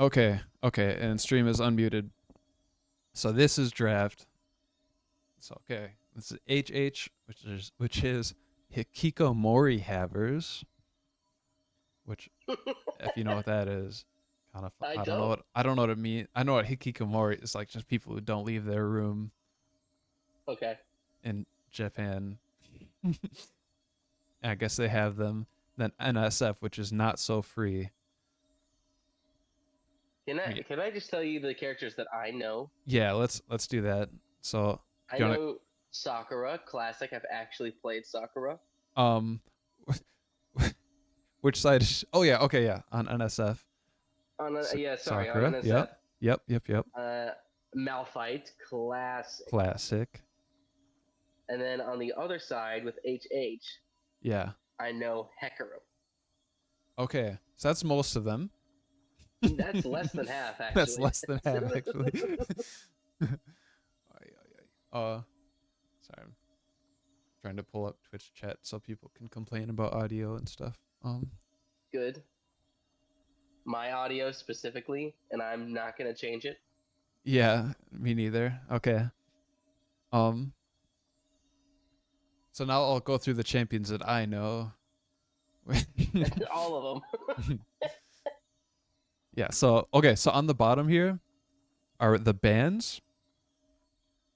Okay, okay, and stream is unmuted. So this is draft. So okay, this is HH, which is Hikikomori Havers, which if you know what that is, kind of I I don't know don't. what it means. I know what Hikikomori is like, just people who don't leave their room Okay. in Japan. I guess they have them. Then NSF, which is not so free. Can I I mean, can I just tell you the characters that I know? yeah, let's do that. So I you want know Sakura, classic. I've actually played Sakura. to which side is? Oh yeah, okay, yeah, on NSF. Yeah, sorry, on Sakura. NSF. Yep. Yep. Yep. Yep. Malphite, classic. Classic. And then on the other side with HH, Yeah. I know Hecarim. Okay. So that's most of them. That's less than half, That's actually. less than half, actually. Sorry, I'm trying to pull up Twitch chat so people can complain about audio and stuff. Good. My audio specifically, and I'm not gonna change it. Yeah, me neither. Okay. Um, so now I'll go through the champions that I know. All of them. Yeah. So okay. So on the bottom here are the bands,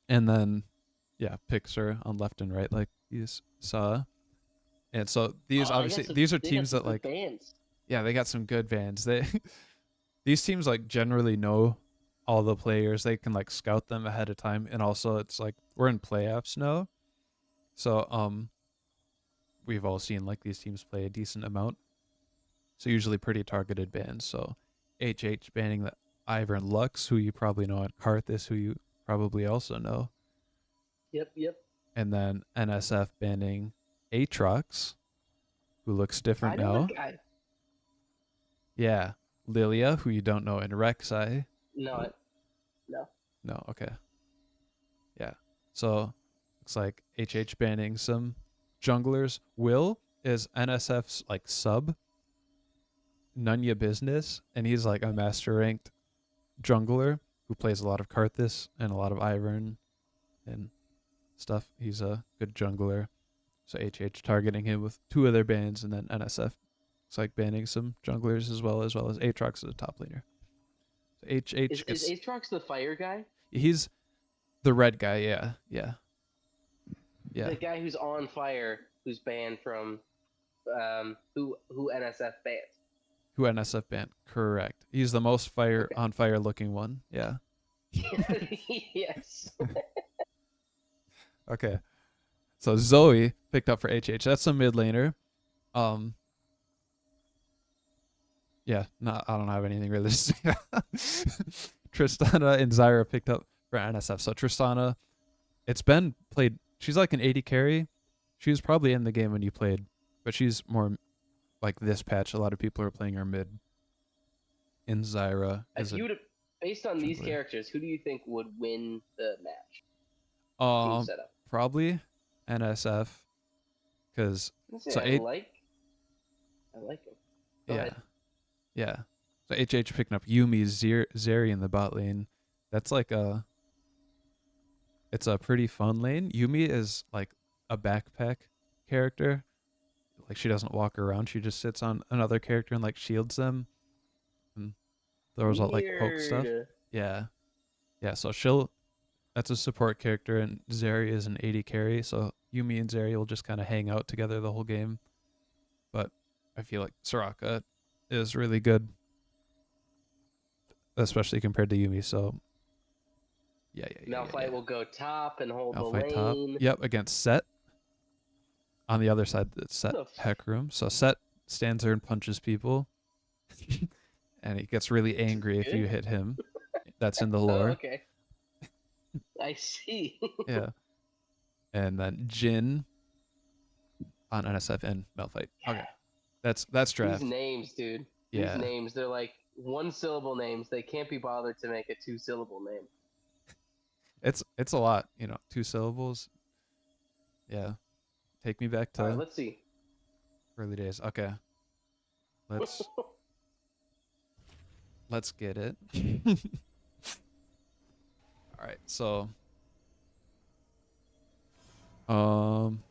and then yeah, picks are on left and right, like you saw. And so these Oh, obviously these are they got teams some that good like bands. yeah, they got some good bands. They these teams like generally know all the players. They can like scout them ahead of time, and also it's like we're in playoffs now. So we've all seen like these teams play a decent amount. So usually pretty targeted bans. So HH banning the Ivern Lux, who you probably know, and Karthus, who you probably also know. Yep, yep. And then NSF banning Aatrox, who looks different I know that now. guy. Yeah. Lilia, who you don't know, and Rek'Sai, No, who no. no, okay. Yeah. So looks like HH banning some junglers. Will is NSF's like sub, none ya business, and he's like a master ranked jungler who plays a lot of Karthus and a lot of Ivern and stuff. He's a good jungler. So HH targeting him with two other bans, and then NSF looks like banning some junglers as well as Aatrox is a top laner. So Is HH is gets Aatrox the fire guy? he's the red guy. Yeah, yeah, yeah. The guy who's on fire, who's banned from who NSF banned. Who NSF banned? Correct. He's the most fire Okay. on fire looking one. Yeah. Yes. Okay. So Zoe picked up for HH. That's a mid laner. Um. Yeah. Not. I don't have anything really to say. Tristana and Zyra picked up for NSF. So Tristana, it's been played. She's like an 80 carry. She was probably in the game when you played, but she's more like this patch. A lot of people are playing her mid. And Zyra is If a you would, based on these jungler. characters, who do you think would win the match? Team Um, setup. Probably NSF because I say so eight. I like him. Go Yeah, ahead. yeah. So HH picking up Yumi Zeri in the bot lane. That's like it's a pretty fun lane. Yumi is like a backpack character. Like she doesn't walk around. She just sits on another character and like shields them and throws out like poke stuff. Weird. Yeah, yeah. So she'll that's a support character, and Zeri is an 80 carry. So Yumi and Zeri will just kind of hang out together the whole game. But I feel like Soraka is really good, especially compared to Yumi. So yeah. Malphite will go top and hold the Malphite top. lane. Yep, against Set. On the other side, it's Set The Heck Room. So Set stands there and punches people, and he gets really angry if you good. hit him. That's in the Oh, lore. okay. I see. Yeah. And then Jin on NSF and Malphite. Okay. That's These draft. names, dude. These Yeah. names, they're like one syllable names. They can't be bothered to make a two syllable name. It's a lot, 2 syllables. Yeah. Take me back All right, to let's see. early days. Okay. Let's Let's get it. All right, so um,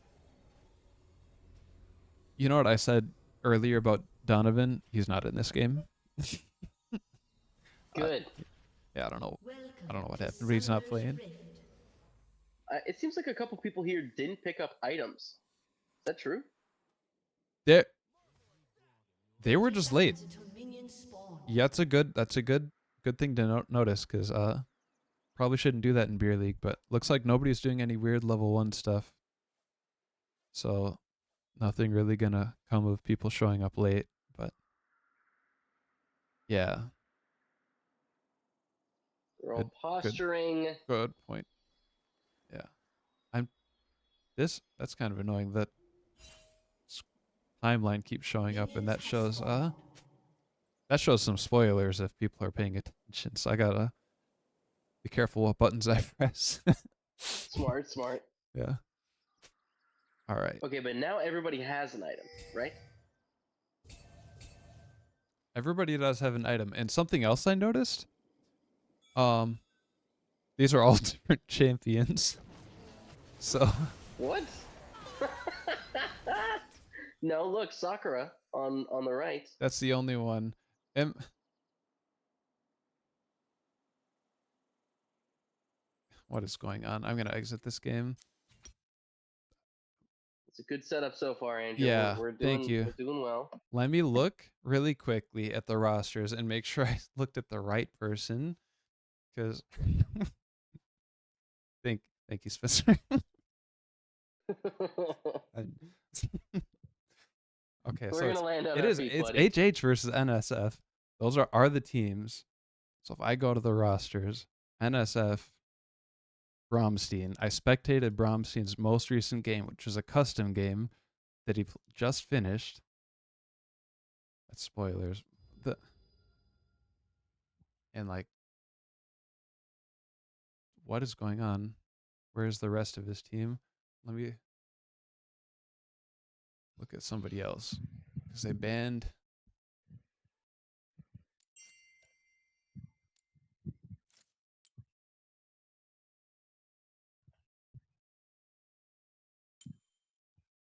you know what I said earlier about Donovan? He's not in this game. uh, Good. yeah, I don't know. I don't know Welcome what to happened, but he's not Summoner's playing. Rift. It seems like a couple people here didn't pick up items. Is that true? They were 30 just late. seconds until minions spawn. Yeah, that's a good thing to notice, because probably shouldn't do that in beer league, but looks like nobody's doing any weird level 1 stuff. So nothing really gonna come of people showing up late, but yeah, They're all good good posturing. good point. Yeah. I'm that's kind of annoying that timeline keeps showing up, and Minions that have shows spawned. some spoilers if people are paying attention. So I gotta be careful what buttons I press. Smart, smart. Yeah. All right. Okay, but now everybody has an item, right? Everybody does have an item. And something else I noticed, um, these are all different champions. So What? No, look, Sakura on the right. that's the only one. What is going on? I'm gonna exit this game. It's a good setup so far, Andrew. Yeah, We're thank doing you. we're doing well. Let me look really quickly at the rosters and make sure I looked at the right person, because thank you, Spencer. Okay, so We're gonna land on it our is feet, it's buddy. HH versus NSF. Those are the teams. So if I go to the rosters, NSF, Bromstein. I spectated Bromstein's most recent game, which was a custom game that he just finished. That's spoilers. And like, what is going on? Where's the rest of his team? Let me look at somebody else, because they banned.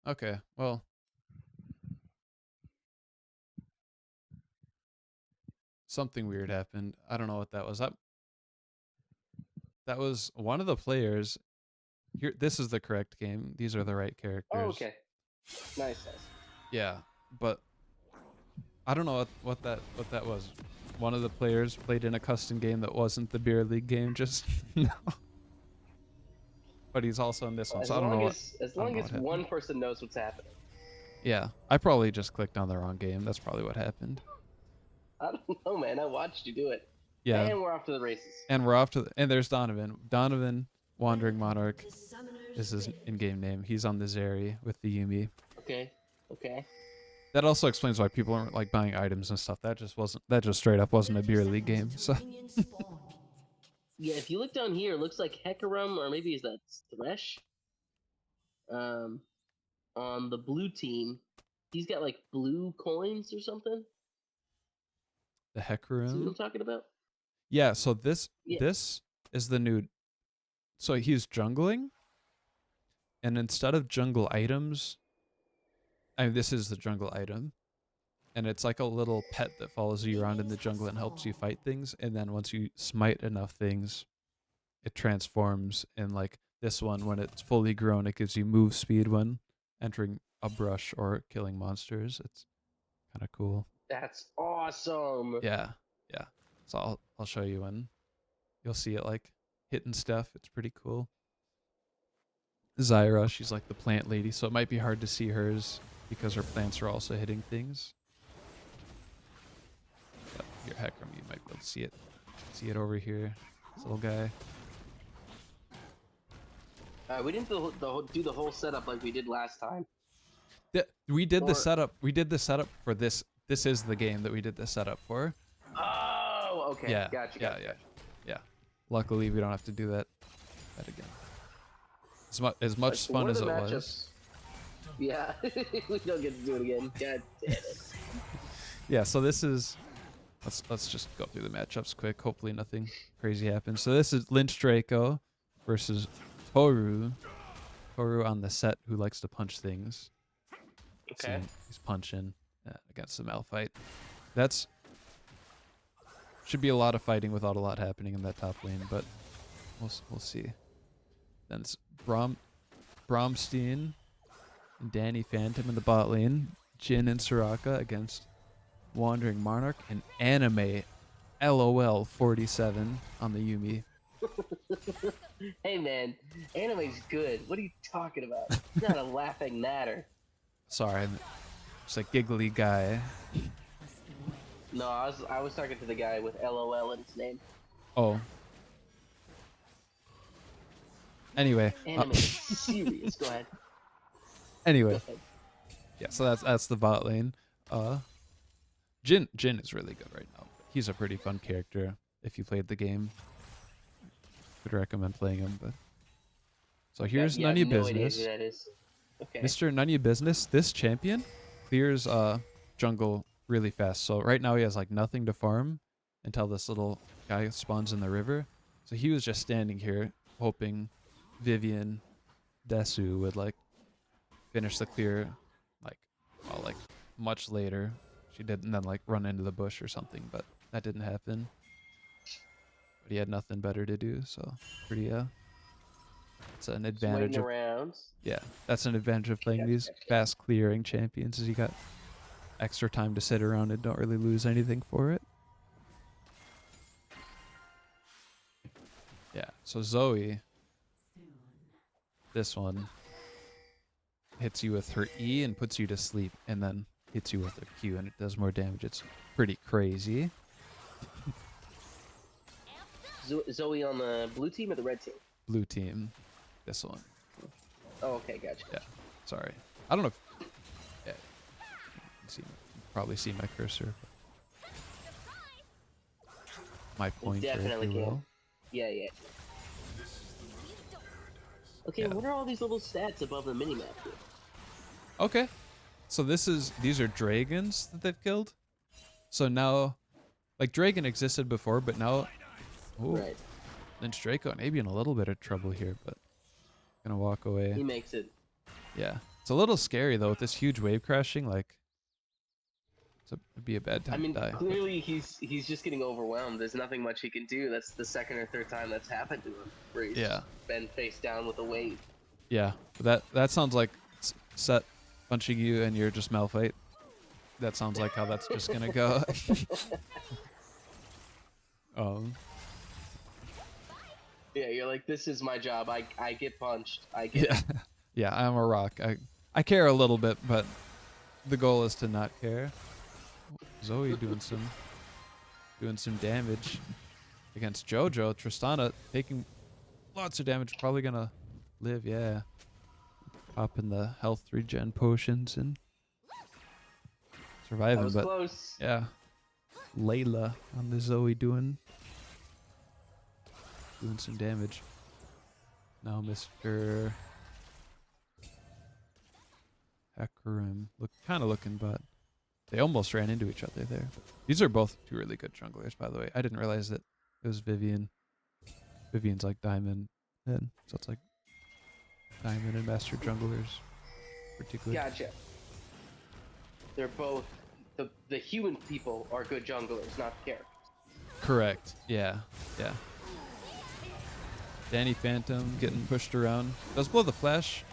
Okay, well, something weird happened. I don't know what that was. That was one of the players. Here, this is the correct game. These are the right Oh, characters. okay. Nice. Yeah, but I don't know what that was. One of the players played in a custom game that wasn't the beer league game. Just no. But he's also in this one, As so I don't know long what as I don't long know as what happened. one person knows what's happening. Yeah, I probably just clicked on the wrong game. That's probably what happened. I don't know, man. I watched you do it. Yeah, And we're off to the races. and we're off to and there's Donovan. Donovan, Wandering Welcome Monarch to Summoner's is his Rift. in-game name. He's on the Zeri with the Yumi. Okay. Okay. That also explains why people aren't like buying items and stuff. That just straight up wasn't a 30 beer league game. seconds So until minions spawn. Yeah, if you look down here, it looks like Hecarim, or maybe is that Thresh? Um, on the blue team, he's got like blue coins or something. the See what I'm Hecarim. talking about? Yeah, so this Yeah. this is the new. So he's jungling, and instead of jungle items, I mean, this is the jungle item, and it's like a little pet that follows you around in the jungle and helps you fight things. And then once you smite enough things, it transforms. And like this one, when it's fully grown, it gives you move speed when entering a brush or killing monsters. It's kind of cool. That's awesome. Yeah, yeah. So I'll show you when you'll see it like hitting stuff. It's pretty cool. Zyra, she's like the plant lady, so it might be hard to see hers because her plants are also hitting things. But your Hecarim, you might be able to see it. See it over here. This little guy. We didn't do the whole setup like we did last time. We did the Or- setup. We did the setup for this. This is the game that we did the setup for. Oh, okay. Yeah. Gotcha. Yeah. Gotcha. Yeah. Yeah. Luckily, we don't have to do that again. As much Like, fun what are as the it matchups? was. Yeah, we don't get to do it again. God damn it. Yeah. So this is Let's just go through the matchups quick. Hopefully nothing crazy happens. So this is Lynch Draco versus Toru. Toru on the set who likes to punch things. Okay. So he's punching against the Malphite. That's should be a lot of fighting without a lot happening in that top lane, but we'll see. Then it's Bromstein and Danny Phantom in the bot lane. Jin and Soraka against Wandering Monarch and Anime LOL 47 on the Yumi. Hey man, anime's good. What are you talking about? It's not a laughing matter. Sorry, I'm just a giggly guy. No, I was talking to the guy with LOL in his name. Oh. Anyway. Anime is serious. Go ahead. Anyway. Go ahead. Yeah, so that's the bot lane. Jin is really good right now. He's a pretty fun character if you played the game. Would recommend playing him, but so here's Yeah, none of your no idea business. who that is. Okay. Mr. None of your business. This champion clears jungle really fast. So right now he has like nothing to farm until this little guy spawns in the river. So he was just standing here hoping Vivian Desu would like finish the clear like much later. She didn't then like run into the bush or something, but that didn't happen. But he had nothing better to do, so pretty it's an Just advantage waiting of around. yeah, that's an advantage of playing Gotcha, these gotcha. fast clearing champions is you got extra time to sit around and don't really lose anything for it. Yeah, so Zoe, this one hits you with her E and puts you to sleep, and then hits you with her Q and it does more damage. It's pretty crazy. Zoe on the blue team or the red team? Blue team, this one. Oh, okay, gotcha. Yeah, sorry. I don't know if yeah, you probably see my cursor. My pointer, if Definitely you can. will. Yeah, yeah. Okay, Yeah. what are all these little stats above the minimap here? Okay. So these are dragons that they've killed. So now like Dragon existed before, but now ooh, Right. Lynch Draco maybe in a little bit of trouble here, but gonna walk He away. makes it. Yeah. It's a little scary though with this huge wave crashing, like it'd be a bad time I mean, to die. clearly he's just getting overwhelmed. There's nothing much he can do. That's the second or third time that's happened to him, where he's Yeah. been face down with a wave. Yeah. But that sounds like set punching you and you're just Malphite. That sounds like how that's just gonna go. Yeah, you're like, this is my job. I get punched. I get Yeah. Yeah, I'm a rock. I care a little bit, but the goal is to not care. Zoe doing some damage against JoJo. Tristana taking lots of damage, probably gonna live, yeah. Popping the health regen potions and That surviving, was but close. yeah. Layla on the Zoe doing some damage. Now Mr. Hecarim kind of looking, but they almost ran into each other there. These are both two really good junglers, by the way. I didn't realize that it was Vivian. Vivian's like Diamond, then so it's like Diamond and Master junglers, particularly. Gotcha. They're both the human people are good junglers, not the characters. Correct. Yeah. Yeah. Danny Phantom getting pushed around. Does blow the flash.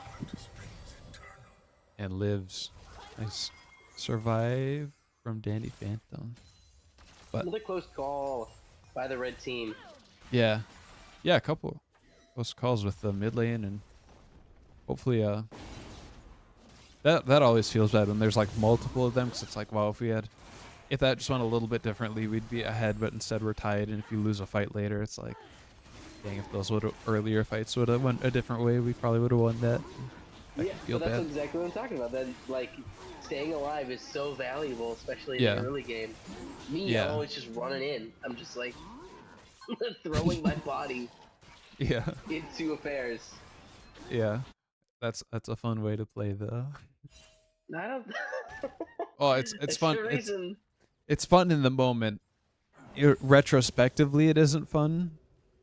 And lives. Nice. Survive from Danny Phantom. But Another close call by the red team. yeah. Yeah, a couple close calls with the mid lane and hopefully that always feels bad when there's like multiple of them because it's like, wow, if that just went a little bit differently, we'd be ahead, but instead we're tied, and if you lose a fight later, it's like, dang, if those earlier fights would have went a different way, we probably would have won that. That Yeah, could feel but that's bad. exactly what I'm talking about. That like staying alive is so valuable, especially in Yeah. the early game. Me, Yeah. I'm always just running in. I'm just like throwing my body Yeah, into affairs. yeah, that's a fun way to play though. I don't. Oh, it's That's fun. the reason. It's fun in the moment, retrospectively it isn't fun,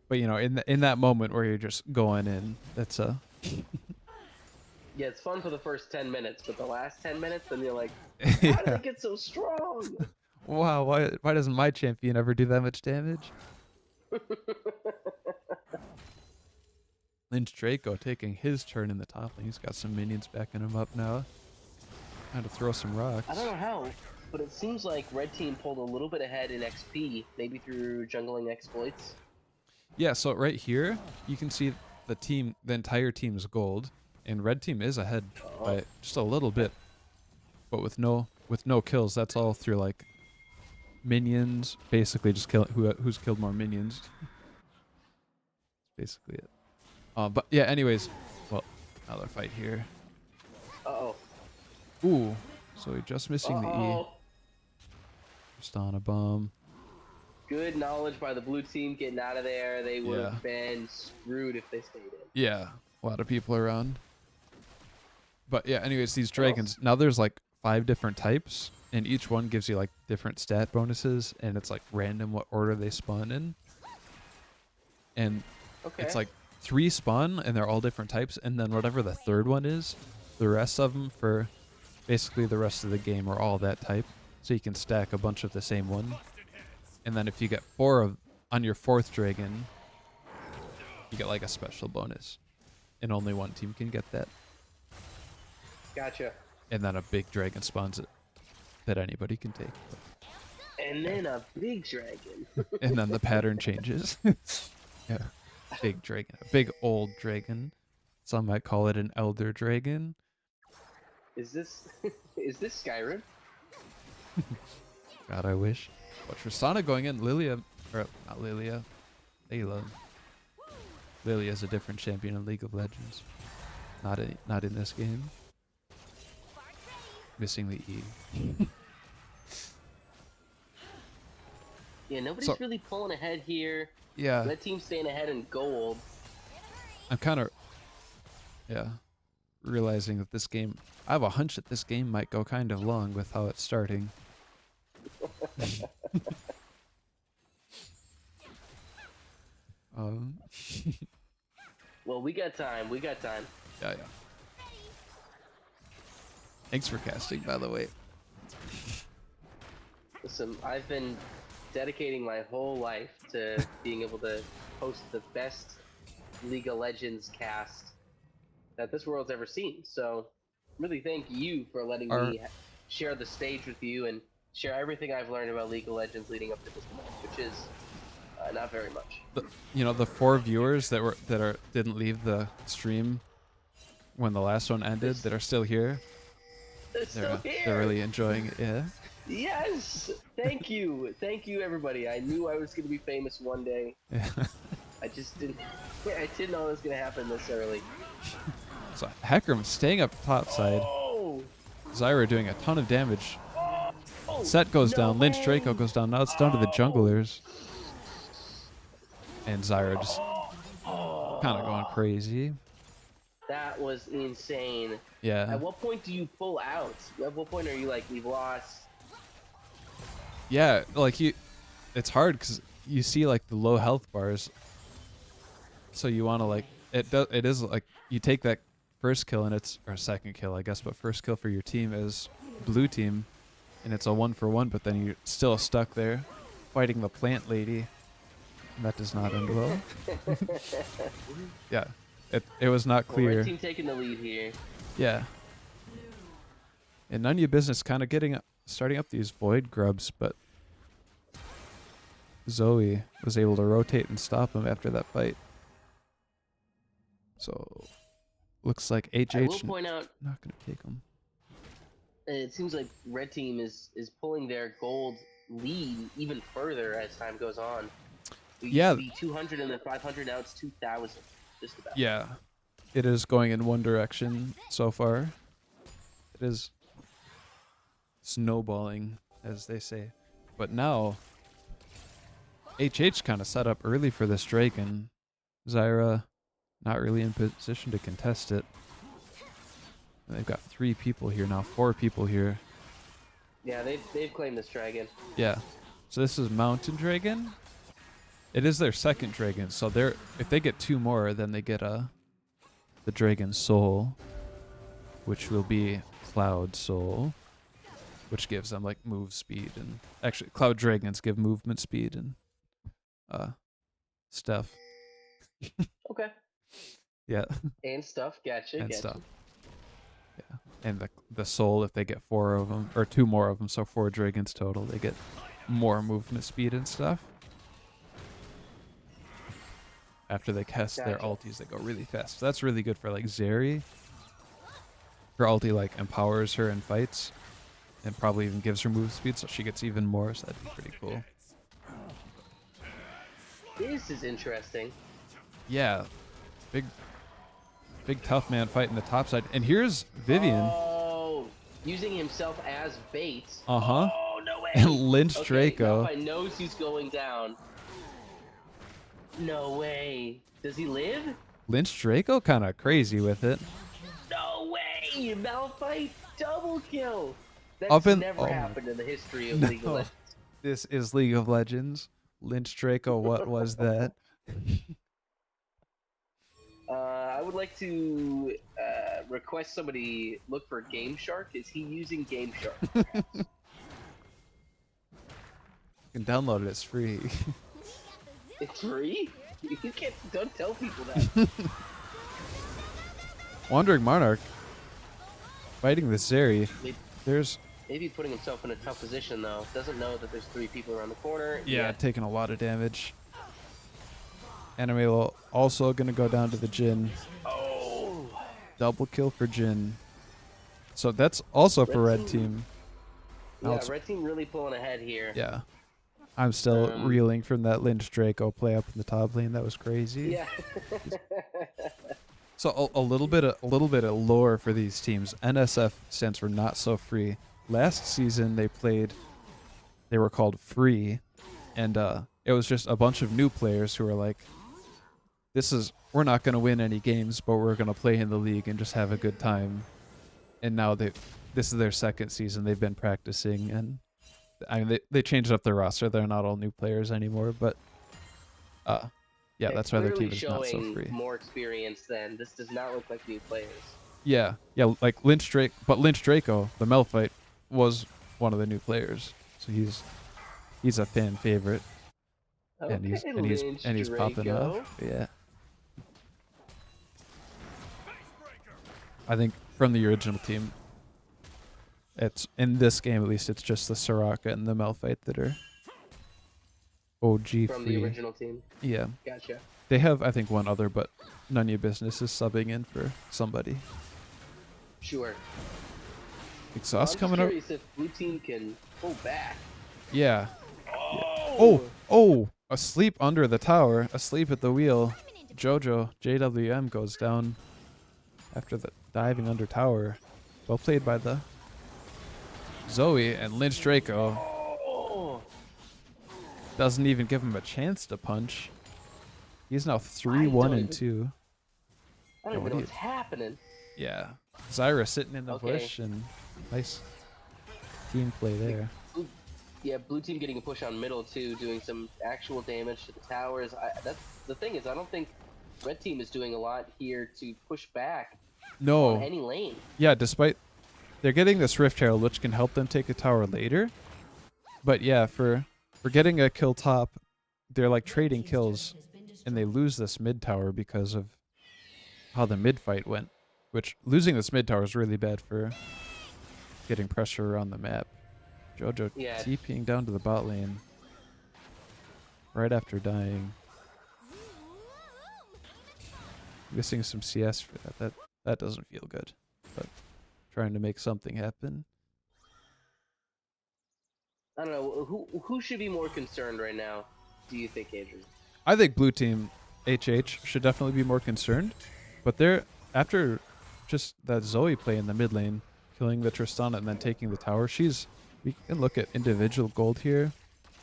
but you know, in that moment where you're just going in, that's Yeah, it's fun for the first 10 minutes, but the last 10 minutes, then you're like, how did yeah. they get so strong? Wow, why doesn't my champion ever do that much damage? Lynch Draco taking his turn in the top lane. He's got some minions backing him up now. Time to throw some rocks. I don't know how, but it seems like Red Team pulled a little bit ahead in XP, maybe through jungling exploits. Yeah, so right here you can see the entire team's gold, and red team is ahead by just a little bit, but with no kills. That's all through like minions, basically just kill who's killed more minions. Basically it. But yeah, anyways, well, another fight here. Uh-oh. Ooh, so we're just missing the E. Just on a bomb. Good knowledge by the blue team getting out of there. They would have Yeah. been screwed if they stayed in. Yeah, a lot of people around. But yeah, anyways, these dragons, now there's like 5 different types, and each one gives you like different stat bonuses, and it's like random what order they spawn in. And Okay. it's like 3 spawn, and they're all different types, and then whatever the third one is, the rest of them for basically the rest of the game are all that type. So you can stack a bunch of the same one. And then if you get 4 of on your 4th dragon, you get like a special bonus. And only one team can get that. Gotcha. And then a big dragon spawns it that anybody can take. And then a big dragon. And then the pattern changes. Yeah. Big dragon. A big old dragon. Some might call it an elder dragon. Is this Skyrim? God, I wish. But Tristana going in. Lilia, or not Lilia, Layla. Lilia is a different champion in League of Legends. Not in this game. Missing the E. Yeah, nobody's really pulling ahead here. Yeah. Red team staying ahead in gold. I'm kind of, realizing that this game, I have a hunch that this game might go kind of long with how it's starting. Well, we got time. We got time. Yeah. Thanks for casting, by the way. Listen, I've been dedicating my whole life to being able to host the best League of Legends cast that this world's ever seen. So, really thank you for letting me share the stage with you and share everything I've learned about League of Legends leading up to this moment, which is not very much. The 4 viewers that didn't leave the stream when the last one ended, that are still here. They're still here. They're really enjoying it. Yeah. Yes. Thank you. Thank you, everybody. I knew I was going to be famous one day. Yeah. I just didn't. I didn't know it was going to happen this early. So Hecarim staying up top side. Oh. Zyra doing a ton of damage. Set goes down. Lynch Draco goes down. Now it's down to the junglers. And Zyra just kind of going crazy. That was insane. Yeah. At what point do you pull out? At what point are you like, we've lost? Yeah, like it's hard because you see like the low health bars. So you want to like, it is like, you take that first kill and it's, or second kill I guess, but first kill for your team is blue team. And it's a 1-for-1, but then you're still stuck there fighting the plant lady. And that does not end well. Yeah, it was not Well, clear. red team taking the lead here. Yeah. And none of your business kind of starting up these void grubs, but Zoe was able to rotate and stop him after that fight. So looks like HH I will point out, not going to take him. it seems like red team is pulling their gold lead even further as time goes on. It used to be 200 and then 500, now it's 2,000. Just about. Yeah. It is going in one direction so far. It is snowballing, as they say. But now, HH kind of set up early for this dragon. Zyra not really in position to contest it. And they've got 3 people here now, 4 people here. Yeah, they've claimed this dragon. Yeah. So this is Mountain Dragon. It is their second dragon, so if they get 2 more, then they get the Dragon Soul, which will be Cloud Soul, which gives them like move speed, and actually Cloud Dragons give movement speed and stuff. Okay. Yeah. And stuff. Gotcha. And gotcha. stuff. Yeah. And the soul, if they get 4 of them, or 2 more of them, so 4 dragons total, they get more movement speed and stuff. After they cast their Gotcha. ultis, they go really fast. So that's really good for like Zeri. Her ulti like empowers her in fights, and probably even gives her move speed, so she gets even more. So that'd be pretty cool. This is interesting. Yeah, big tough man fighting the top side. And here's Vivian. Oh, using himself as bait. Uh-huh. Oh, no way. And Lynch Okay, Draco. now if I knows he's going down. No way. Does he live? Lynch Draco kind of crazy with it. No way. Malphite double kill. Up That's in- never oh. happened in the history of League of No. Legends. This is League of Legends. Lynch Draco, what was that? I would like to request somebody look for Game Shark. Is he using Game Shark? You can download it, it's free. It's free? You can't. Don't tell people that. Wandering Monarch fighting the Zeri. Maybe, There's maybe putting himself in a tough position though. Doesn't know that there's 3 people around the corner. taking a lot of damage. Anime will also gonna go down to the Jin. Oh. Double kill for Jin. So that's also for Red red team. team. Now Yeah, it's- red team really pulling ahead here. Yeah. I'm still reeling from that Lynch Draco play up in the top lane. That was crazy. Yeah. So a little bit of lore for these teams. NSF stands for Not So Free. Last season they were called Free, and it was just a bunch of new players who were like, we're not going to win any games, but we're going to play in the league and just have a good time. And now this is their second season. They've been practicing, and I mean they changed up their roster. They're not all new players anymore, but yeah, that's why their team is not so showing free. more experience than this does not look like new players. Yeah, like Lynch Draco, the Malphite, was one of the new players, so he's a fan favorite, and he's popping Draco. off. Yeah, I think from the original team, it's in this game at least. It's just the Soraka and the Malphite that are OG From free. the original team. Yeah, Gotcha. they have I think one other, but none of your business is subbing in for somebody. Sure. Exhaust I'm coming just up. curious if blue team can pull back. Yeah. Oh. Oh, asleep under the tower, asleep at the wheel. Jojo, JWM goes down after the diving under tower. Well played by the Zoe, and Lynch Draco Oh. doesn't even give him a chance to punch. He's now 3-1 don't and even- 2. I don't Yeah, even what know do what's happening. Yeah. Zyra sitting in the Okay. bush, and nice team play there. Yeah, blue team getting a push on middle too, doing some actual damage to the towers. That's the thing is, I don't think red team is doing a lot here to push back on No. any lane. Yeah, despite they're getting this Rift Herald, which can help them take a tower later. But yeah, for getting a kill top, they're like trading kills, and they lose this mid tower because of how the mid fight went. Which losing this mid tower is really bad for getting pressure around the map. Jojo Yeah. TPing down to the bot lane right after dying. Missing some CS for that. That doesn't feel good. But trying to make something happen. I don't know who should be more concerned right now. Do you think, Adrian? I think blue team HH should definitely be more concerned, but they're after just that Zoe play in the mid lane, killing the Tristana and then taking the tower. We can look at individual gold here.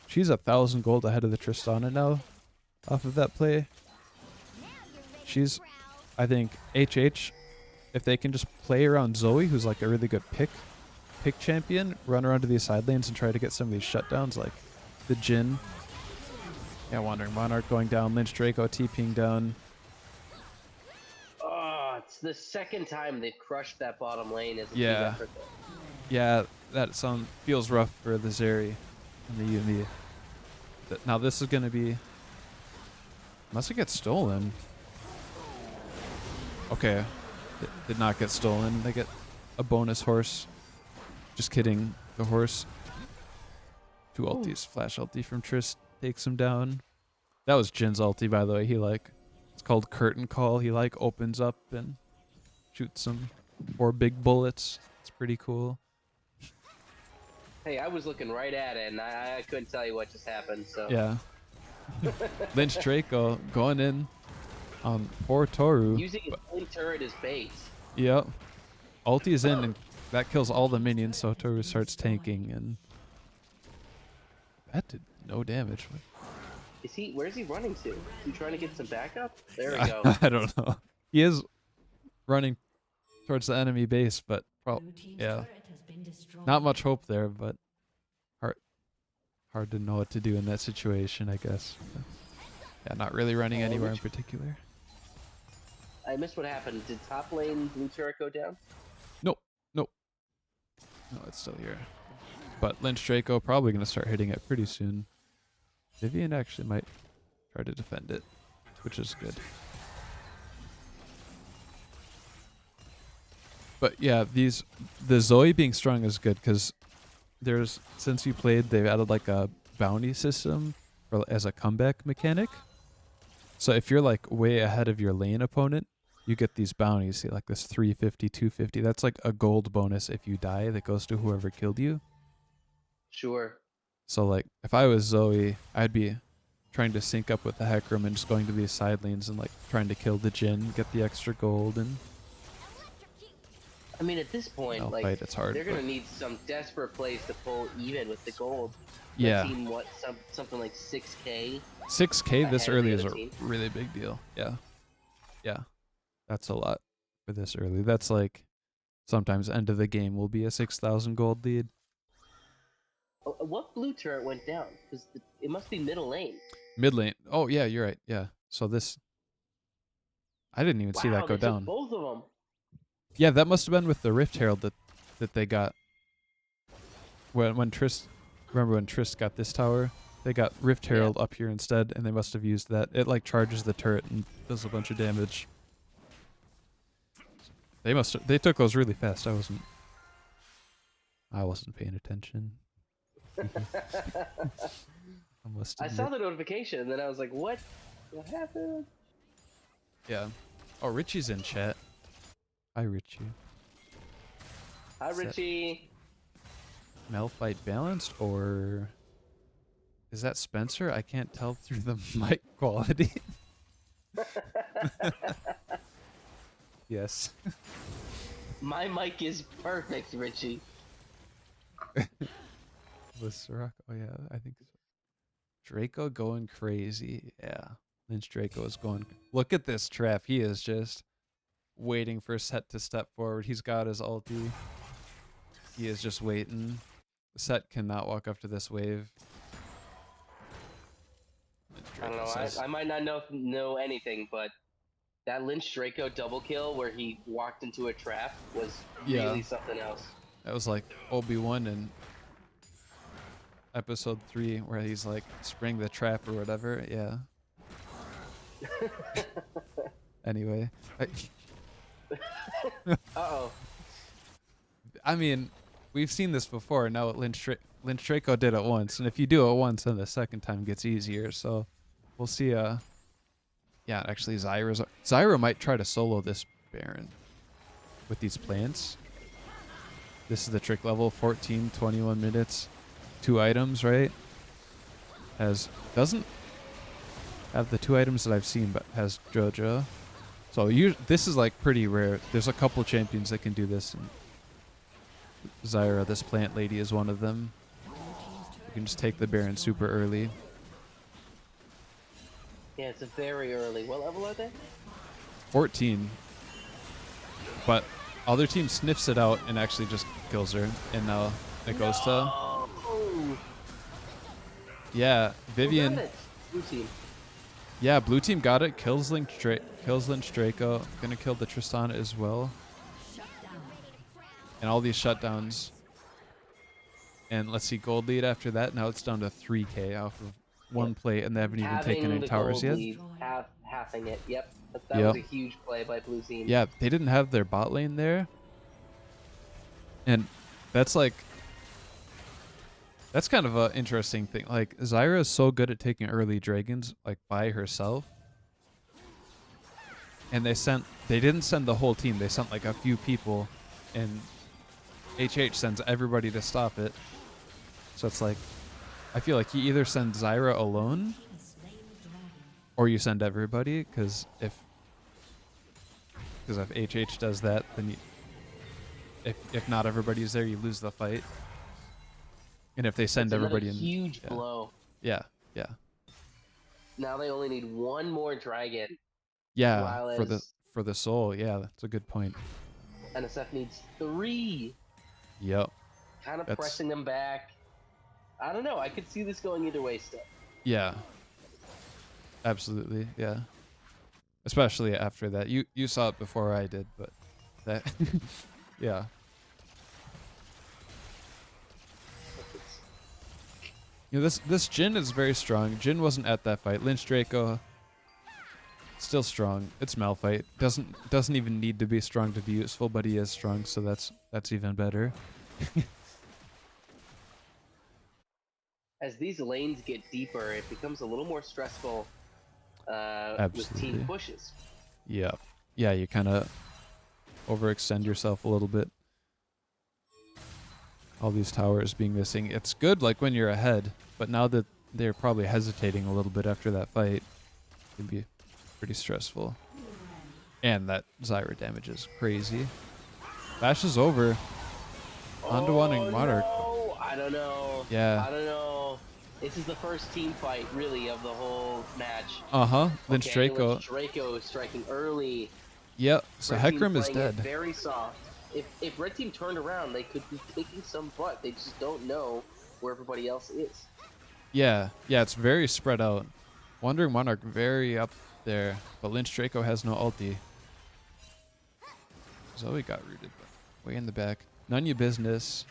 She's 1,000 gold ahead of the Tristana now, off of that play. I think HH, if they can just play around Zoe, who's like a really good pick champion, run around to these side lanes and try to get some of these shutdowns, like the Jhin. Yeah, Wandering Monarch going down. Lynch Draco TPing down. Oh, it's the second time they've crushed that bottom lane as a team Yeah. effort. Though. Yeah, that feels rough for the Zeri and the Yuumi. Now this is going to be... Unless it gets stolen. Okay. It did not get stolen. They get a bonus horse. Just kidding. The horse. Two ultis. Flash ulti from Trist takes him down. That was Jin's ulti, by the way. He it's called Curtain Call. He opens up and shoots some 4 big bullets. It's pretty cool. Hey, I was looking right at it, and I couldn't tell you what just happened. So Yeah. Lynch Draco going in on poor Toru. using his own turret as bait. Yep. Ulti is in, and that kills all the minions, so Toru starts tanking, and that did no damage. Is he? Where's he running to? Is he trying to get some backup? There we go. I don't know. He is running towards the enemy base, but Blue team's yeah. turret has been destroyed. Not much hope there, but hard to know what to do in that situation, I guess. Yeah, not really running anywhere in particular. I missed what happened. Did top lane blue turret go down? Nope. No, it's still here. But Lynch Draco probably going to start hitting it pretty soon. Vivian actually might try to defend it, which is good. But yeah, the Zoe being strong is good because since you played, they've added a bounty system as a comeback mechanic. So if you're way ahead of your lane opponent, you get these bounties, see this 350, 250. That's a gold bonus if you die that goes to whoever killed you. Sure. So if I was Zoe, I'd be trying to sync up with the Hecarim and just going to these side lanes and trying to kill the Jhin, get the extra gold, and I mean, at this point, fight, it's hard. they're gonna need some desperate plays to pull even with the gold. Yeah. I've seen something like 6K. 6K this ahead of early the is other a team. really big deal. Yeah. Yeah. That's a lot for this early. That's sometimes end of the game will be a 6,000 gold lead. What blue turret went down? Because it must be middle lane. Mid lane. Oh, yeah, you're right. Yeah. So I didn't even see that go they took down. both of them. Yeah, that must have been with the Rift Herald that they got. When Trist, remember when Trist got this tower? They got Rift Herald up here instead, and they must have used that. It charges the turret and does a bunch of damage. They took those really fast. I wasn't paying attention. I saw the notification, and then I was like, "What? What happened?" Yeah. Oh, Richie's in chat. Hi, Richie. Hi, Richie. Malphite balanced, or is that Spencer? I can't tell through the mic quality. Yes. My mic is perfect, Richie. Was Sirach? Oh yeah, I think so. Draco going crazy. Yeah, Lynch Draco is going. Look at this trap. He is just waiting for Set to step forward. He's got his ulti. He is just waiting. Set cannot walk up to this wave. I don't know. I might not know anything, but that Lynch Draco double kill where he walked into a trap was really something else. That was like Obi-Wan in episode 3 where he's spring the trap or whatever. Yeah. Anyway. Uh-oh. I mean, we've seen this before. Now Lynch Draco did it once, and if you do it once, then the second time gets easier. So we'll see. Yeah, actually, Zyra might try to solo this Baron with these plants. This is the trick level, 14, 21 minutes, 2 items, right? Doesn't have the 2 items that I've seen, but has Jojo. So this is pretty rare. There's a couple champions that can do this, and Zyra, this plant lady, is one of them. You can just take the Baron super early. Yeah, it's a very early. What level are they? 14. But other team sniffs it out and actually just kills her, and now it goes to... Oh. Yeah, Who got Vivian. it? Blue team. Yeah, blue team got it. Kills Lynch Draco. Gonna kill the Tristana as well. And all these shutdowns. And let's see, gold lead after that. Now it's down to 3k off of one plate, and they haven't even taken Having any the towers gold yet. lead, halving it. Yep, that was Yep. a huge play by blue team. Yeah, they didn't have their bot lane there. And that's like, that's kind of an interesting thing. Like, Zyra is so good at taking early dragons, like, by herself. And they didn't send the whole team. They sent like a few people, and HH sends everybody to stop it. So it's like, I feel like you either send Zyra alone, or you send everybody, because if HH does that, then if not everybody's there, you lose the fight. And if they send That's everybody another in, huge blow. yeah, yeah, Now they only need one more dragon. yeah, While for the soul, yeah, that's a good point. NSF needs 3. Yep. Kind of pressing them back. I don't know. I could see this going either way still. Yeah. Absolutely, yeah. Especially after that. You saw it before I did, but that yeah. You know, this Jhin is very strong. Jhin wasn't at that fight. Lynch Draco still strong. It's Malphite. Doesn't even need to be strong to be useful, but he is strong, so that's even better. As these lanes get deeper, it becomes a little more stressful with Absolutely. team pushes. Yeah. Yeah, you kind of overextend yourself a little bit. All these towers being missing. It's good like when you're ahead, but now that they're probably hesitating a little bit after that fight, it can be pretty stressful. And that Zyra damage is crazy. Bash is over. On to wanting Monarch. No, I don't know. Yeah. I don't know. This is the first team fight, really, of the whole match. Lynch Okay, Draco. Lynch Draco is striking early. Yep. So Red team Hecarim is playing dead. it very soft. If red team turned around, they could be kicking some butt. They just don't know where everybody else is. Yeah. Yeah, it's very spread out. Wandering Monarch very up there, but Lynch Draco has no ulti. Zoe got rooted, but way in the back. None your business.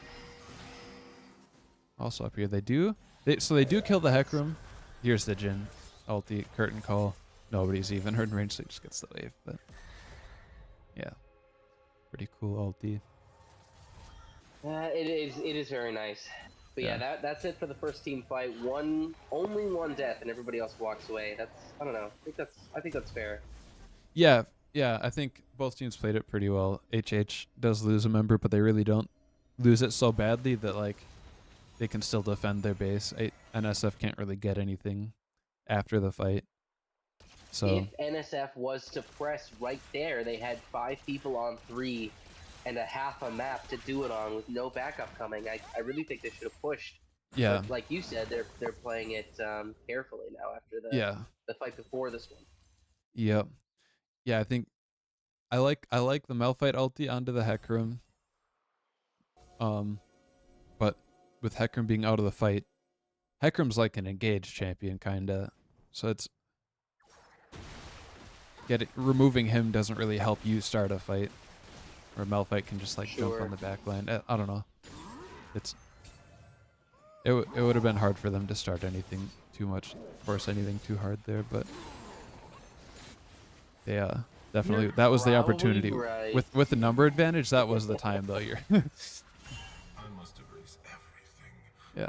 Also up here, they do kill the Hecarim. Here's the Jhin ulti, curtain call. Nobody's even in range, so he just gets the wave. But yeah, pretty cool ulti. It is very nice. But yeah, that's it for the first team fight. Only one death, and everybody else walks away. I don't know. I think that's fair. Yeah, I think both teams played it pretty well. HH does lose a member, but they really don't lose it so badly that like they can still defend their base. NSF can't really get anything after the fight. So if NSF was to press right there, they had 5 people on 3 and a half a map to do it on with no backup coming. I really think they should have pushed. yeah, But like you said, they're playing it carefully now after the fight before this one. yep, yeah. I think I like the Malphite ulti onto the Hecarim. But with Hecarim being out of the fight, Hecarim's like an engaged champion kinda. So it's removing him doesn't really help you start a fight. Or Malphite can just like jump on the back line. I don't know. It would have been hard for them to start anything too much, force anything too hard there, but yeah, definitely You're that was the probably opportunity. right. With the number advantage, that was the time though. I must erase everything. Yeah.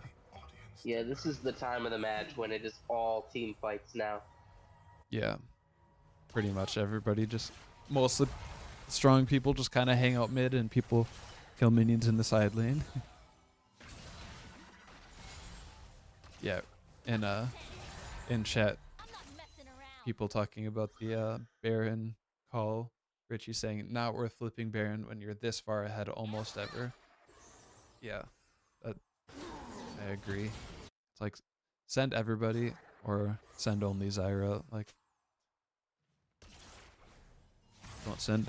Yeah, this is the time of the match when it is all team fights now. Yeah. Pretty much everybody mostly strong people just kind of hang out mid and people kill minions in the side lane. Yeah. And in chat, people talking about the Baron call. Richie saying, not worth flipping Baron when you're this far ahead almost ever. Yeah, I agree. It's like, send everybody or send only Zyra. Like, don't send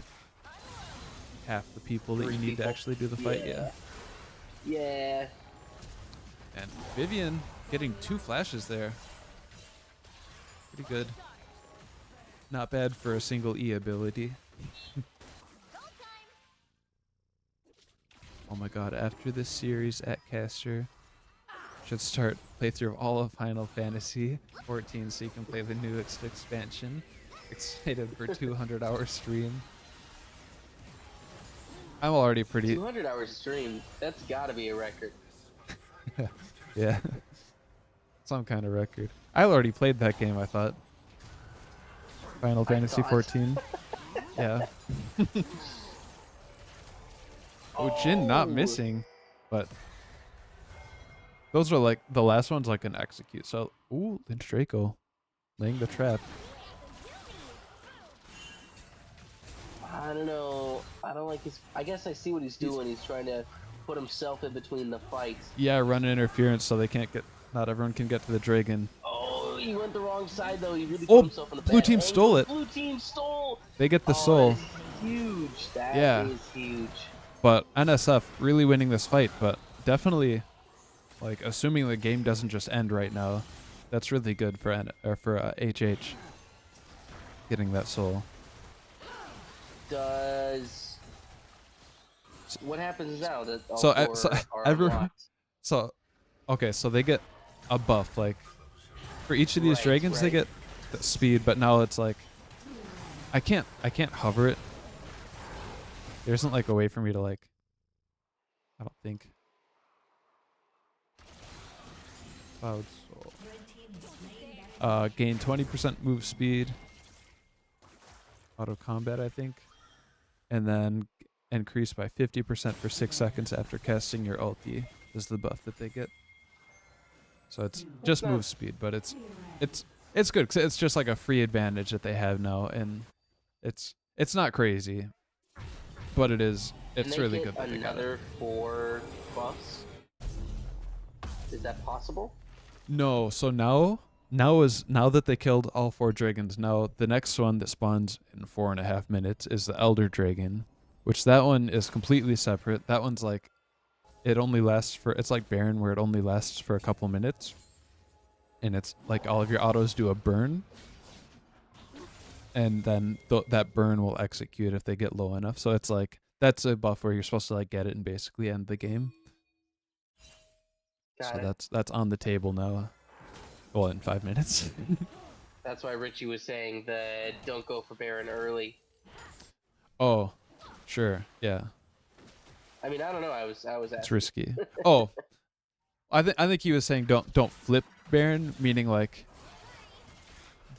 half the people that you need to actually do the fight. Yeah. Yeah. And Vivian getting 2 flashes there. Pretty good. Not bad for a single E ability. Oh my god, after this series at Caster, should start playthrough of all of Final Fantasy 14 so you can play the newest expansion. Excited for 200-hour stream. I'm already pretty... 200 hours stream. That's gotta be a record. Yeah. Some kind of record. I already played that game, I thought. Final Fantasy thought. 14. Yeah. Oh, Jin not missing, but those are like the last one's like an execute. So, ooh, Lynch Draco laying the trap. I don't know. I don't like his. I guess I see what he's doing. He's trying to put himself in between the fights. Yeah, run interference so they can't get. Not everyone can get to the dragon. Oh, he went the wrong side though. He really Oh, put himself in the blue bad team angle. stole it. Blue team stole. They get the Oh, soul, that's huge. That Yeah. is huge. but NSF really winning this fight. But definitely, like assuming the game doesn't just end right now, that's really good for HH getting that soul. Does what happens now? That all So, four so are everyone, unlocked? so okay, so they get a buff like for each of these Right, dragons they right. get the speed, but now it's like I can't hover it. There isn't like a way for me to like I don't think. Cloud soul. Gain 20% move speed. Auto combat, I think. And then increase by 50% for 6 seconds after casting your ulti is the buff that they get. So it's just move speed, but it's good because it's just like a free advantage that they have now, and it's not crazy, but it's Can they really get good that they got it. another 4 buffs. Is that possible? No, so now that they killed all 4 dragons, now the next one that spawns in 4.5 minutes is the Elder Dragon, which that one is completely separate. That one's like, it only lasts for, it's like Baron where it only lasts for a couple minutes. And it's like all of your autos do a burn. And then that burn will execute if they get low enough. So it's like, that's a buff where you're supposed to like get it and basically end the game. Got So it. that's on the table now. Well, in 5 minutes. That's why Richie was saying that don't go for Baron early. Oh, sure. Yeah. I mean, I don't know. I was It's asking. risky. Oh, I think he was saying don't flip Baron, meaning like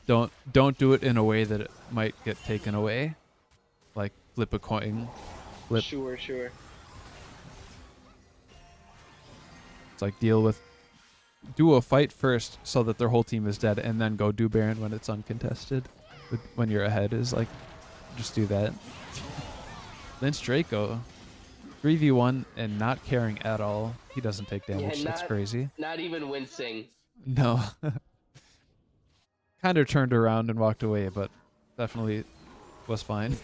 don't do it in a way that it might get taken away, like flip a coin, flip. Sure. It's like do a fight first so that their whole team is dead, and then go do Baron when it's uncontested. When you're ahead is like, just do that. Lynch Draco, 3v1 and not caring at all. He doesn't take damage. Yeah, That's crazy. Not even wincing. No. Kind of turned around and walked away, but definitely was fine.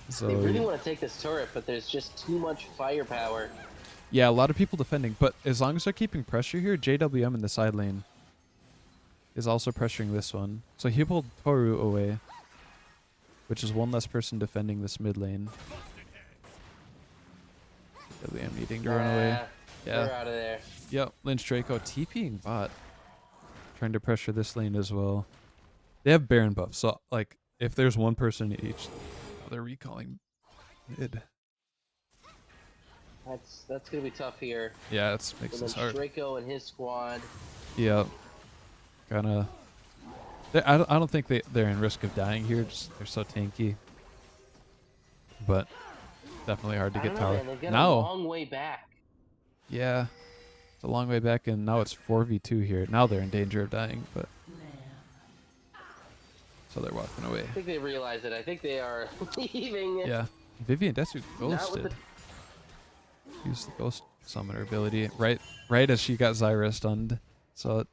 So They really want to take this turret, but there's just too much firepower. yeah, a lot of people defending, but as long as they're keeping pressure here, JWM in the side lane is also pressuring this one. So he pulled Toru away, which is one less person defending this mid lane. JWM needing to run away. They're Yeah. out of there. Yep, Lynch Draco TPing bot. Trying to pressure this lane as well. They have Baron buff, so like if there's one person in each, they're recalling mid. That's gonna be tough here. Yeah, it makes And this then hard. Draco and his squad. Yeah. Kinda. I don't think they're in risk of dying here. Just they're so tanky. But definitely hard to I get don't know, tower. man. They've got a Now, long way back. yeah. It's a long way back, and now it's 4v2 here. Now they're in danger of dying, but so they're walking away. I think they realize it. I think they are leaving. Yeah. Vivian Desu Not with ghosted. the Use the ghost summoner ability right as she got Zyra stunned. So it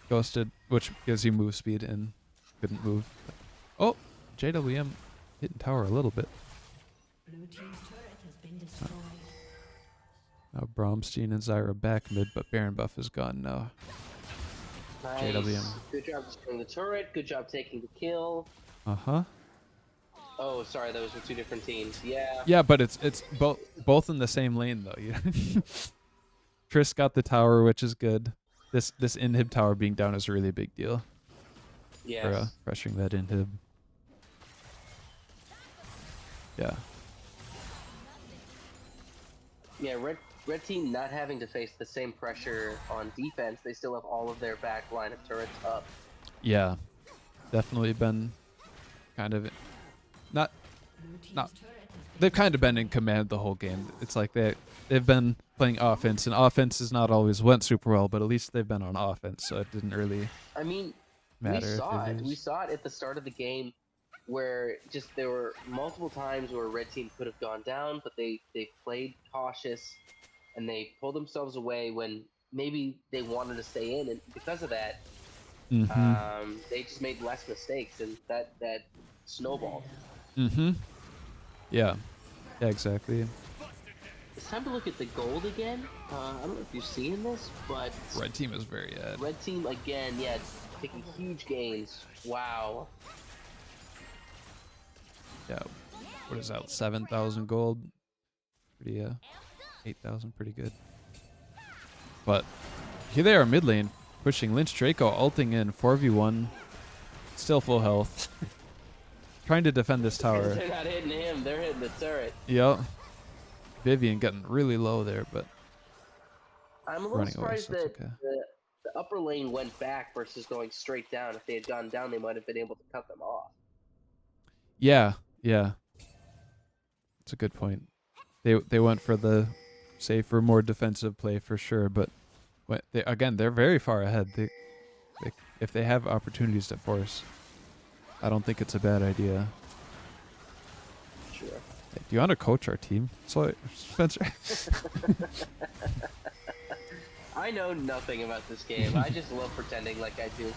ghosted, which gives you move speed and couldn't move. Oh, JWM hitting tower a little bit. Blue team's turret has been destroyed. Now Bromstein and Zyra back mid, but Baron buff is gone now. Nice. JWM. Good job destroying the turret. Good job taking the kill. Uh-huh. Oh, sorry, those were two different teams. Yeah. Yeah, but it's both in the same lane though. Yeah. Triss got the tower, which is good. This inhib tower being down is a really big deal Yes. for pressuring that inhib. Yeah. Yeah, red team not having to face the same pressure on defense. They still have all of their back line of turrets up. Yeah. Definitely been kind of not Blue team's not turret has been they've kind of been in command the whole game. It's like they've been playing offense, and offense has not always went super well, but at least they've been on offense, so it didn't really I mean, matter. we if saw they it. We lose. saw it at the start of the game, where just there were multiple times where red team could have gone down, but they played cautious, and they pulled themselves away when maybe they wanted to stay in, and because of that, they just made less mistakes, and that snowballed. Yeah. Yeah, exactly. It's time to look at the gold again. I don't know if you've seen this, but Red team is very ahead. red team again, yeah, taking huge gains. Wow. Yeah. What is that? 7,000 gold. Pretty 8,000, pretty good. But here they are mid lane, pushing Lynch Draco, ulting in 4v1, still full health. Trying to defend this tower. They're not hitting him, they're hitting the turret. Yep. Vivian getting really low there, but I'm a little running away, surprised so it's that okay. the upper lane went back versus going straight down. If they had gone down, they might have been able to cut them off. Yeah, yeah. That's a good point. They went for the safer, more defensive play for sure, but they're very far ahead. They if they have opportunities to force, I don't think it's a bad idea. Sure. Hey, do you want to coach our team? So Spencer. I know nothing about this game. I just love pretending like I do.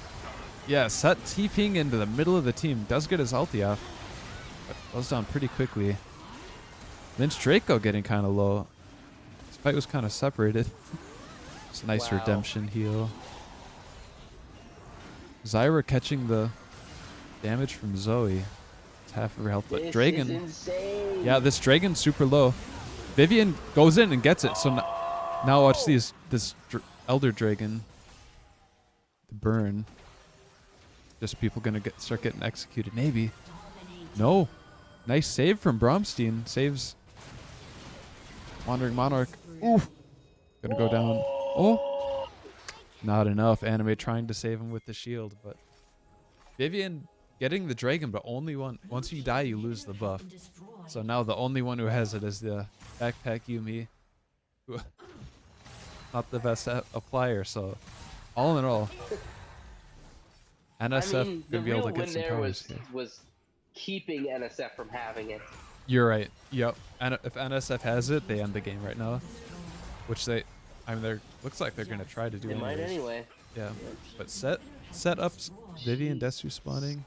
Yeah, set TPing into the middle of the team. Does get his ulti off. But goes down pretty quickly. Lynch Draco getting kind of low. This fight was kind of separated. It's a nice Wow. redemption heal. Zyra catching the damage from Zoe. It's half of her health, but This Dragon. is insane. Yeah, this Dragon's super low. Vivian goes in and gets it. So now watch this Elder Dragon. The burn. Just people gonna start getting executed. Maybe. No. Nice save from Bromstein. Saves Wandering Monarch. Oof. Gonna go down. Oh. Not enough. Anime trying to save him with the shield, but Vivian getting the dragon, but only one. Once you die, you lose the buff. So now the only one who has it is the Backpack Yumi. Who not the best at a flyer, so all in all, NSF I mean, the gonna be able real to get win some there powers here. was keeping NSF from having it. You're right. Yep. And if NSF has it, they end the game right now. Which they're looks like they're gonna try to do. They might anyways. anyway. Yeah. But set up Vivian Desu spawning.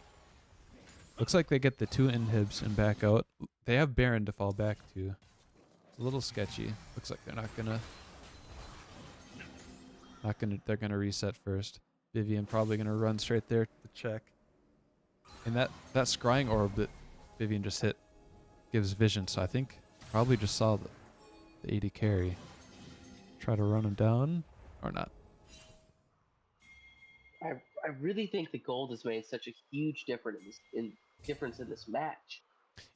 Looks like they get the 2 inhibs and back out. They have Baron to fall back to. It's a little sketchy. Looks like they're not gonna. They're gonna reset first. Vivian probably gonna run straight there to check. And that scrying orb that Vivian just hit gives vision, so I think probably just saw the 80 carry. Try to run him down or not. I really think the gold has made such a huge difference in this match.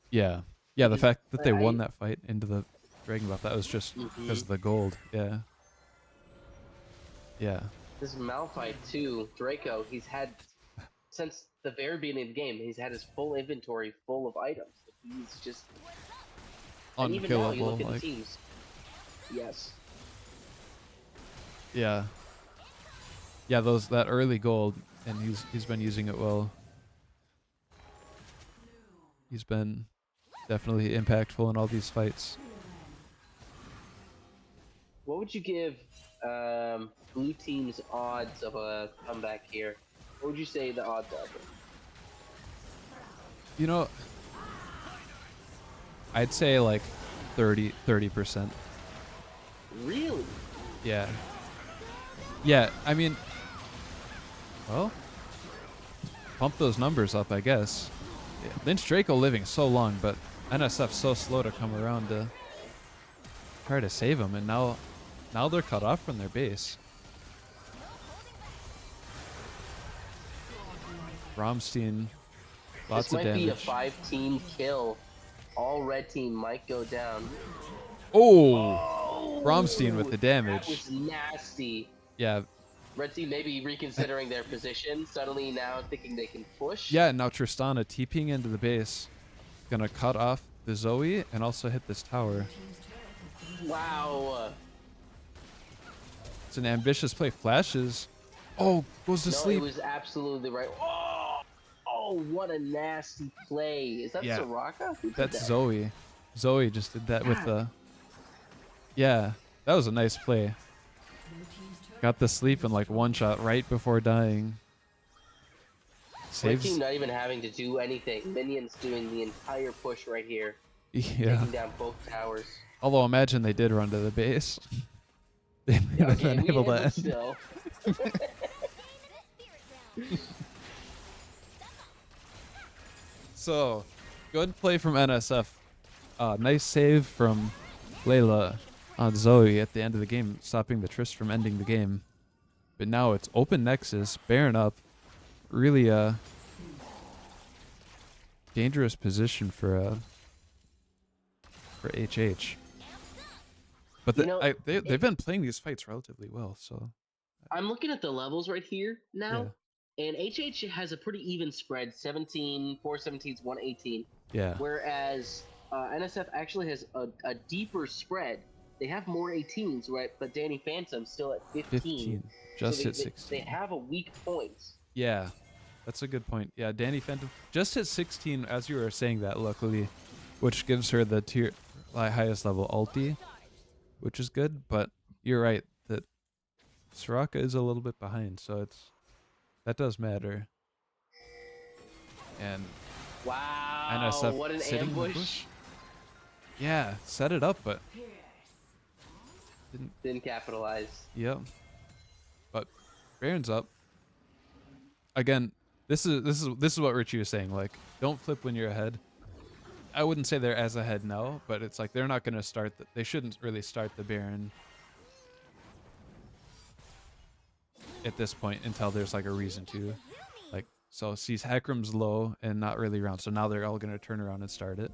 Yeah. Yeah, the Because fact that they won I- that fight into the Dragon buff, that was just Mhm. because of the gold. Yeah. Yeah. This Malphite too, Draco, he's had since the very beginning of the game, he's had his full inventory full of items. He's just and even now you Unkillable. look at Like, the teams. Yes. yeah. Yeah, that early gold, and he's been using it well. He's been definitely impactful in all these fights. What would you give blue team's odds of a comeback here? What would you say the odds are? You know, I'd say like 30%. Really? Yeah. Yeah, I mean, well, pump those numbers up, I guess. Yeah. Lynch Draco living so long, but NSF so slow to come around to try to save him, and now they're cut off from their base. Bromstein, lots This of might damage. be a 5-team kill. All red team might go down. Oh, Bromstein with the That damage. was nasty. Yeah, Red team maybe reconsidering their position. Suddenly now thinking they can push. yeah. Now Tristana TPing into the base, gonna cut off the Zoe and also hit this tower. Wow. It's an ambitious play. Flashes. Oh, goes to No, sleep. it was absolutely right. Oh, what a nasty play. Is that Yeah. Soraka? Who did That's that? Zoe. Zoe just did that with the. Yeah, that was a nice play. Got the sleep in like one shot right before dying. Red Saves. team not even having to do anything. Minions doing the entire push right here. Yeah. Taking down both towers. Although imagine they did run to the base. They might have Okay, been able to but end. still. So, good play from NSF. Nice save from Layla on Zoe at the end of the game, stopping the Trist from ending the game. But now it's open Nexus, Baron up. Really dangerous position for HH. But You know, they've been playing these fights relatively well, so I'm looking at the levels right here now, and HH has a pretty even spread: 17, 417s, 118. yeah. Whereas NSF actually has a deeper spread. They have more 18s, right? But Danny Phantom's still at 15. 15. Just so hit they 16. They have a weak point. Yeah, that's a good point. Yeah, Danny Phantom just hit 16 as you were saying that, luckily, which gives her the highest level ulti, which is good. But you're right that Soraka is a little bit behind, so that does matter. And Wow! NSF What an sitting in the ambush! bush. Yeah, set it up, but Didn't capitalize. yep. But Baron's up. Again, this is what Richie was saying. Like, don't flip when you're ahead. I wouldn't say they're as ahead now, but it's like they're not going to start. They shouldn't really start the Baron at this point until there's like a reason to. Like, so sees Heckram's low and not really around, so now they're all going to turn around and start it.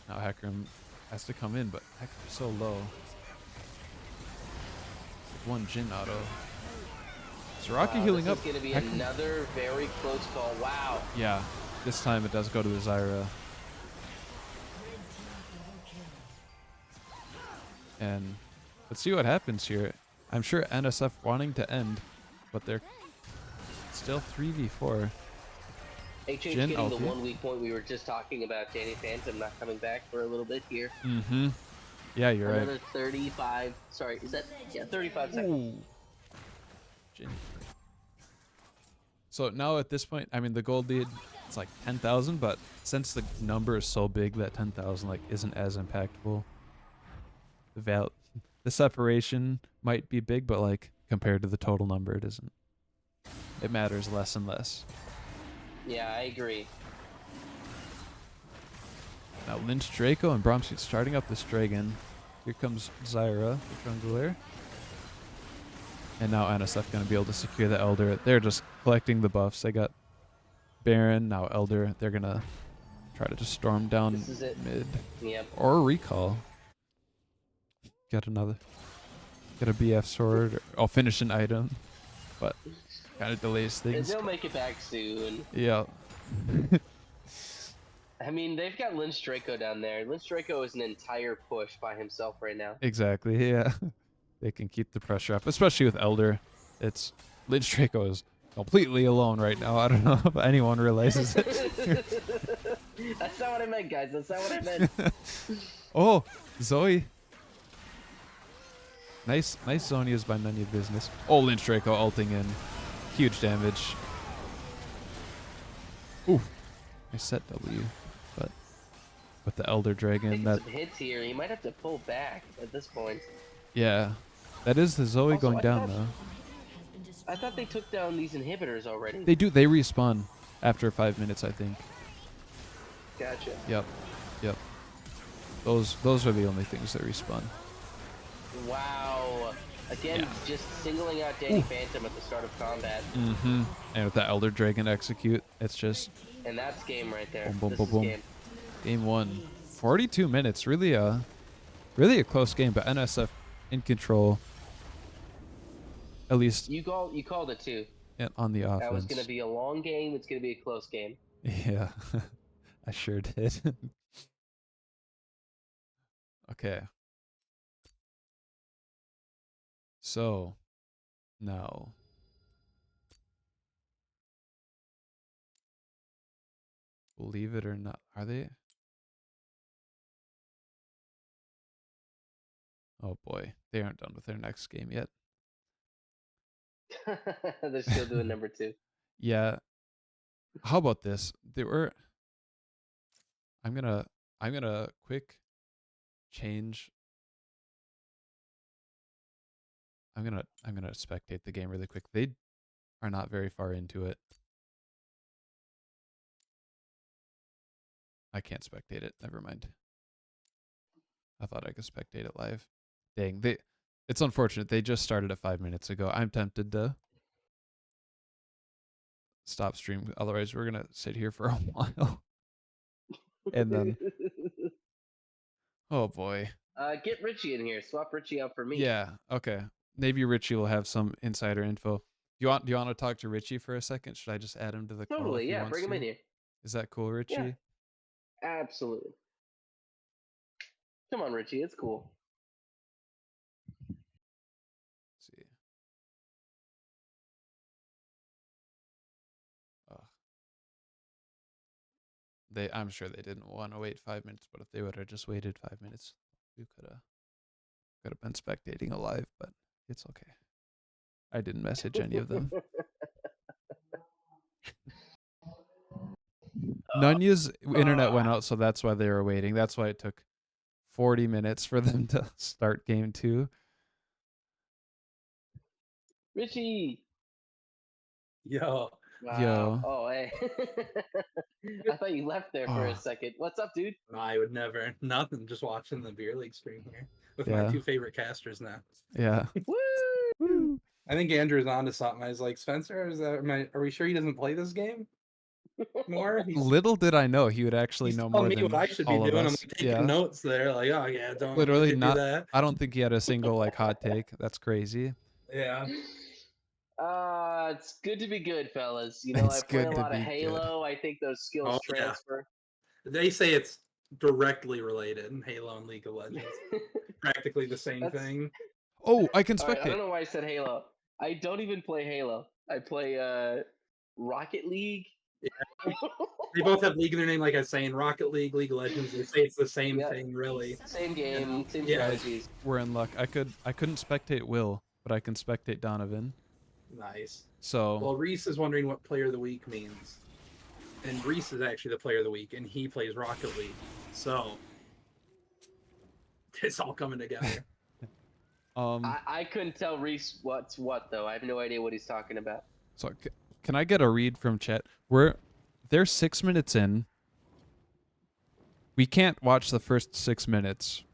Now Heckram has to come in, but Heckram's so low. One Jin auto. Soraka healing up. This is going to be Heckram. another very close call. Wow. Yeah, this time it does go to the Zyra. And let's see what happens here. I'm sure NSF wanting to end, but they're still 3v4. HH Jin getting the ulti. one weak point we were just talking about. Danny Phantom not coming back for a little bit here. Mm-hmm. Yeah, you're Another right. 35. Sorry, is that? Yeah, 35 seconds. Ooh. Jin. So now at this point, I mean, the gold lead, it's like 10,000, but since the number is so big that 10,000 like isn't as impactful. The separation might be big, but like compared to the total number, it isn't. It matters less and less. Yeah, I agree. Now Lynch Draco and Bromstein starting up this dragon. Here comes Zyra, the jungler. And now NSF going to be able to secure the Elder. They're just collecting the buffs. They got Baron, now Elder. They're going to try to just storm down This is it. mid. Yep. Or recall. Get a BF sword. Or finish an item. But kind of delays And things. they'll make it back soon. Yeah. I mean, they've got Lynch Draco down there. Lynch Draco is an entire push by himself right now. Exactly, yeah. They can keep the pressure up, especially with Elder. It's Lynch Draco is completely alone right now. I don't know if anyone realizes it. That's not what I meant, guys. That's not what I meant. Oh, Zoe. Nice zone used by none of your business. Oh, Lynch Draco ulting in. Huge damage. Ooh. I set W, but with the Elder Dragon. Taking That some hits here. He might have to pull back at this point. yeah, that is the Zoe Also, going I down thought- though. I thought they took down these inhibitors already. They do. They respawn after 5 minutes, I think. Gotcha. Yep. Yep. Those are the only things that respawn. Wow. Again, Yeah. just singling out Danny Phantom at the start of combat. Mm-hmm. And with the Elder Dragon execute, it's just And that's game right there. boom, boom, This boom, is boom. game. Game 1. 42 minutes. Really a close game, but NSF in control. At least You called it too. on the offense. That was going to be a long game. It's going to be a close game. Yeah, I sure did. Okay. So, now. Believe it or not, are they? Oh boy, they aren't done with their next game yet. They're still doing number 2. Yeah. How about this? I'm gonna quick change. I'm gonna spectate the game really quick. They are not very far into it. I can't spectate it. Never mind. I thought I could spectate it live. Dang, it's unfortunate. They just started it 5 minutes ago. I'm tempted to stop stream. Otherwise, we're gonna sit here for a while. And then, oh boy. Get Richie in here. Swap Richie out for me. Yeah. Okay. Maybe Richie will have some insider info. Do you want to talk to Richie for a second? Should I just add him to the call? Totally. If he Yeah. wants Bring him to? in here. Is that cool, Richie? Yeah. Absolutely. Come on, Richie. It's cool. Let's see. Ugh. I'm sure they didn't want to wait 5 minutes, but if they would have just waited 5 minutes, we could have been spectating alive. But it's okay. I didn't message any of them. Nunya's internet went out, so that's why they were waiting. That's why it took 40 minutes for them to start game 2. Richie. Yo, Wow. Yo. Oh, hey. I thought you left there for a Oh. second. What's up, dude? I would never. Nothing. Just watching the beer league stream here with Yeah. my 2 favorite casters now. Yeah. Woo! Woo. I think Andrew's onto something. I was like, Spencer, are we sure he doesn't play this game more? Little did I know he would actually he's know telling more me than what I should be all of doing. I'm us. like taking Yeah. notes there. Like, oh yeah, don't Literally do not. that. I don't think he had a single like hot take. That's crazy. Yeah. It's good to be good, fellas. You know, It's I play a good to lot of be Halo. I think those skills Oh, yeah. transfer. They say it's directly related in Halo and League of Legends. Practically the same That's- thing. Oh, I can All right, I spectate. don't know why I said Halo. I don't even play Halo. I play Rocket League. They both have league in their name, like I was saying, Rocket League, League of Legends. They say it's the same Yeah. thing, really. Same game, same Yeah. strategies. We're in luck. I couldn't spectate Will, but I can spectate Donovan. Nice. So Well, Reese is wondering what player of the week means. And Reese is actually the player of the week, and he plays Rocket League. So it's all coming together. I couldn't tell Reese what's what though. I have no idea what he's talking about. so can I get a read from chat? They're 6 minutes in. We can't watch the first 6 minutes.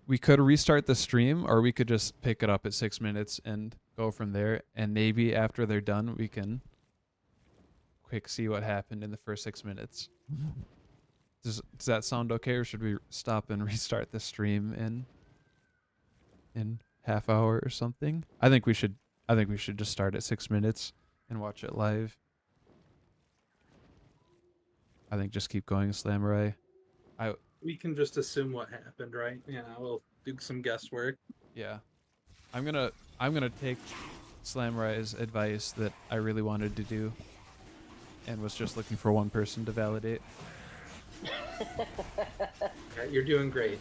We could restart the stream, or we could just pick it up at 6 minutes and go from there. And maybe after they're done, we can quick see what happened in the first 6 minutes. Does that sound okay, or should we stop and restart the stream in half hour or something? I think we should just start at 6 minutes and watch it live. I think just keep going, Slamurai. We can just assume what happened, right? Yeah, we'll do some guesswork. Yeah. I'm gonna take Slamurai's advice that I really wanted to do and was just looking for one person to validate. Yeah, you're doing great.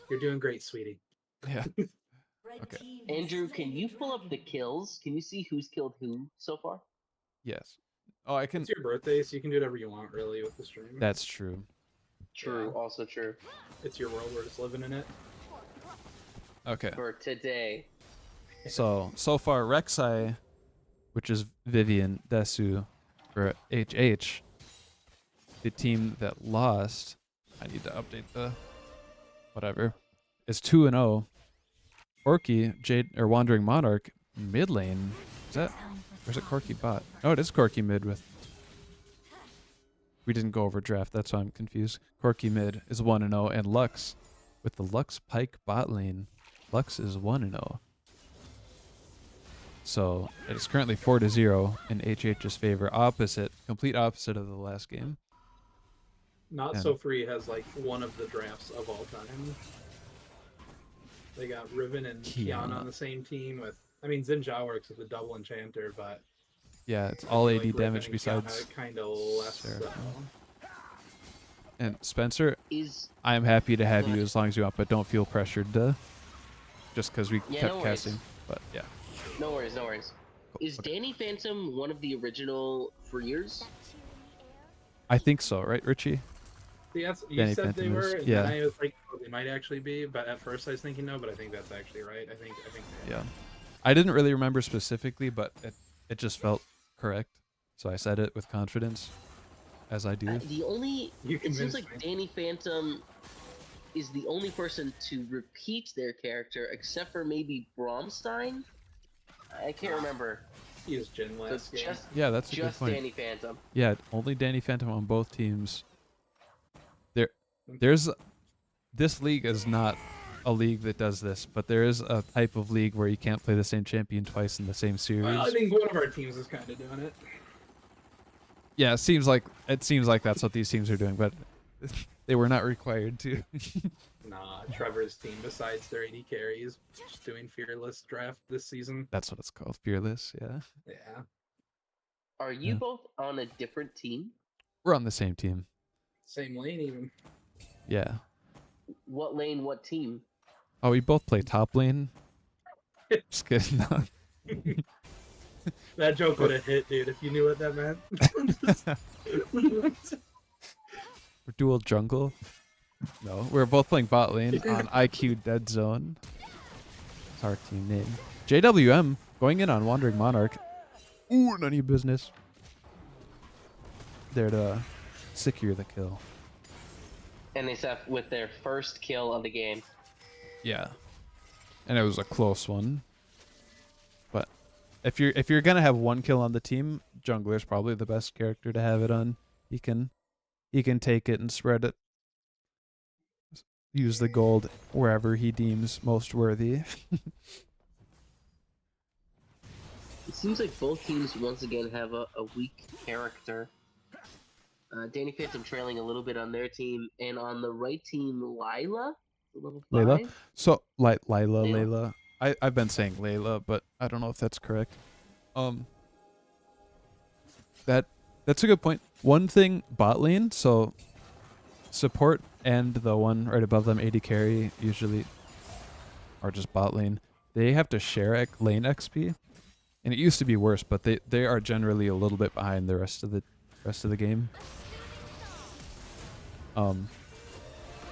You're doing great, sweetie. Yeah. Red Okay. team has Andrew, can you slain pull up the kills? Can you see who's killed who so far? Yes. Oh, I can. It's your birthday, so you can do whatever you want, really, with the stream. That's true. True. Yeah. Also true. It's your world. We're just living in it. Okay. For today. So far, Rek'Sai, which is Vivian Desu for HH, the team that lost. I need to update the whatever. Is 2-0. Corki, Jade or Wandering Monarch mid lane. Is that? Or is it Corki bot? Oh, it is Corki mid with. We didn't go over draft. That's why I'm confused. Corki mid is 1-0, and Lux with the Lux Pike bot lane. Lux is 1-0. So it is currently 4-0 in HH's favor. Complete opposite of the last game. Not And- So Free has like one of the drafts of all time. They got Riven and Kiana on the same team with. I mean, Xin Zhao works as a double enchanter, but Yeah, it's all AD like damage besides kind of less. Sarah. So. And Spencer, Is I am happy to have you as long as you want, but don't feel pressured to just because we Yeah, kept no worries. casting. But yeah. no worries, no worries. Is Okay. Danny Phantom one of the original Freers? I think so, right, Richie? See, that's, you Danny said Phantom they were, is- and yeah. then I was like, oh, they might actually be, but at first I was thinking no, but I think that's actually right. I think. Yeah. I didn't really remember specifically, but it just felt correct. So I said it with confidence, as I do. The only You it seems convinced like me. Danny Phantom is the only person to repeat their character, except for maybe Bromstein. I can't remember. He is Jin So last it's game. Yeah, that's a good just point. Danny Phantom. Yeah, only Danny Phantom on both teams. There's this league is not a league that does this, but there is a type of league where you can't play the same champion twice in the same series. Well, I think one of our teams is kind of doing it. Yeah, it seems like that's what these teams are doing, but they were not required to. Nah, Trevor's team, besides their AD carry, is just doing Fearless draft this season. That's what it's called, Fearless. Yeah, Yeah. Are you Yeah. both on a different team? we're on the same team. Same lane, even. Yeah. What lane? What team? Oh, we both play top lane. Just kidding. No. That joke would have hit, dude, if you knew what that meant. We're dual jungle. No, we're both playing bot lane on IQ Dead Zone. That's our team name. JWM going in on Wandering Monarch. Ooh, none of your business. There to secure the kill. NSF with their first kill of the game. Yeah, and it was a close one. But if you're gonna have one kill on the team, jungler's probably the best character to have it on. He can take it and spread it. Use the gold wherever he deems most worthy. It seems like both teams once again have a weak character. Danny Phantom trailing a little bit on their team, and on the right team, Lila, level 5. Layla? So Lila. Layla. I've been saying Layla, but I don't know if that's correct. That's a good point. One thing, bot lane, so support and the one right above them, AD carry, usually, or just bot lane, they have to share lane XP. And it used to be worse, but they are generally a little bit behind the rest of the game. The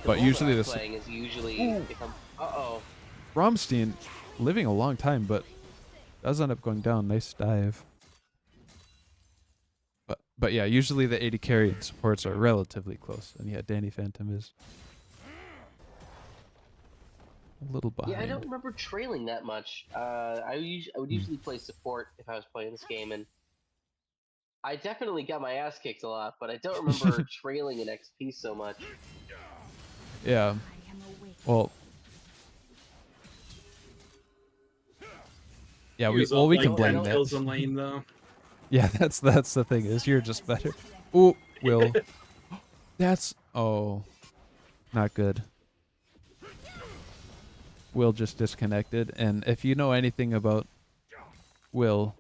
But role usually that I'm this playing is usually if I'm, Bromstein living a long time, but does end up going down. Nice dive. But yeah, usually the AD carry and supports are relatively close, and yeah, Danny Phantom is a little behind. Yeah, I don't remember trailing that much. I would usually play support if I was playing this game, and I definitely got my ass kicked a lot, but I don't remember trailing in XP so much. Yeah. Well. Yeah, He was we up we like can blame 10 that. kills in lane, though. Yeah, that's the thing is you're just better. Ooh, Will. That's not good. Will just disconnected, and if you know anything about Will,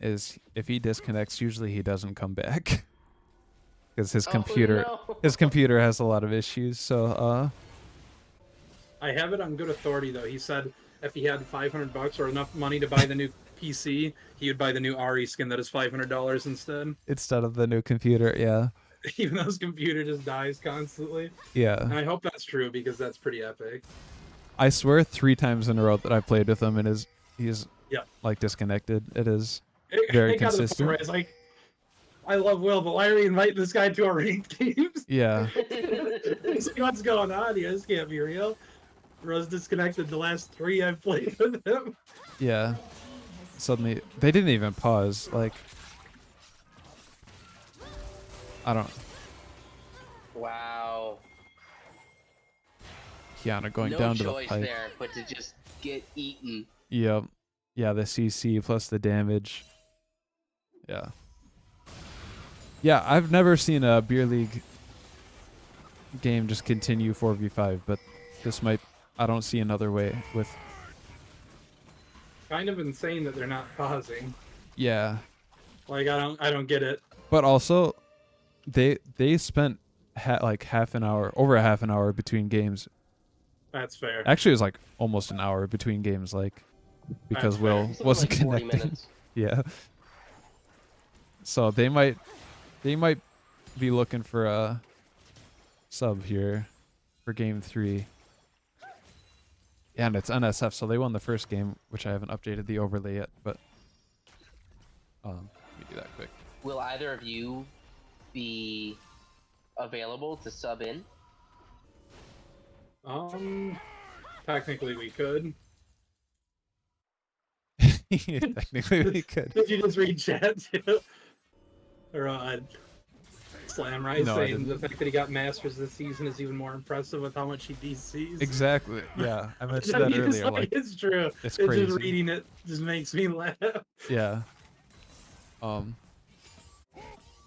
is if he disconnects, usually he doesn't come back because his computer has a lot of issues. So I have it on good authority, though. He said if he had $500 or enough money to buy the new PC, he would buy the new Ari skin that is $500 instead. instead of the new computer, yeah. even though his computer just dies constantly. And Yeah. I hope that's true because that's pretty epic. I swear 3 times in a row that I played with him and he's Yeah. like disconnected. It is very It got to the point where consistent. it's like, I love Will, but why are we inviting this guy to our ranked games? Yeah. It's like, what's going on here? This can't be real. Rose disconnected the last 3 I've played with him. Yeah. Suddenly they didn't even pause. Like I don't Wow. Kiana going No down to the choice pipe. there, but to just get eaten. Yep. Yeah, the CC plus the damage. Yeah. Yeah, I've never seen a beer league game just continue 4v5, but this might I don't see another way with Kind of insane that they're not pausing. yeah. Like I don't get it. But also they spent like over a half an hour between games. That's fair. Actually, it was like almost an hour between games, like because That's Will fair. Something wasn't like 40 connecting. minutes. Yeah. So they might be looking for a sub here for game 3. Yeah, and it's NSF, so they won the first game, which I haven't updated the overlay yet, but let me do that quick. Will either of you be available to sub in? Technically we could. Technically we could. Did you just read chat too? Or Slam Rise No, I saying didn't. the fact that he got Masters this season is even more impressive with how much he DCs. Exactly. Yeah, I mentioned I that mean, it's earlier. Like, it's true. it's Just crazy. reading it just makes me laugh. Yeah.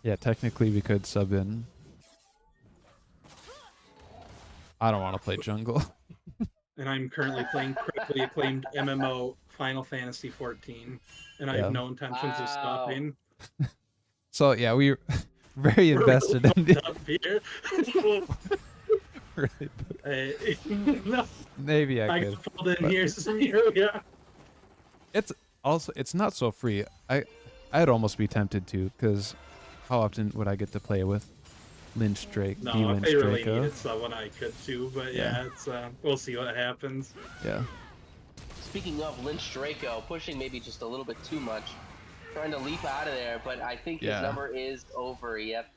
Yeah, technically we could sub in. I don't want to play jungle. And I'm currently playing critically acclaimed MMO Final Fantasy 14, and I Yeah. have no intentions of stopping. So yeah, we very We're invested in really the up here. really, No, maybe I I could. pulled in but- here, so here we go. It's also it's not so free. I'd almost be tempted to, because how often would I get to play with Lynch Drake? No, the if Lynch they really Draco? needed someone, I could too. But Yeah. yeah, it's we'll see what happens. Yeah. Speaking of Lynch Draco, pushing maybe just a little bit too much. Trying to leap out of there, but I think Yeah. his number is over. Yep.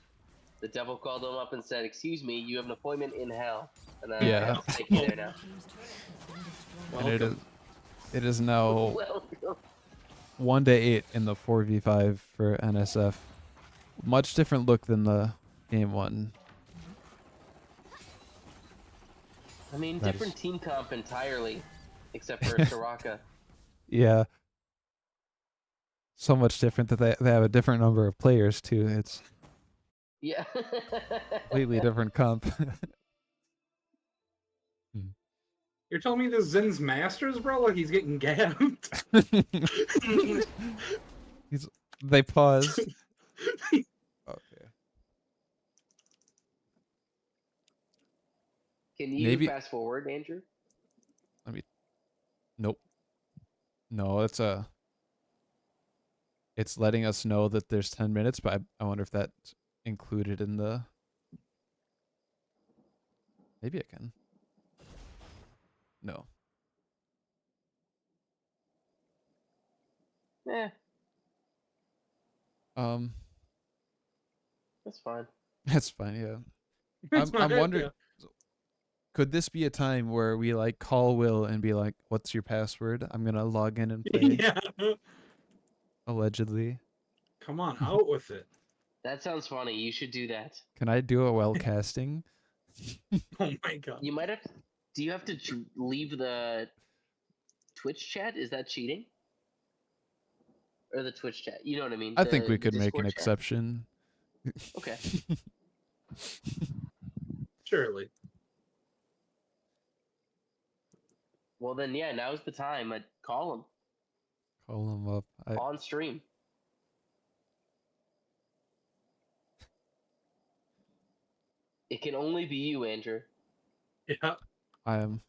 The devil called him up and said, "Excuse me, you have an appointment in hell." And Yeah. I'll take you there now. And Welcome. it is now Welcome. 1-8 in the 4v5 for NSF. Much different look than the game 1. I mean, That different is- team comp entirely, except for Soraka. Yeah. So much different that they have a different number of players too. It's Yeah. completely different comp. You're telling me this Zen's Masters, bro? Like he's getting gapped? They paused. Okay. Can you Maybe- fast forward, Andrew? Nope. No, it's letting us know that there's 10 minutes, but I wonder if that's included in the. Maybe I can. No. Eh, Um, that's fine. that's fine. Yeah. That's I'm my wondering. idea. Could this be a time where we like call Will and be like, "What's your password? I'm gonna log in and play." Yeah. Allegedly. Come on, out with it. That sounds funny. You should do that. Can I do a well casting? Oh my god. You might have. Do you have to leave the Twitch chat? Is that cheating? Or the Twitch chat? You know what I mean? I think we the could make an Discord chat? exception. Okay. Surely. Well then, yeah. Now's the time. I'd call him Call him up. on stream. It can only be you, Andrew. Yeah. I am.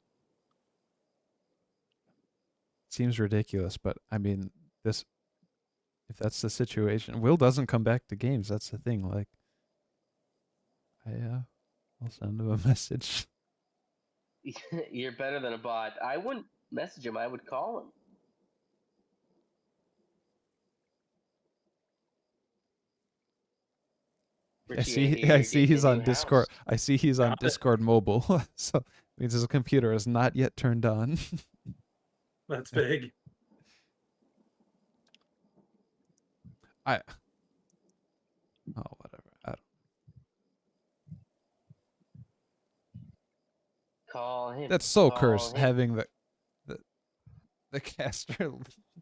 Seems ridiculous, but I mean, this. If that's the situation, Will doesn't come back to games. That's the thing. Like, I'll send him a message. You're better than a bot. I wouldn't message him. I would call him. Richie, I you're see getting he's a on new Discord. house. I see he's on Got it. Discord mobile. So means his computer is not yet turned on. That's big. I whatever. Call him. That's so Call cursed him. having the the caster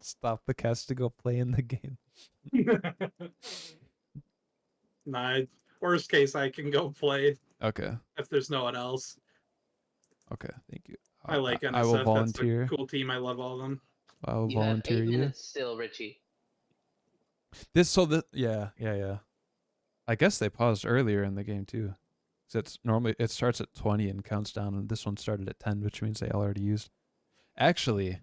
stop the cast to go play in the game. Nah, worst case, I can go play Okay. if there's no one else. Okay. Thank you. I like NSF. I will That's a volunteer. cool team. I love all of them. I will You have volunteer 8 you. minutes still, Richie. Yeah. I guess they paused earlier in the game too. So it starts at 20 and counts down, and this one started at 10, which means they already used. Actually,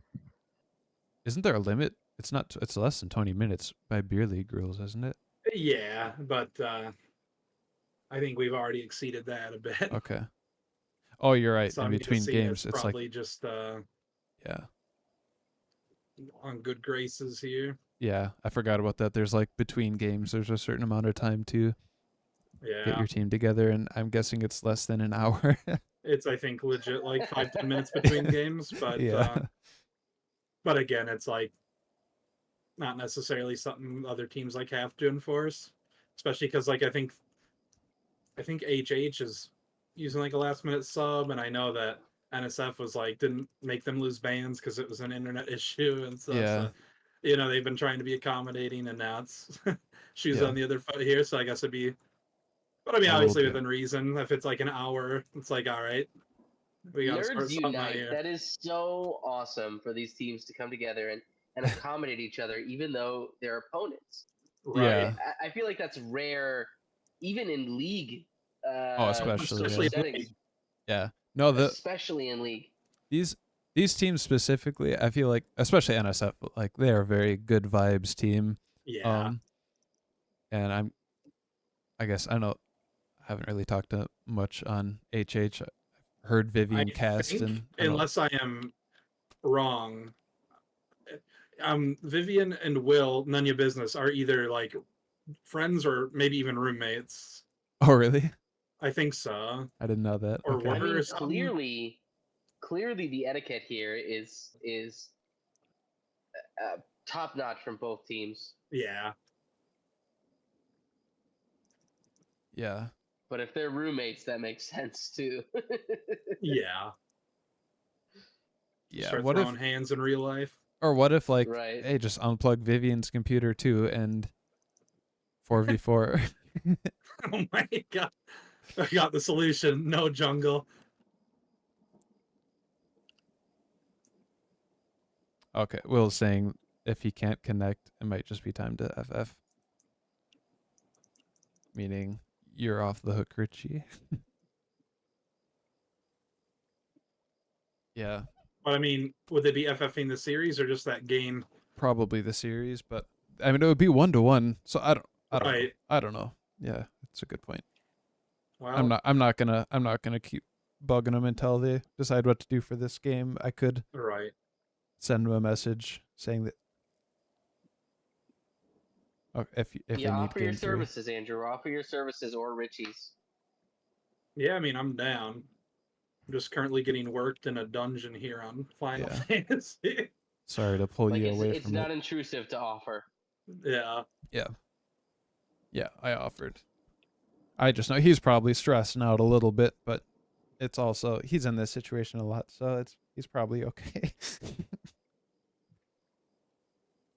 isn't there a limit? It's not. It's less than 20 minutes by beer league rules, isn't it? Yeah, but I think we've already exceeded that a bit. Okay. Oh, you're right. So In I'm between guessing games, it's it's probably like just yeah, on good graces here. yeah. I forgot about that. There's like between games, there's a certain amount of time to get Yeah, your team together, and I'm guessing it's less than an hour. it's I think legit like 5-10 minutes between games, Yeah. but again, it's like not necessarily something other teams like have to enforce, especially because like I think HH is using like a last minute sub, and I know that NSF was like didn't make them lose bans because it was an internet issue and stuff. Yeah. So they've been trying to be accommodating, and now it's shoes Yeah. on the other foot here. So I guess it'd be, but I mean, A little obviously bit. within reason. If it's like an hour, it's like all right, we gotta Nerds start something out unite. here. That is so awesome for these teams to come together and accommodate each other, even though they're opponents. Yeah. I feel like that's rare, even in league. Especially, Especially settings, Yeah. No, especially in league. these teams specifically, I feel like, especially NSF, like they are a very good vibes team. Yeah. And I guess I know I haven't really talked to much on HH. I've heard Vivian I cast think, and unless I am wrong, Vivian and Will, none of your business, are either like friends or maybe even roommates. Oh, really? I think so. I didn't know that. Or Okay. I mean, something. clearly, the etiquette here is top notch from both teams. Yeah. Yeah. But if they're roommates, that makes sense too. Yeah. Yeah. Start What if throwing hands in real life. like, Right. hey, just unplug Vivian's computer too and 4v4. Oh my god. I got the solution. No jungle. Okay. Will's saying if he can't connect, it might just be time to FF. Meaning you're off the hook, Richie. Yeah. But I mean, would they be FFing the series or just that game? Probably the series, but I mean it would be 1-1. So I don't Right. know. I don't know. Yeah, that's a good point. Well, I'm not gonna keep bugging them until they decide what to do for this game. I could right. send them a message saying that if Yeah, they need offer your game 3. services, Andrew. Offer your services or Richie's. Yeah, I mean, I'm down. I'm just currently getting worked in a dungeon here on Final Yeah. Fantasy. Sorry to pull Like you away it's from not it. intrusive to offer. Yeah. Yeah, I offered. I just know he's probably stressing out a little bit, but it's also he's in this situation a lot, so he's probably okay.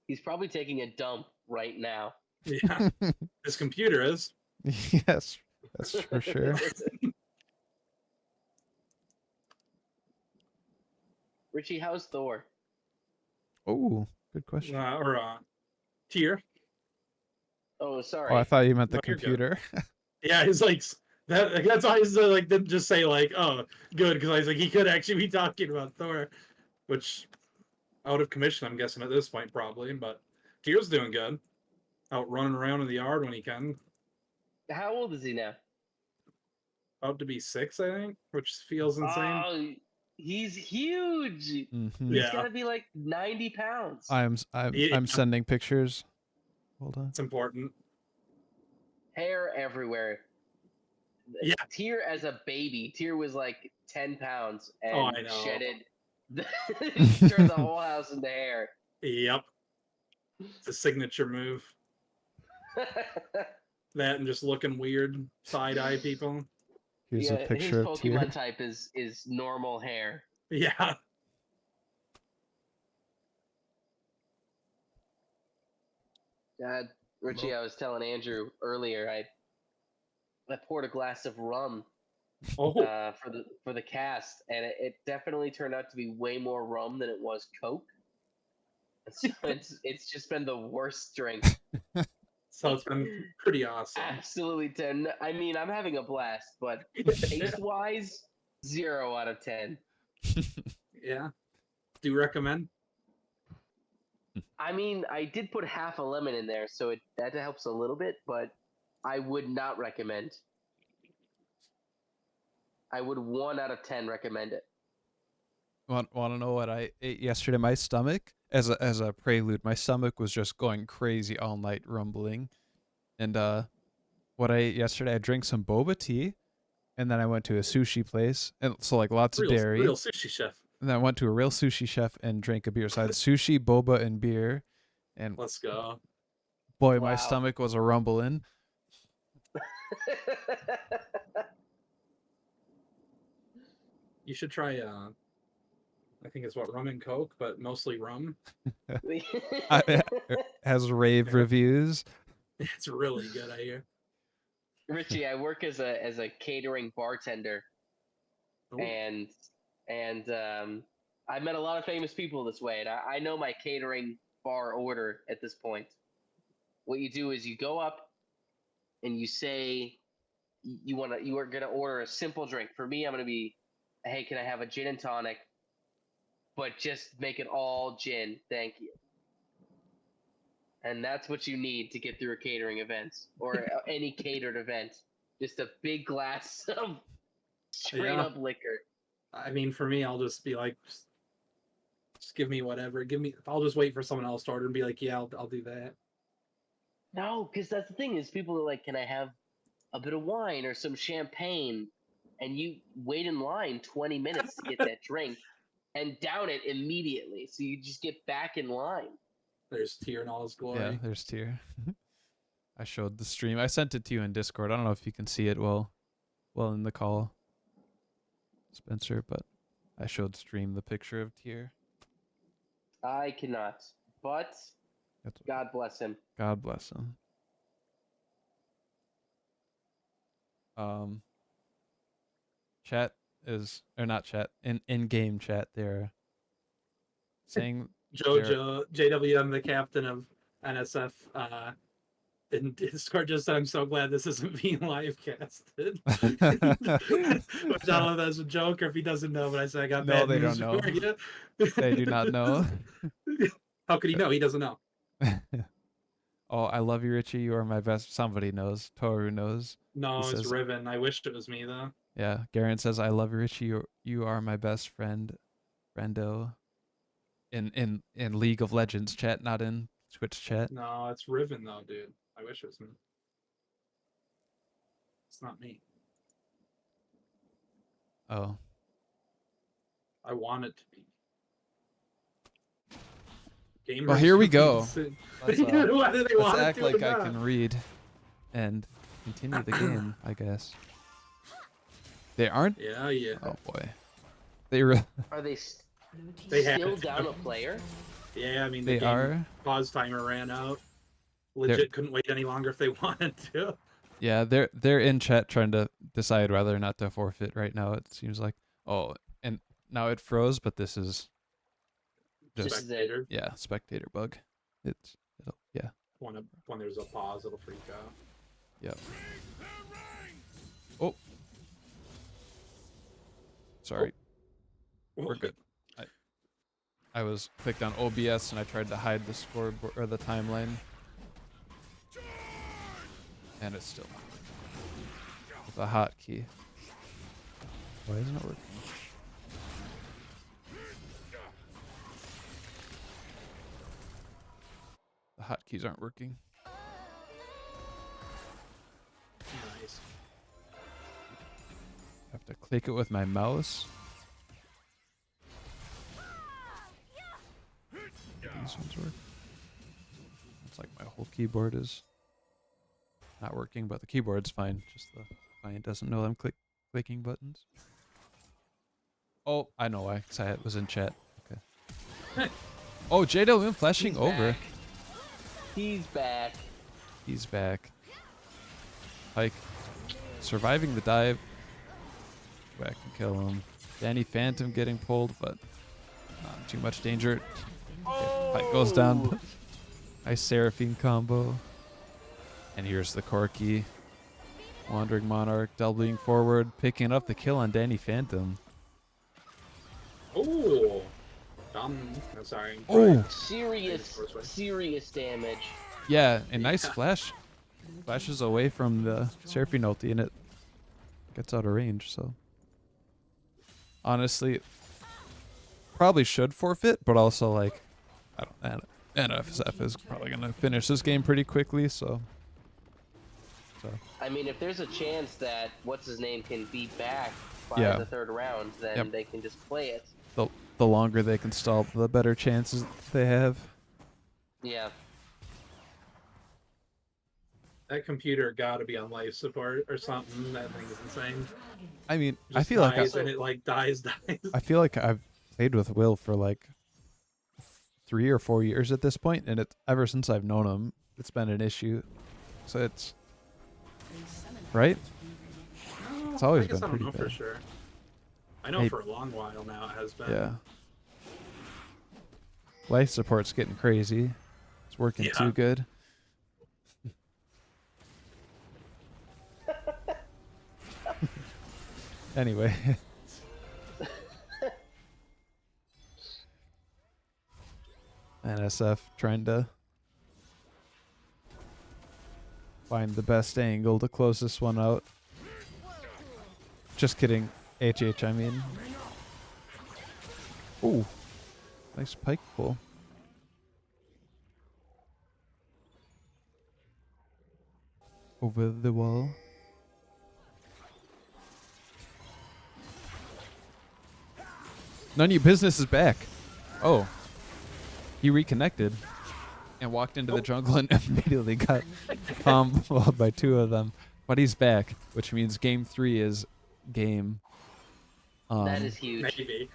He's probably taking a dump right now. Yeah. His computer is. Yes, that's for sure. Richie, how's Thor? Oh, good question. Tier. Oh, sorry. Oh, I thought you meant the No, you're good. computer. Yeah, he's like that. That's why he's like didn't just say like, oh, good, because I was like he could actually be talking about Thor, which out of commission, I'm guessing at this point probably. But Tier's doing good, out running around in the yard when he can. How old is he now? about to be 6, I think, which feels insane. Oh, he's huge. Mm-hmm. He's Yeah. got to be like 90 pounds. Yeah. I'm sending pictures. Hold on. It's important. Hair everywhere. Yeah. Tyr as a baby, Tyr was like 10 pounds and Oh, I know. shedded, turned the whole house into hair. Yep. It's a signature move. That and just looking weird, side-eye people. Here's Yeah, a his picture of Pokemon Tyr. type is normal hair. Yeah. God, Richie, I was telling Andrew earlier, I poured a glass of rum Oh, for the cast, and it definitely turned out to be way more rum than it was Coke. So it's just been the worst drink. so it's been pretty awesome. Absolutely 10. I mean, I'm having a blast, but taste wise, 0 out of 10. Yeah. Do you recommend? I mean, I did put half a lemon in there, so that helps a little bit, but I would not recommend. I would 1 out of 10 recommend it. Want to know what I ate yesterday? My stomach, as a prelude, my stomach was just going crazy all night, rumbling. And what I ate yesterday, I drank some boba tea, and then I went to a sushi place, and so like lots of dairy. Real sushi chef. And then I went to a real sushi chef and drank a beer. So I had sushi, boba, and beer. And Let's go. boy, my Wow. stomach was a rumbling. You should try. I think it's rum and Coke, but mostly rum. It has rave Yeah. reviews. It's really good, I hear. Richie, I work as a catering bartender, Ooh. and I met a lot of famous people this way, and I know my catering bar order at this point. What you do is you go up and you say you are gonna order a simple drink. For me, I'm gonna be, hey, can I have a gin and tonic? But just make it all gin, thank you. And that's what you need to get through a catering event or any catered event. Just a big glass of straight up liquor. I mean, for me, I'll just be like, just give me whatever. I'll just wait for someone else to order and be like, yeah, I'll do that. No, because that's the thing is people are like, can I have a bit of wine or some champagne? And you wait in line 20 minutes to get that drink and down it immediately. So you just get back in line. There's Tyr in all his glory. Yeah, there's Tyr. I showed the stream. I sent it to you in Discord. I don't know if you can see it well in the call, Spencer, but I showed stream the picture of Tyr. I cannot, but God bless him. God bless him. Chat is, or not chat, in-game chat, they're saying JWM, the captain of NSF, in Discord just said, I'm so glad this isn't being live casted. Which I don't know if that's a joke or if he doesn't know, but I said I got bad they news don't know. for you. They do not know. How could he know? He doesn't know. Oh, I love you, Richie. You are my best. Somebody knows. Toru knows. No, He it's says- Riven. I wished it was me though. Yeah, Garen says, I love you, Richie. You are my best friend. Friendo. In League of Legends chat, not in Twitch chat. No, it's Riven though, dude. I wish it was me. It's not me. Oh. I want it to be. Gamers Well, here we go. Let's, Why do they Let's want act to like do I that? can read and continue the game, I guess. They aren't? Yeah, yeah. Oh, boy. They really... Are they Blue team They have still it. down a player? Yeah, I mean, They the game are? pause timer ran out. Legit couldn't wait any longer if they wanted to. Yeah, they're in chat trying to decide whether or not to forfeit right now, it seems like. Oh, and now it froze, but this is just... This is it. Spectator. Yeah, spectator bug. Yeah. When there's a pause, it'll freak out. Yep. Oh. Sorry. We're good. I was clicked on OBS and I tried to hide the scoreboard or the timeline. And it's still with a hotkey. Why isn't it working? The hotkeys aren't working. Nice. Have to click it with my mouse. These ones work. It's like my whole keyboard is not working, but the keyboard's fine. Just the client doesn't know I'm clicking buttons. Oh, I know why. Because I was in chat. Okay. Oh, JWM flashing He's over. back. He's back. He's back. Pike surviving the dive. Go back and kill him. Danny Phantom getting pulled, but not too much danger. Pike goes down. Nice Seraphine combo. And here's the Corki. Wandering Monarch doubling forward, picking up the kill on Danny Phantom. Oh. Sorry. Oh! Serious damage. Yeah, a nice flash. Flashes away from the Seraphine ulti and it gets out of range, so. Honestly, probably should forfeit, but also like, I don't know. NSF is probably going to finish this game pretty quickly, so. I mean, if there's a chance that what's-his-name can be back by Yeah. the third round, then they can just play it. The longer they can stall, the better chances they have. Yeah. That computer got to be on life support or something. That thing is insane. I mean, Just I feel like dies and it like dies. I feel like I've played with Will for like 3 or 4 years at this point, and it ever since I've known him, it's been an issue. So it's right. It's always I guess been I don't pretty know bad. for sure. I know Hey. for a long while now it has been. Yeah. Life support's getting crazy. It's working too Yeah. good. Anyway. NSF trying to find the best angle to close this one out. Just kidding. HH, I mean. Ooh. Nice pike pull. Over the wall. None of your business is back. Oh. He reconnected and walked into the jungle and immediately got comboed by 2 of them. But he's back, which means game 3 is game. That is huge. Maybe.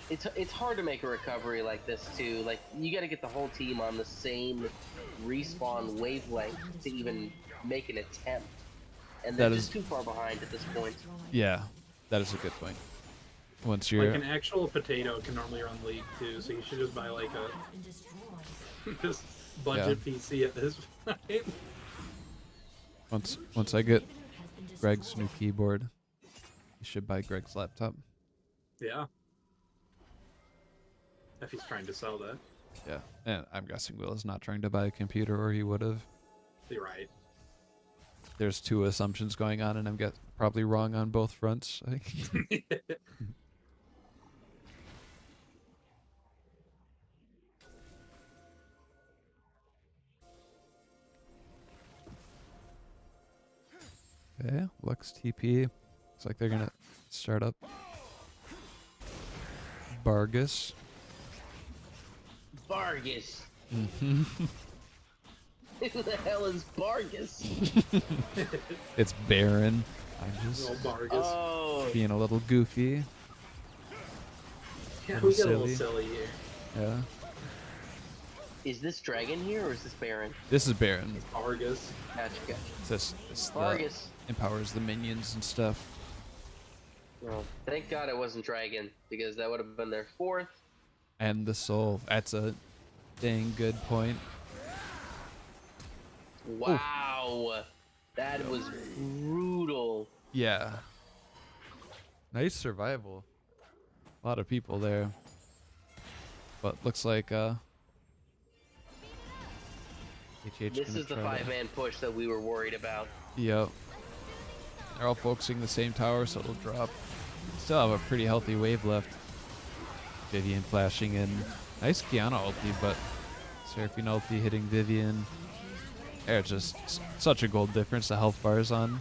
It's hard to make a recovery like this too. Like you got to get the whole team on the same respawn wavelength to even make an attempt, and they're That just is- too far behind at this point. Yeah, that is a good point. Once you're Like an actual potato can normally run League too, so you should just buy like a just budget PC at this point. once I get Greg's new keyboard, you should buy Greg's laptop. Yeah. If he's trying to sell that. Yeah, and I'm guessing Will is not trying to buy a computer, or he would have. You're right. There's 2 assumptions going on, and I'm probably wrong on both fronts. Okay, Lux TP. Looks like they're gonna start up Bargus. Vargas. Mm-hmm. Who the hell is Vargas? It's Baron. I'm just Little Vargas. Oh, being a little goofy. Yeah, little we get a little silly. silly here. Yeah. is this Dragon here or is this Baron? This is Baron. Vargas. Gotcha, gotcha. This Vargas. empowers the minions and stuff. Well, thank God it wasn't Dragon because that would have been their 4th. And the soul. That's a dang good point. Wow, that was brutal. Yeah. Nice survival. A lot of people there. But looks like HH This gonna is the try to- 5-man push that we were worried about. Yep. They're all focusing the same tower, so it'll drop. Still have a pretty healthy wave left. Vivian flashing in. Nice Kiana ulti, but Seraphine ulti hitting Vivian. There's just such a gold difference. The health bars on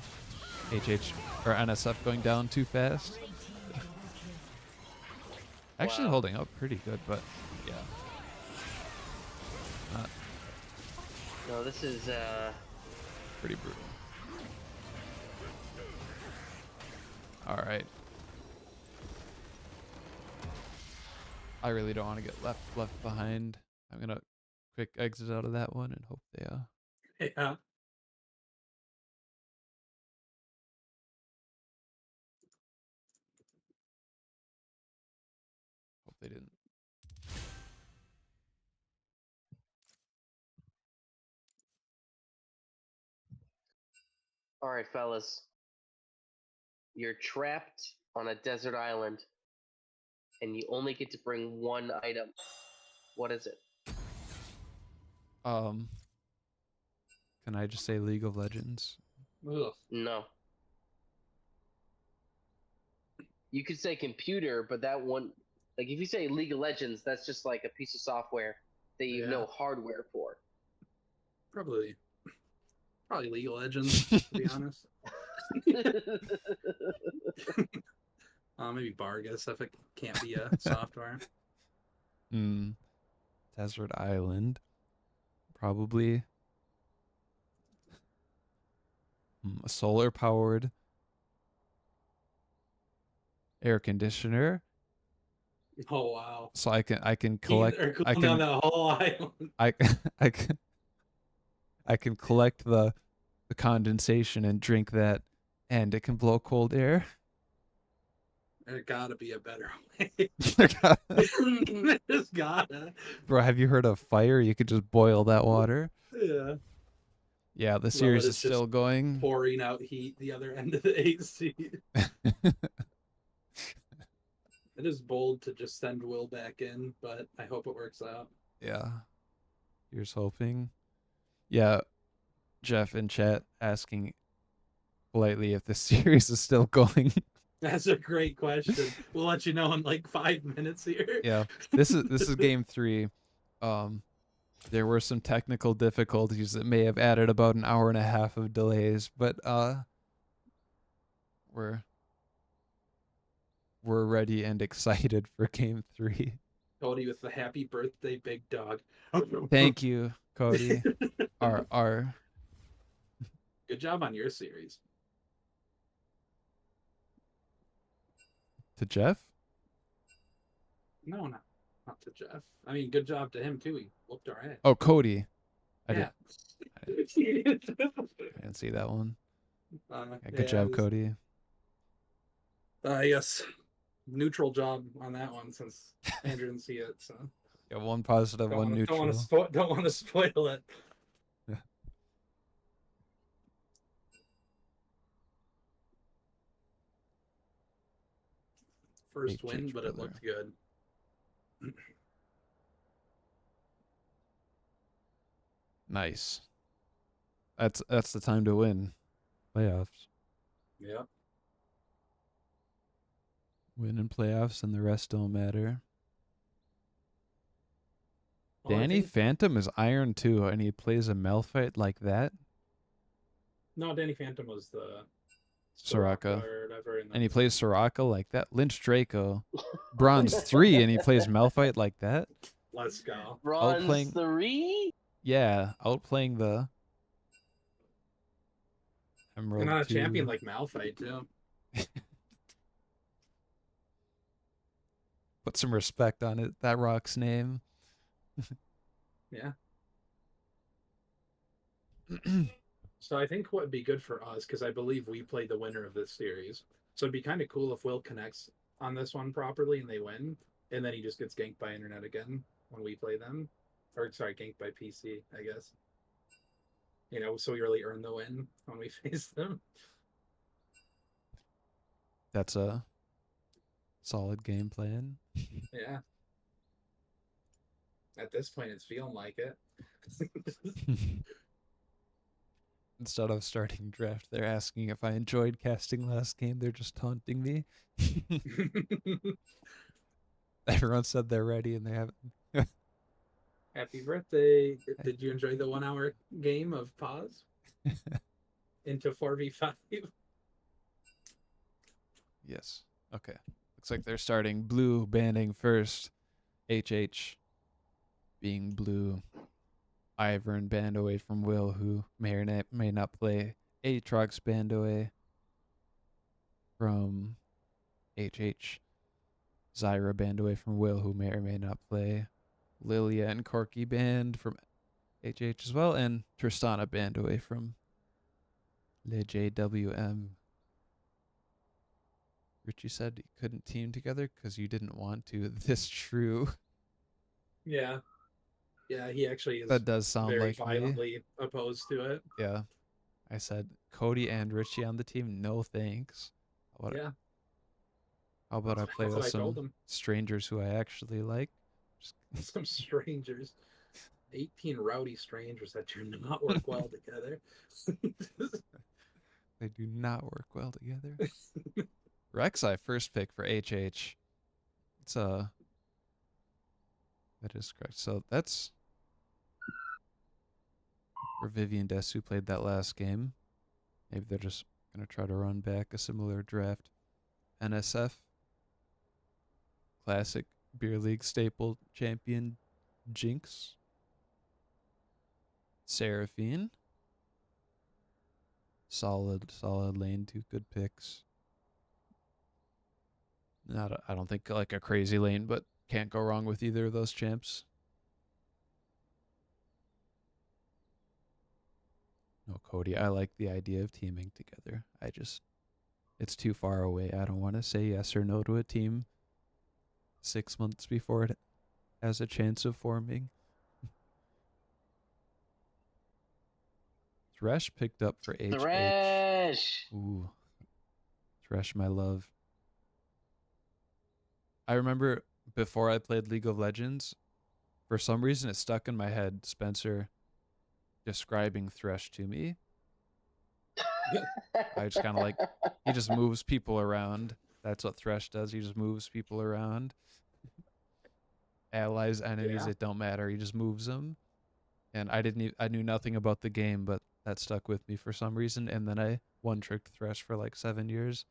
HH or NSF going down too fast. Actually Wow. holding up pretty good, but yeah. Not No, this is pretty brutal. Alright. I really don't want to get left behind. I'm gonna quick exit out of that one and hope they Yeah. hope they didn't. all right, fellas. You're trapped on a desert island, and you only get to bring one item. What is it? Can I just say League of Legends? Ugh. No. You could say computer, but that one, like if you say League of Legends, that's just like a piece of software that you have Yeah. no hardware for. Probably League of Legends, to be honest. Maybe Vargas if it can't be a software. Desert Island. Probably a solar powered air conditioner. Oh wow. So I can collect They're I cooling down can that whole island. I can collect the condensation and drink that, and it can blow cold air. There gotta be a better way. There's gotta. Bro, have you heard of fire? You could just boil that water. Yeah. Yeah, the Well, series but is it's just still going. pouring out heat the other end of the AC. It is bold to just send Will back in, but I hope it works out. Yeah. Here's hoping. Yeah, Jeff in chat asking politely if the series is still going. That's a great question. We'll let you know in like 5 minutes here. Yeah. This is game 3. There were some technical difficulties that may have added about an hour and a half of delays, but we're ready and excited for game 3. Cody with the happy birthday, big dog. Thank you, Cody. Our Good job on your series. to Jeff? No, not to Jeff. I mean, good job to him too. He whooped our ass. Oh, Cody. Yeah. I didn't see that one. Yeah, good job, Cody. I guess neutral job on that one since Andrew didn't see it. So Yeah, one positive, one neutral. Don't want to spoil it. Yeah. First HH win, but it brother. looked good. Nice. That's the time to win. Playoffs. Yep. Win in playoffs and the rest don't matter. Well, I Danny think- Phantom is Iron 2 and he plays a Malphite like that? No, Danny Phantom was the Soraka. or whatever, And he plays Soraka like that? Lynch Draco. Bronze 3 and he plays Malphite like that? Let's go. Bronze Outplaying- 3? Yeah, outplaying the Emerald And not a 2. champion like Malphite too. Put some respect on it. That rock's name. Yeah. So I think what would be good for us, because I believe we play the winner of this series. So it'd be kind of cool if Will connects on this one properly and they win, and then he just gets ganked by internet again when we play them. Or sorry, ganked by PC, I guess. You know, so we really earn the win when we face them. That's a solid game plan. Yeah. At this point, it's feeling like it. Instead of starting draft, they're asking if I enjoyed casting last game. They're just taunting me. Everyone said they're ready and they haven't. Happy birthday! Did you enjoy the 1 hour game of pause into 4v5? Yes. Okay. Looks like they're starting blue banning first. HH being blue. Ivern banned away from Will, who may or may not play. Aatrox banned away from HH. Zyra banned away from Will, who may or may not play. Lilia and Corky banned from HH as well. And Tristana banned away from Le JWM. Richie said you couldn't team together because you didn't want to. This true. Yeah. Yeah, he actually is That does sound very like me. violently opposed to it. Yeah. I said Cody and Richie on the team. No thanks. Yeah. How about I play That's with what I told some him. strangers who I actually like? Just Some strangers. 18 rowdy strangers that do not work well together. they do not work well together. Rek'Sai first pick for HH. It's that is correct. So that's for Vivian Des who played that last game. Maybe they're just gonna try to run back a similar draft. NSF Classic Beer League staple champion Jinx. Seraphine. Solid lane, 2 good picks. I don't think like a crazy lane, but can't go wrong with either of those champs. No, Cody, I like the idea of teaming together. It's too far away. I don't want to say yes or no to a team 6 months before it has a chance of forming. Thresh picked up for HH. Thresh! Ooh. Thresh, my love. I remember before I played League of Legends, for some reason it stuck in my head, Spencer describing Thresh to me. I just kind of like, he just moves people around. That's what Thresh does. He just moves people around. Allies, enemies, Yeah. it don't matter. He just moves them. And I knew nothing about the game, but that stuck with me for some reason. And then I one-tricked Thresh for like 7 years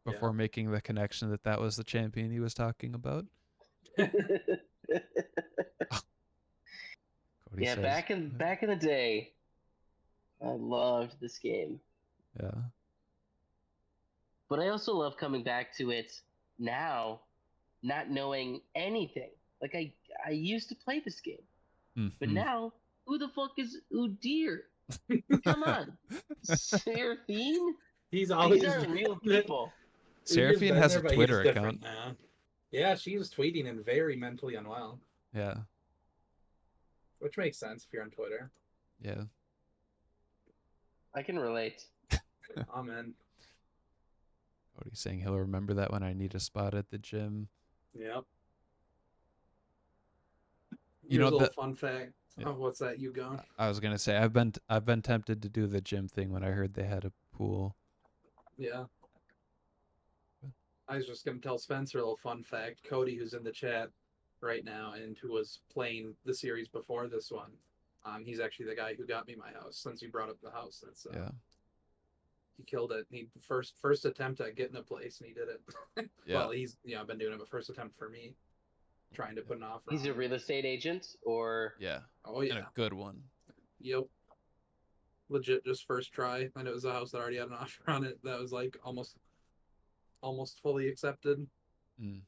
before making the connection that was the champion he was talking about. Cody Yeah, says, back in the day, I loved this game. yeah. But I also love coming back to it now, not knowing anything. Like I used to play this game, but Mhm. now who the fuck is Udyr? Come on, Seraphine. He's These always aren't real people. Seraphine has a but he's Twitter different account. now. Yeah, she's tweeting and very mentally unwell, Yeah. which makes sense if you're on Twitter. Yeah. I can relate. Amen. Cody's saying he'll remember that when I need a spot at the gym. Yep. You Here's know a little that- fun fact. Yeah. Oh, what's that? You going? I was gonna say I've been tempted to do the gym thing when I heard they had a pool. Yeah. I was just gonna tell Spencer a little fun fact. Cody, who's in the chat right now and who was playing the series before this one, he's actually the guy who got me my house. Since you brought up the house, that's Yeah. he killed it. He first attempt at getting a place, and he did it. Yeah. Well, he's been doing it, but first attempt for me, trying to put an offer. He's on a it. real estate agent, or Yeah. Oh And yeah. a good one. Yep. Legit, just first try, and it was a house that already had an offer on it that was like almost fully accepted. Mm.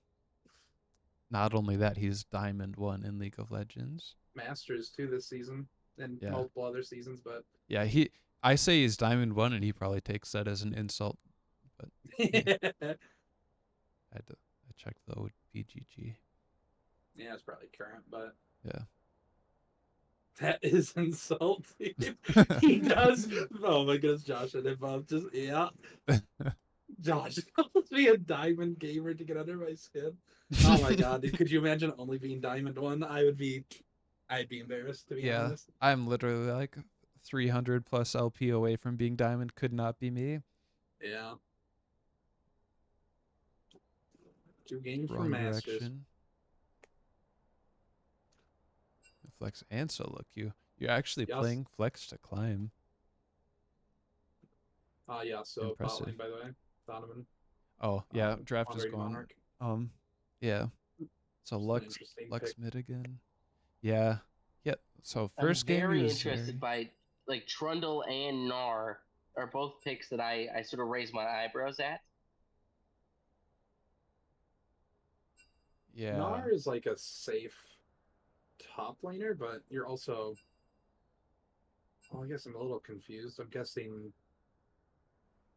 Not only that, he's Diamond 1 in League of Legends. Masters too this season and Yeah. multiple other seasons, but Yeah, I say he's Diamond 1 and he probably takes that as an insult. yeah, I checked the PGG. it's probably current, but Yeah. that is insulting. He does. Oh my goodness, Josh and if I'm just Josh calls me a diamond gamer to get under my skin. Oh my god, dude, could you imagine only being Diamond 1? I'd be embarrassed to be Yeah. honest. I'm literally like 300 plus LP away from being diamond could not be me. Yeah. 2 games for Wrong Masters. direction. Flex and solo queue. You're actually Yes. playing flex to climb. Yeah, so bot Impressive. lane, by the way. Donovan. Oh, yeah, draft is Honorary gone. Monarch. Yeah. So Just an Lux interesting Lux pick. mid again. Yeah. Yeah. So I'm first game he very was interested by like Trundle and Gnar are both picks that I sort of raise my eyebrows at. yeah. Gnar is like a safe top laner, but you're also. Well, I guess I'm a little confused. I'm guessing.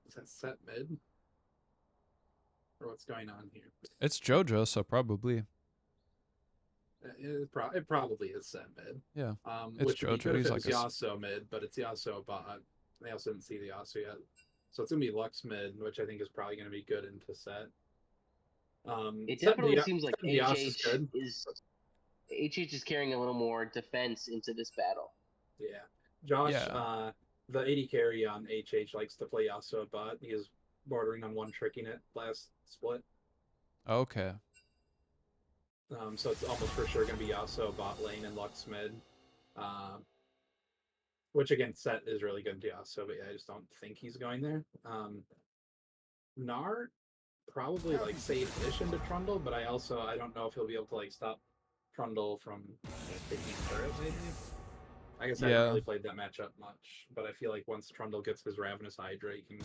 Is that set mid? Or what's going on here? It's JoJo, so probably. It probably is set mid. Yeah. It's Which would be JoJo. good if He's it like was a Yasuo mid, but it's Yasuo bot. They also didn't see the Yasuo yet. So it's going to be Lux mid, which I think is probably going to be good into set. It Set definitely the- seems like setting the Yasuo is HH good. is carrying a little more defense into this battle. Yeah. Josh, Yeah. The AD carry on HH likes to play Yasuo bot. He is bordering on one tricking it last split. Okay. So it's almost for sure going to be Yasuo bot lane and Lux mid. Which again, set is really good to Yasuo, but yeah, I just don't think he's going there. Gnar probably like safe-ish into Trundle, but I don't know if he'll be able to like stop Trundle from taking turret maybe. I guess I haven't really played that matchup much, but I feel like once Trundle gets his Ravenous Hydra, he can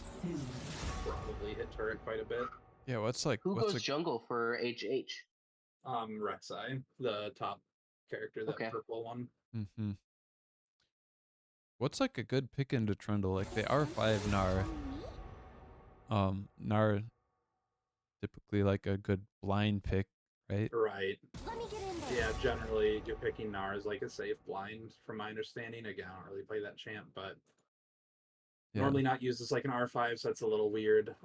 probably hit turret quite a bit. Yeah, what's goes jungle for HH? Rek'Sai, the top character, that purple one. Mm-hmm. What's like a good pick into Trundle? Like they are 5 Gnar. Gnar typically like a good blind pick, right? Right. Let me get in there. Yeah, generally you're picking Gnar as like a safe blind, from my understanding. Again, I don't really play that champ, but normally not used as like an R5, so that's a little weird.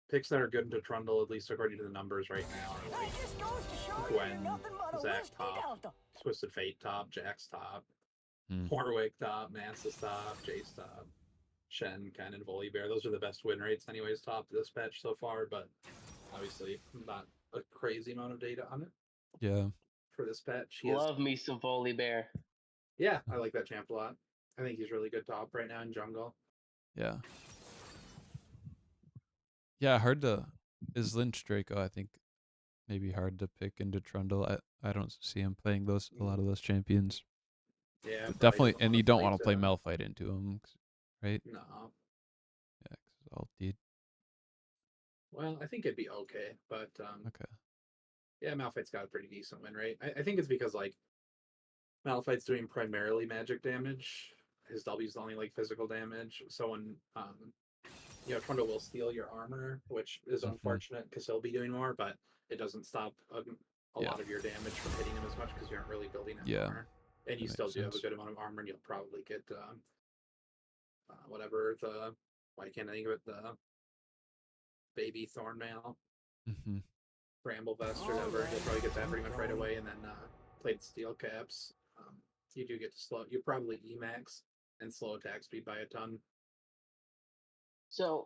Picks that are good into Trundle, at least according to the numbers right now, are like Gwen, Zac top, Twisted Fate top, Jax top, Warwick top, Nasus top, Jace top, Shen, kind of Volibear. Those are the best win rates anyways top this patch so far, but obviously not a crazy amount of data on it. Yeah. For this patch. Love me some Volibear. Yeah, I like that champ a lot. I think he's really good top right now in jungle. Yeah. Yeah, hard to is Lynch Draco, I think maybe hard to pick into Trundle. I don't see him playing a lot of those champions. Yeah, definitely, and you don't want to play Malphite into him, right? No. Yeah, because all deed. Well, I think it'd be okay, but okay. Yeah, Malphite's got a pretty decent win rate. I think it's because like Malphite's doing primarily magic damage. His W's only like physical damage. So when Trundle will steal your armor, which is unfortunate because he'll be doing more, but it doesn't stop a lot of your damage from hitting him as much because you aren't really building that armor. And you still do have a good amount of armor, and you'll probably get whatever the why can't I think of it, the baby Thornmail. Bramble Vest or whatever, you'll probably get that pretty much right away, and then plated steel caps. You do get to slow. You probably Emax and slow attack speed by a ton. So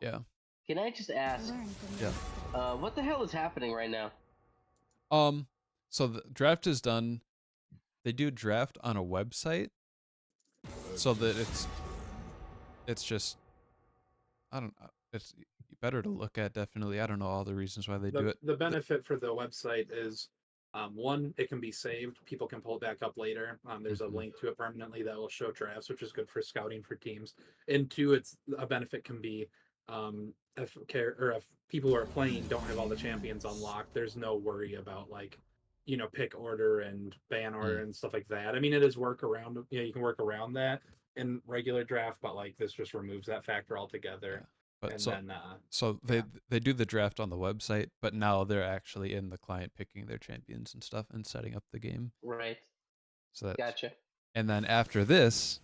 can I just ask? What the hell is happening right now? So the draft is done. They do draft on a website, so that it's just it's better to look at, definitely. I don't know all the reasons why they do it. The benefit for the website is one, it can be saved. People can pull it back up later. There's a link to it permanently that will show drafts, which is good for scouting for teams. And two, it's a benefit can be if people who are playing don't have all the champions unlocked, there's no worry about like pick order and ban order and stuff like that. I mean, it is workaround. You can work around that in regular draft, but like this just removes that factor altogether. But and they do the draft on the website, but now they're actually in the client picking their champions and stuff and setting up the game. Right. So that's gotcha. And then after this,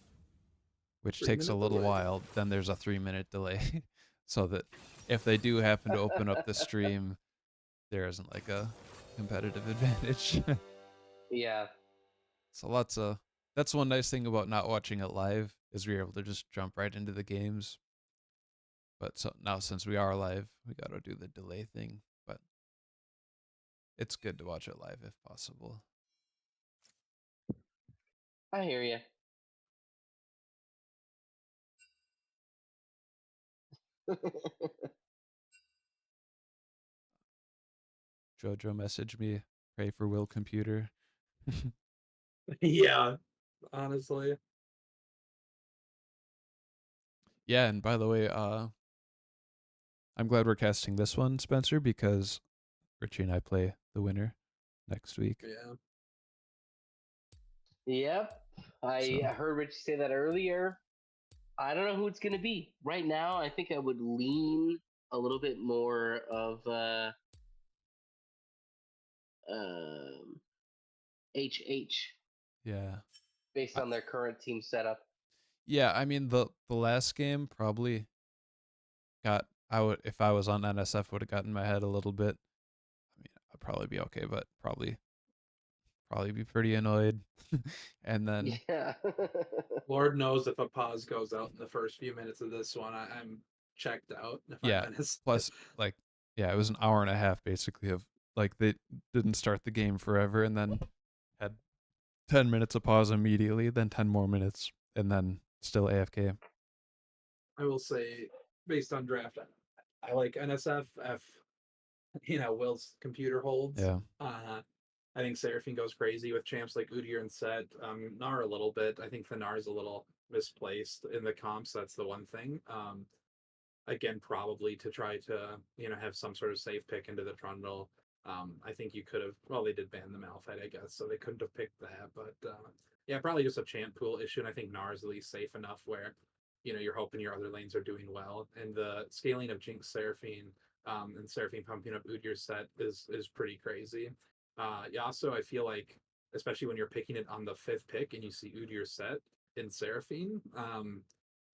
which takes a little while, then there's a 3-minute delay. So that if they do happen to open up the stream, there isn't like a competitive advantage. Yeah. So that's one nice thing about not watching it live because we were able to just jump right into the games. But so now since we are live, we gotta do the delay thing. But it's good to watch it live if possible. I hear you. Jojo messaged me, pray for Will Computer. Yeah, honestly. Yeah, and by the way, I'm glad we're casting this one, Spencer, because Richie and I play the winner next week. Yeah. Yep. I So. heard Rich say that earlier. I don't know who it's going to be. Right now, I think I would lean a little bit more of HH Yeah. based I- on their current team setup. Yeah, I mean the last game probably got I would if I was on NSF would have gotten my head a little bit. I mean, I'd probably be okay, but probably be pretty annoyed. And then Yeah. Lord knows if a pause goes out in the first few minutes of this one, I'm checked out. If yeah, I'm honest. plus like yeah, it was an hour and a half basically of like they didn't start the game forever and then had 10 minutes of pause immediately, then 10 more minutes and then still AFK. I will say, based on draft, I like NSF. Will's computer holds. Yeah. I think Seraphine goes crazy with champs like Udyr and Set. Gnar a little bit. I think the Gnar is a little misplaced in the comps. That's the one thing. Again, probably to try to have some sort of safe pick into the Trundle. I think you could have. Well, they did ban the Malphite, I guess, so they couldn't have picked that. But yeah, probably just a champ pool issue. And I think Gnar is at least safe enough where you're hoping your other lanes are doing well. And the scaling of Jinx Seraphine and Seraphine pumping up Udyr's Set is pretty crazy. Yasuo, I feel like, especially when you're picking it on the 5th pick and you see Udyr's Set in Seraphine,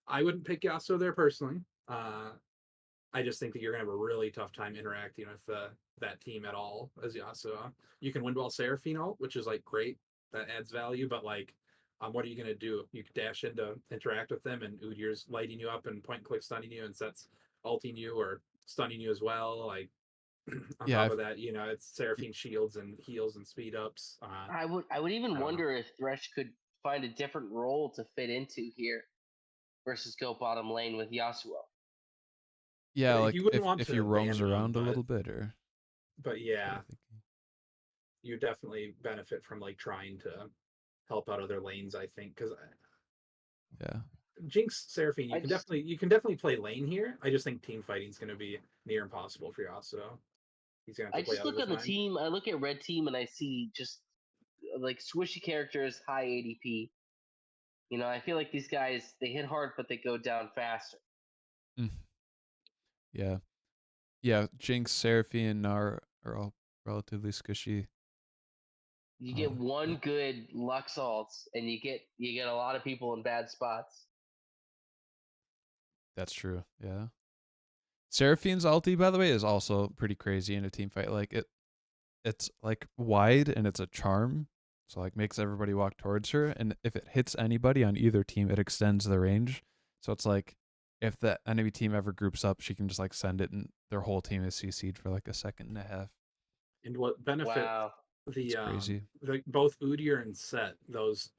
I wouldn't pick Yasuo there personally. I just think that you're gonna have a really tough time interacting with that team at all as Yasuo. You can Windwall Seraphine ult, which is like great, that adds value, but like, what are you gonna do? You can dash in to interact with them, and Udyr's lighting you up and point and click stunning you, and Set's ulting you or stunning you as well. Like on Yeah, top of that, it's Seraphine shields and heals and speed ups. I would even I don't know. wonder if Thresh could find a different role to fit into here versus go bottom lane with Yasuo. yeah, like You wouldn't want if to he roams ban him, around a little bit or but what yeah, are you thinking? you definitely benefit from like trying to help out other lanes. I think because Yeah. Jinx Seraphine, I just- you can definitely play lane here. I just think team fighting is going to be near impossible for Yasuo. He's going to I have to play just out of look his at the mind. team. I look at red team and I see just like swishy characters, high ADP. I feel like these guys they hit hard, but they go down faster. Yeah. Yeah, Jinx, Seraphine, and Gnar are all relatively squishy. You get one yeah. good Lux alts, and you get a lot of people in bad spots. That's true. Yeah. Seraphine's ulti, by the way, is also pretty crazy in a team fight. Like it's like wide and it's a charm. So like makes everybody walk towards her. And if it hits anybody on either team, it extends the range. So it's like if the enemy team ever groups up, she can just like send it and their whole team is CC'd for like a second and a half. And what benefit Wow. the crazy. both Udyr and Set, those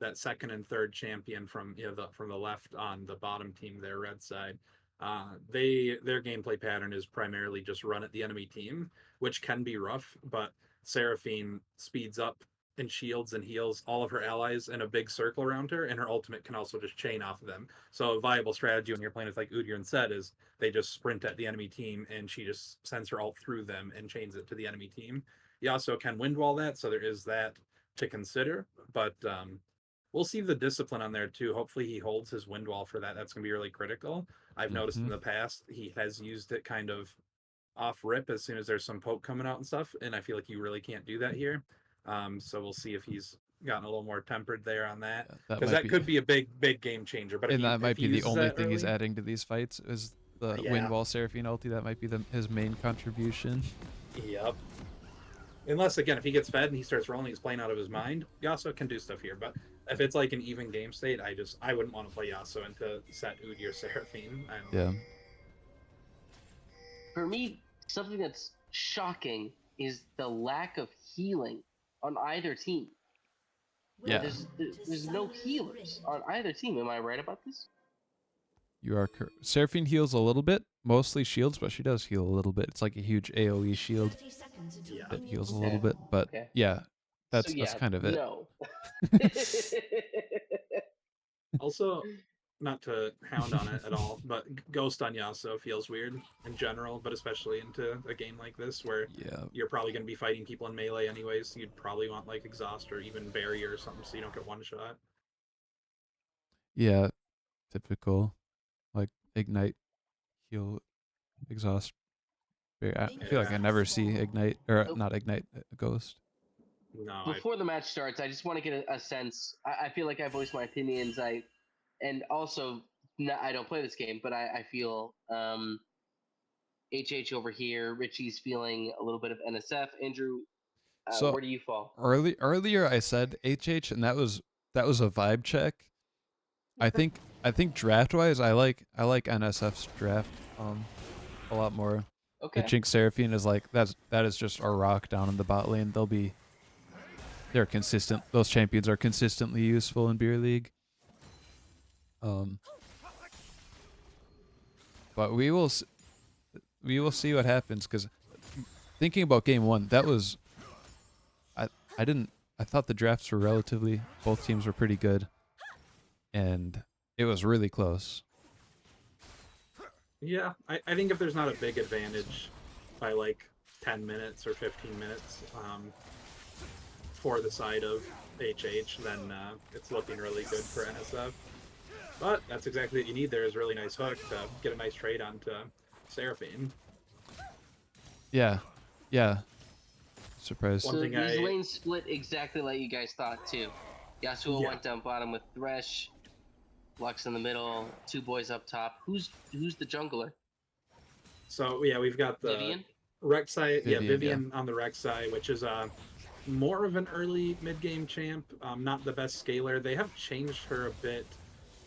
that second and third champion from from the left on the bottom team, their red side, their gameplay pattern is primarily just run at the enemy team, which can be rough, but Seraphine speeds up and shields and heals all of her allies in a big circle around her, and her ultimate can also just chain off of them. So a viable strategy when you're playing with like Udyr and Set is they just sprint at the enemy team and she just sends her ult through them and chains it to the enemy team. Yasuo can windwall that, so there is that to consider. But we'll see the discipline on there too. Hopefully he holds his windwall for that. That's going to be really critical. I've noticed in the past he has used it kind of off rip as soon as there's some poke coming out and stuff, and I feel like you really can't do that here. So we'll see if he's gotten a little more tempered there on that, because that could be a big game changer. But and that might be the only thing he's early, adding to these fights is the Yeah. Windwall Seraphine ulti. That might be his main contribution. Yep. Unless, again, if he gets fed and he starts rolling, he's playing out of his mind, Yasuo can do stuff here. But if it's like an even game state, I wouldn't want to play Yasuo into set Udyr Seraphine. And Yeah. For me, something that's shocking is the lack of healing on either team. Yeah. There's no healers on either team. Am I right about this? You are Seraphine heals a little bit, mostly shields, but she does heal a little bit. It's like a huge AoE shield 30 seconds until Yeah. that minions heals a Okay. little bit. But Okay. yeah, that's So, yeah, kind of it. No. also, not to hound on it at all, but Ghost on Yasuo feels weird in general, but especially into a game like this where Yeah. you're probably going to be fighting people in melee anyways. You'd probably want like Exhaust or even Barrier or something so you don't get one shot. Yeah. Typical. Like ignite, heal, exhaust. I feel like I Yeah. never see ignite or Nope. not ignite ghost. No, Before the match starts, I just want to get a sense. I feel like I voiced my opinions. And also, I don't play this game, but I feel HH over here. Richie's feeling a little bit of NSF. Andrew, So where do you fall? earlier I said HH, and that was a vibe check. I think draft wise, I like NSF's draft a lot more. The Okay. Jinx Seraphine is like that is just a rock down in the bot lane. They're consistent. Those champions are consistently useful in beer league. But we will see what happens, because thinking about game one, that was I thought the drafts were relatively, both teams were pretty good, and it was really close. Yeah, I think if there's not a big advantage by like 10 minutes or 15 minutes for the side of HH, then it's looking really good for NSF. But that's exactly what you need there, is a really nice hook to get a nice trade onto Seraphine. Yeah. Surprised. One So thing these I- lanes split exactly like you guys thought too. Yasuo Yeah. went down bottom with Thresh, Lux in the middle, two boys up top. Who's the jungler? So yeah, we've got the Vivian? Rek'Sai, Vivian, Vivian on the Rek'Sai, which is more of an early mid-game champ, not the best scaler. They have changed her a bit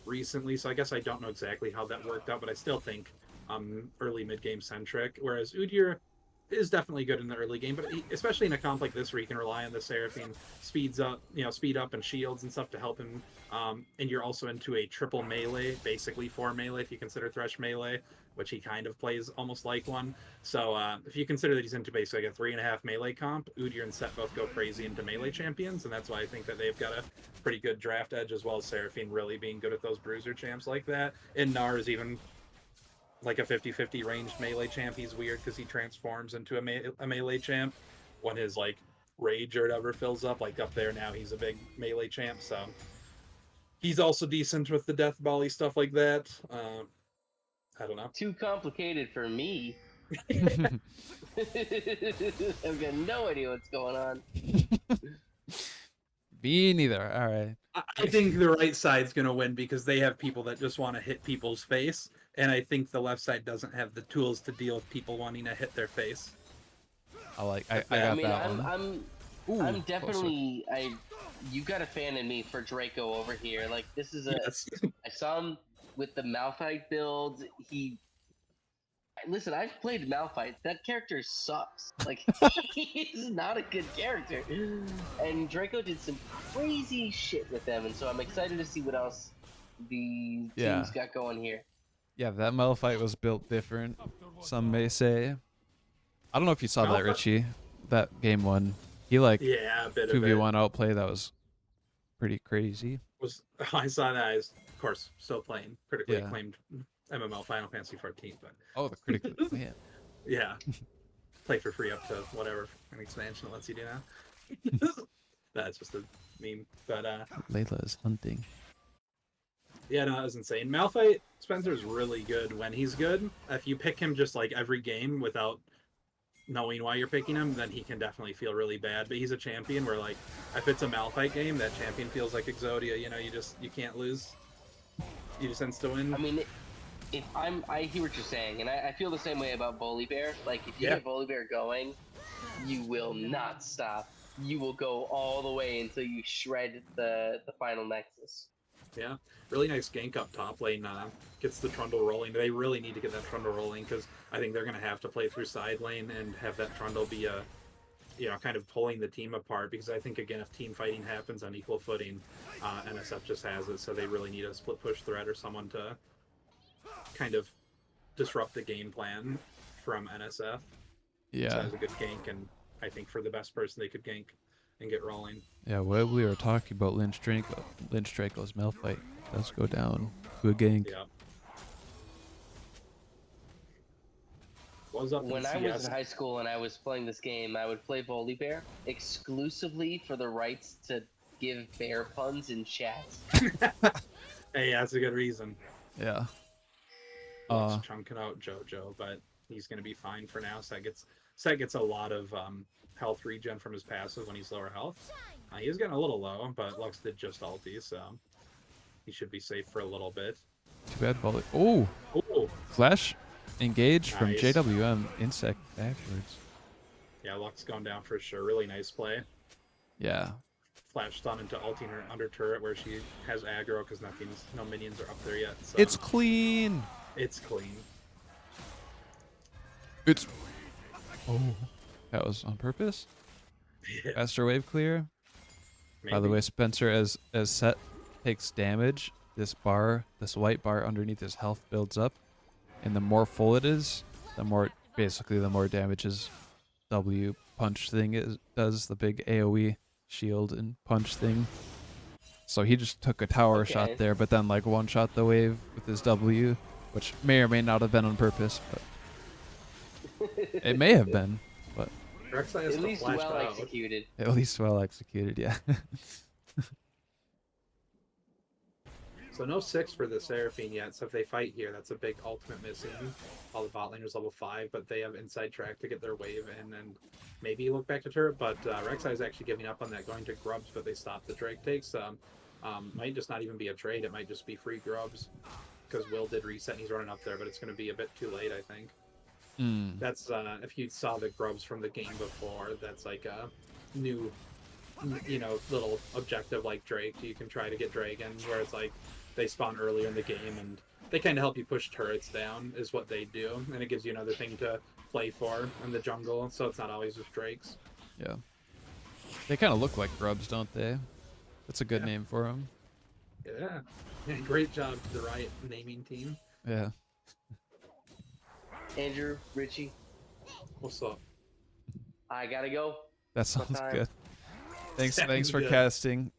recently, so I guess I don't know exactly how that worked out, but I still think early mid-game centric. Whereas Udyr is definitely good in the early game, but especially in a comp like this where you can rely on the Seraphine speed up and shields and stuff to help him. And you're also into a triple melee, basically 4 melee if you consider Thresh melee, which he kind of plays almost like one. So if you consider that he's into basically like a 3.5 melee comp, Udyr and Set both go crazy into melee champions, and that's why I think that they've got a pretty good draft edge, as well as Seraphine really being good at those bruiser champs like that. And Nar is even like a 50-50 ranged melee champ. He's weird because he transforms into a melee champ when his like rage or whatever fills up. Like up there now, he's a big melee champ, so he's also decent with the death volley stuff like that. I don't know. Too complicated for me. I've got no idea what's going on. Me neither. All right. I think the right side's going to win because they have people that just want to hit people's face, and I think the left side doesn't have the tools to deal with people wanting to hit their face. I got I mean, that one. I'm definitely you got a fan in me for Draco over here. Like this is Yes. I saw him with the Malphite build. Listen, I've played Malphite. That character sucks. Like he's not a good character. And Draco did some crazy shit with them, and so I'm excited to see what else the team's got going here. Yeah, that Malphite was built different, some may say. I don't know if you saw that, Malphite- Richie. That game one. He like Yeah, a bit of it. 2v1 outplay. That was pretty crazy. I saw that. I was, of course, still playing critically Yeah. acclaimed MMO Final Fantasy 14, but Oh, the critical. Man. yeah, play for free up to whatever an expansion lets you do now. That's just a meme, but Layla is hunting. yeah, no, that was insane. Malphite Spencer's really good when he's good. If you pick him just like every game without knowing why you're picking him, then he can definitely feel really bad. But he's a champion where like if it's a Malphite game, that champion feels like Exodia. You know, you can't lose. You just insta win. I mean, I hear what you're saying, and I feel the same way about Volibear. Like if you Yeah. get Volibear going, You will not stop. You will go all the way until you shred the final Nexus. Yeah, really nice gank up top lane. Gets the Trundle rolling. They really need to get that Trundle rolling because I think they're going to have to play through side lane and have that Trundle be a, kind of pulling the team apart. Because I think again, if team fighting happens on equal footing, NSF just has it. So they really need a split push threat or someone to kind of disrupt the game plan from NSF. Yeah. So has a good gank, and I think for the best person they could gank and get rolling. Yeah, what we were talking about Lynch Draco's Malphite does go down to a gank. Yeah. Was up When in I was CS. in high school and I was playing this game, I would play Volibear exclusively for the rights to give bear puns in chat. Hey, that's a good reason. Yeah. Lots chunking out JoJo, but he's going to be fine for now. Set gets a lot of health regen from his passive when he's lower health. He is getting a little low, but Lux did just ulti, so he should be safe for a little bit. Too bad volley. Oh, Oh, flash engage from Nice. JWM. Insect backwards. yeah, Lux going down for sure. Really nice play. Yeah. Flash stun into ulting her under turret where she has aggro because no minions are up there yet. So It's clean. it's clean. It's. Oh, that was on purpose. Yeah, Faster wave clear. By the maybe. way, Spencer, as Set takes damage, this white bar underneath his health builds up, and the more full it is, the more damage his W punch thing does, the big AoE shield and punch thing. So he just took a tower Okay. shot there, but then like one shot the wave with his W, which may or may not have been on purpose, but it may have been, but Rek'Sai has At to least flash well out. executed. at least well executed. Yeah. So no 6 for the Seraphine yet, so if they fight here, that's a big ultimate missing. All the bot laners level 5, but they have inside track to get their wave in and maybe look back to turret, but Rek'Sai is actually giving up on that, going to Grubs, but they stopped the Drake takes. Might just not even be a trade, it might just be free Grubs, because Will did reset and he's running up there, but it's going to be a bit too late, I think. That's, if you saw the Grubs from the game before, that's like a new, little objective like Drake. You can try to get Dragon, where it's like, they spawn earlier in the game and they kind of help you push turrets down is what they do, and it gives you another thing to play for in the jungle, so it's not always just Drakes. Yeah. They kind of look like grubs, don't they? That's a good Yeah. name for them. Yeah. Great job to the Riot naming team. Yeah. Andrew, Richie, What's up? I gotta go. That sounds time. good. Thanks Sounds for good. casting.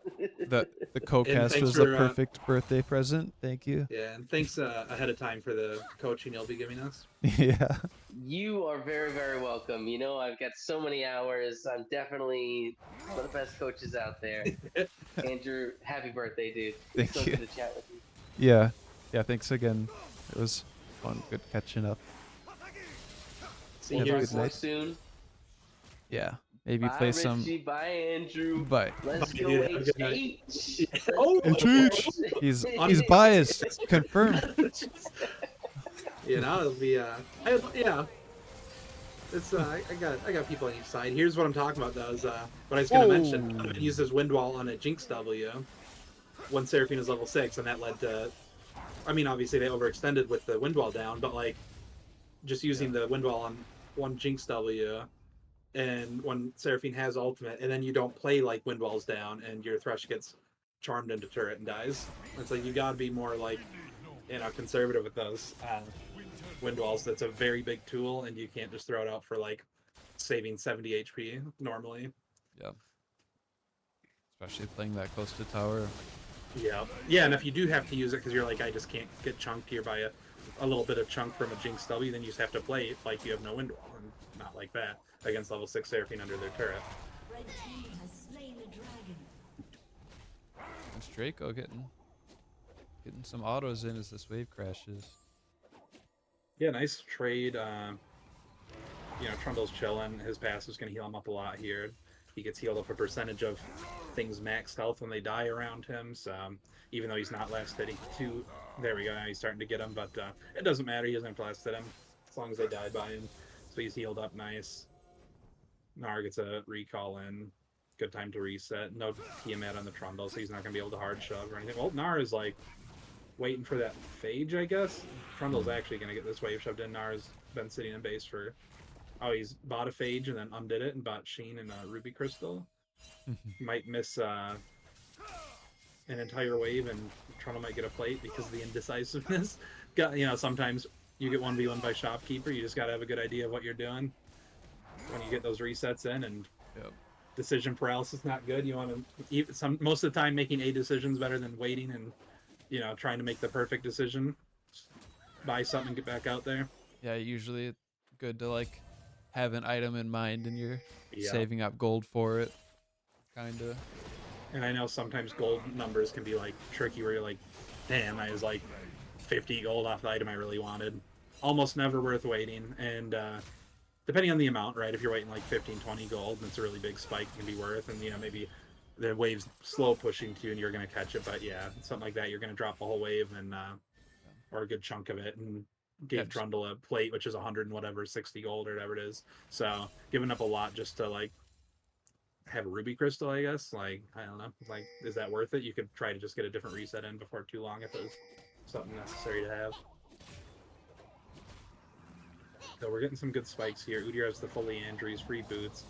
The co-cast thanks was the for, perfect birthday present. Thank you. Yeah, and thanks ahead of time for the coaching you'll be giving us. Yeah. You are very, very welcome. You know, I've got so many hours. I'm definitely one of the best coaches out there. Andrew, happy birthday, dude. Thank so you. good to chat with you. Yeah. Yeah, thanks again. It was fun. Good catching up. See We'll you. talk Good more night. soon. Yeah. Maybe Bye, play Richie. some. Bye, Andrew. Bye. Let's Bye, go, dude. Have a good night. H. Oh, HH. He's biased. Confirmed. it'll be yeah. It's I got people on each side. Here's what I'm talking about though, is what I was gonna mention. I used this wind wall on a Jinx W when Seraphine is level 6, and that led to, I mean, obviously they overextended with the wind wall down, but like just using the wind wall on one Jinx W, and when Seraphine has ultimate, and then you don't play like wind walls down, and your Thresh gets charmed into turret and dies. It's like you gotta be more like, conservative with those wind walls. That's a very big tool, and you can't just throw it out for like saving 70 HP normally. Yeah. Especially playing that close to tower. Yeah, and if you do have to use it because you're like, I just can't get chunked here by a little bit of chunk from a Jinx W, then you just have to play it like you have no wind wall, and not like that against level 6 Seraphine under their turret. Red team has slain the dragon. It's Draco getting some autos in as this wave crashes. Yeah, nice trade. Trundle's chilling. His passive's going to heal him up a lot here. He gets healed up a percentage of things max health when they die around him. So even though he's not last hitting two, there we go. Now he's starting to get him, but it doesn't matter. He doesn't have to last hit him as long as they die by him. So he's healed up nice. Nar gets a recall in. Good time to reset. No Tiamat on the Trundle, so he's not going to be able to hard shove or anything. Well, Nar is like waiting for that phage, I guess. Trundle's actually going to get this wave shoved in. Nar's been sitting in base for... Oh, he's bought a phage and then undid it and bought Sheen and a Ruby Crystal. Might miss an entire wave, and Trundle might get a plate because of the indecisiveness. Sometimes you get 1v1 by Shopkeeper. You just got to have a good idea of what you're doing when you get those resets in, and decision paralysis not good. You want to most of the time making a decision's better than waiting and trying to make the perfect decision. Buy something and get back out there. Yeah, usually it's good to like have an item in mind and you're Yeah. saving up gold for it, kind of. And I know sometimes gold numbers can be like tricky where you're like, damn, I was like 50 gold off the item I really wanted. Almost never worth waiting. And depending on the amount, right? If you're waiting like 15, 20 gold, and it's a really big spike, it can be worth. And maybe the wave's slow pushing to you and you're going to catch it. But yeah, something like that, you're going to drop a whole wave and or a good chunk of it, and gave Trundle a plate, which is 100 and whatever, 60 gold or whatever it is. So giving up a lot just to like have a Ruby Crystal, I guess. Like, I don't know. Like, is that worth it? You could try to just get a different reset in before too long if it was something necessary to have. So we're getting some good spikes here. Udyr has the full Leandries, free boots.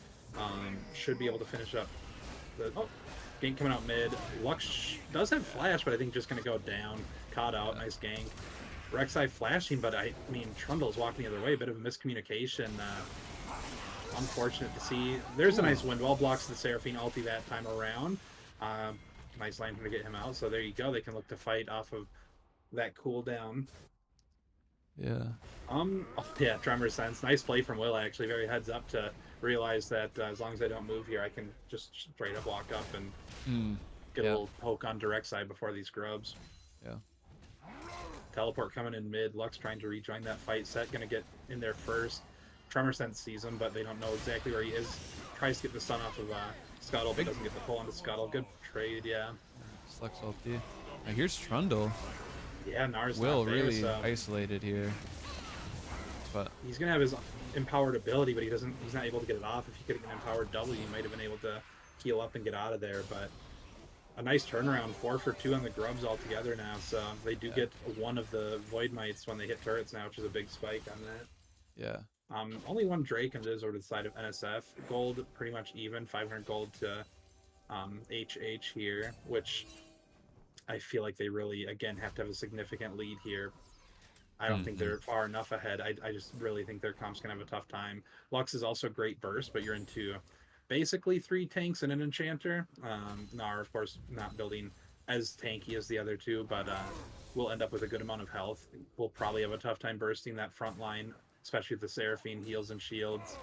Should be able to finish up the... Oh, gank coming out mid. Lux does have flash, but I think just going to go down. Caught out. Nice gank. Rek'Sai flashing, but I mean, Trundle's walking the other way. A bit of a miscommunication. Unfortunate to see. There's a nice wind wall. Blocks the Seraphine ulti that time around. Nice lantern to get him out. So there you go. They can look to fight off of that cooldown. Yeah. Yeah, Tremor Sense. Nice play from Will, actually. Very heads up to realize that as long as I don't move here, I can just straight up walk up and get a little poke on direct side before these grubs. Yeah. Teleport coming in mid. Lux trying to rejoin that fight. Set gonna get in there first. Tremor Sense sees him, but they don't know exactly where he is. Tries to get the stun off of Scuttle, but doesn't get the pull onto Scuttle. Good trade, yeah. Slux ulti. Now here's Trundle. Yeah, Nar's Will not there, really so isolated here. But he's gonna have his empowered ability, but he's not able to get it off. If he could get an empowered W, he might have been able to heal up and get out of there. But a nice turnaround, 4 for 2 on the grubs altogether now. So they do get one of the Void Mites when they hit turrets now, which is a big spike on that. yeah. Only one Drake on the over the side of NSF. Gold pretty much even, 500 gold to HH here, which I feel like they really, again, have to have a significant lead here. I don't think they're far enough ahead. I just really think their comp's going to have a tough time. Lux is also great burst, but you're into basically 3 tanks and an enchanter. Nar, of course, not building as tanky as the other two, but we'll end up with a good amount of health. We'll probably have a tough time bursting that front line, especially with the Seraphine heals and shields.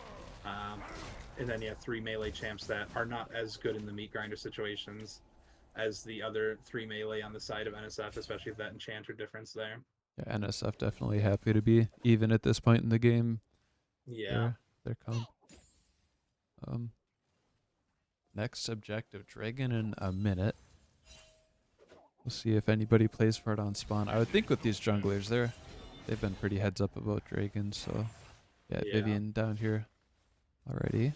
And then, 3 melee champs that are not as good in the meat grinder situations as the other 3 melee on the side of NSF, especially with that enchanter difference there. Yeah, NSF definitely happy to be even at this point in the game. Yeah. Their comp. Next objective, Dragon in a minute. We'll see if anybody plays for it on spawn. I would think with these junglers, they've been pretty heads up about Dragon, so yeah. Vivian down here already.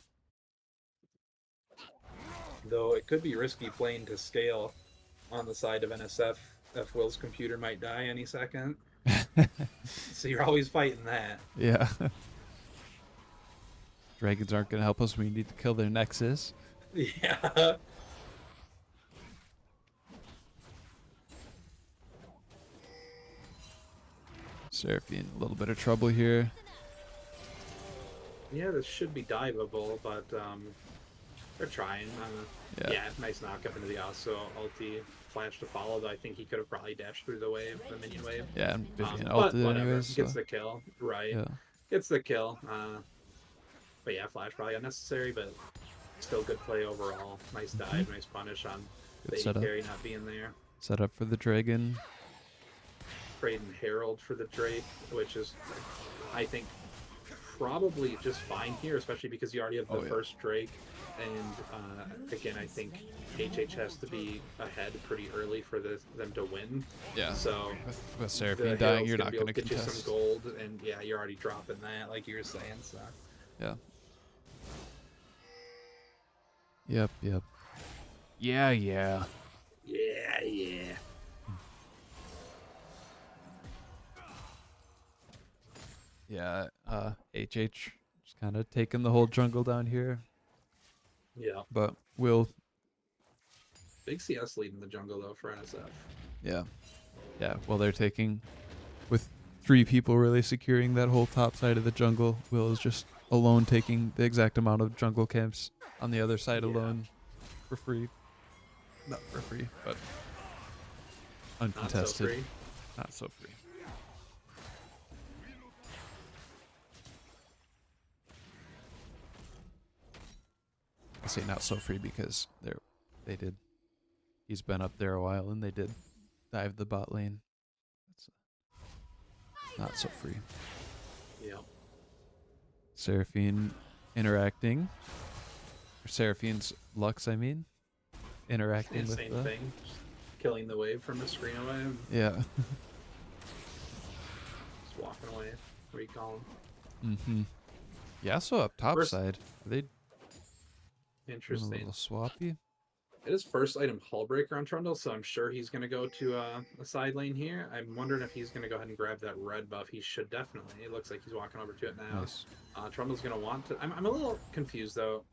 Though it could be risky playing to scale on the side of NSF if Will's computer might die any second. So you're always fighting that. Yeah. Dragons aren't going to help us. We need to kill their Nexus. Yeah. Seraphine, a little bit of trouble here. Yeah, this should be diveable, but they're trying. Yeah, nice knock up into the Aso ulti. Flash to follow, though I think he could have probably dashed through the wave, the minion wave. Yeah, and Vivian but ulted whatever. anyways. Gets So. the kill, right. Yeah. Gets the kill. But yeah, flash probably unnecessary, but still good play overall. Nice dive, nice punish on Good Lady setup. Carry not being there. Set up for the Dragon. Trading Herald for the Drake, which is, I think, probably just fine here, especially because you already have the first Drake. And again, I think HH has to be ahead pretty early for them to win. Yeah. So with Seraphine dying, you're not going to get contest. you some gold, and yeah, you're already dropping that, like you were saying. So yeah. Yep. Yeah. Yeah, yeah. Yeah. HH just kind of taking the whole jungle down here, Yeah. but Will. Big CS lead in the jungle though for NSF. Yeah. Well, they're taking with 3 people really securing that whole top side of the jungle. Will is just alone taking the exact amount of jungle camps on the other side Yeah. alone for free. Not for free, but Not so uncontested. free. Not so free. I say not so free because they did. He's been up there a while, and they did dive the bot lane. That's not so free. Yeah. Seraphine interacting. Or Seraphine's Lux, I mean. Interacting with Same the... thing. Just killing the wave from the screen away and Yeah. just walking away. What do you call Mm-hmm. Yasuo up top First- side. Are they him? doing a Interesting. little swappy? It is first item Hullbreaker on Trundle, so I'm sure he's going to go to a side lane here. I'm wondering if he's going to go ahead and grab that red buff. He should definitely. It looks like he's walking over to it now. Nice. Trundle's going to want to... I'm a little confused, though.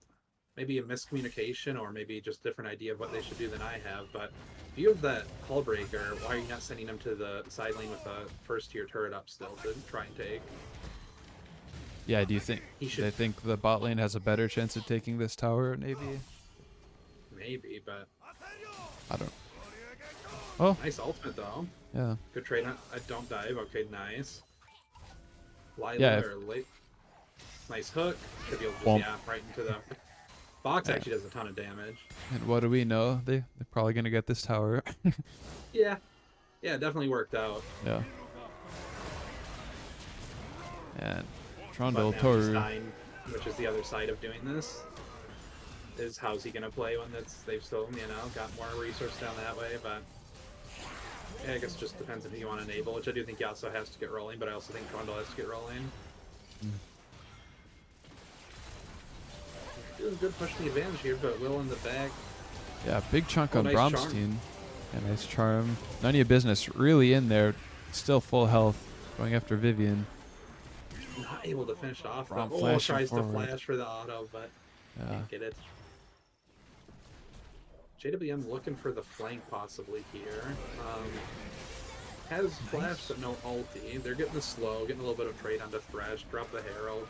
Maybe a miscommunication or maybe just different idea of what they should do than I have, but if you have that Hullbreaker, why are you not sending him to the side lane with a first-tier turret up still to try and take? Yeah, do you think He should... they think the bot lane has a better chance of taking this tower, maybe? Maybe, but... I don't... Oh, Nice ultimate, though. yeah. Good trade on... I don't dive. Okay, nice. Lila Yeah, or late... Nice hook. Should be able to Womp. just, right into the... Box Yeah. actually does a ton of damage. And what do we know? They're probably going to get this tower. Yeah. Yeah, it definitely worked out. Yeah. And But Trundle, now he's Toru. dying, which is the other side of doing this. Is how's he gonna play when they've still, got more resources down that way, but yeah, I guess it just depends if you want to enable, which I do think Yasuo has to get rolling, but I also think Trundle has to get rolling. It was a good pushing the advantage here, but Will in the back. Yeah, big chunk Oh, on nice charm. Bromstein. Yeah, nice charm. None of your business. Really in there. Still full health. Going after Vivian. Not able to finish it off. Braum Oh, flashing tries forward. to flash for the auto, but Yeah. can't get it. JWM looking for the flank possibly here. Has flash but no ulti. They're getting the slow, getting a little bit of trade onto Thresh, drop the Herald.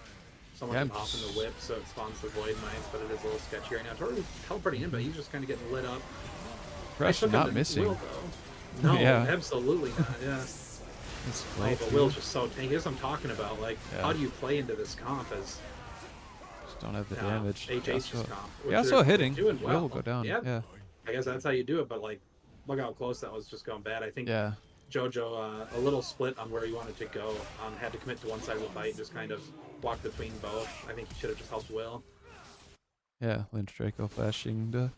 Someone Yeah, can hop in the whip so it spawns the Void Mites, but it is a little sketchy right now. Toru's teleporting in, but he's just kind of getting lit up. Fresh Nice hook not onto missing. Will, though. No, Yeah. absolutely not, yeah. It's Oh, great, but too. Will's just so tanky. That's what I'm talking about. Like, Yeah. how do you play into this comp as Just don't have the damage. HH's Yasuo, comp? which Yasuo they're hitting. doing Will well. will go down. Yeah, Yeah. I guess that's how you do it, but like, look how close that was just going bad. I think Yeah. JoJo, a little split on where he wanted to go, had to commit to one side of the fight and just kind of walk between both. I think he should have just helped Will. Yeah. Lynch Draco flashing to a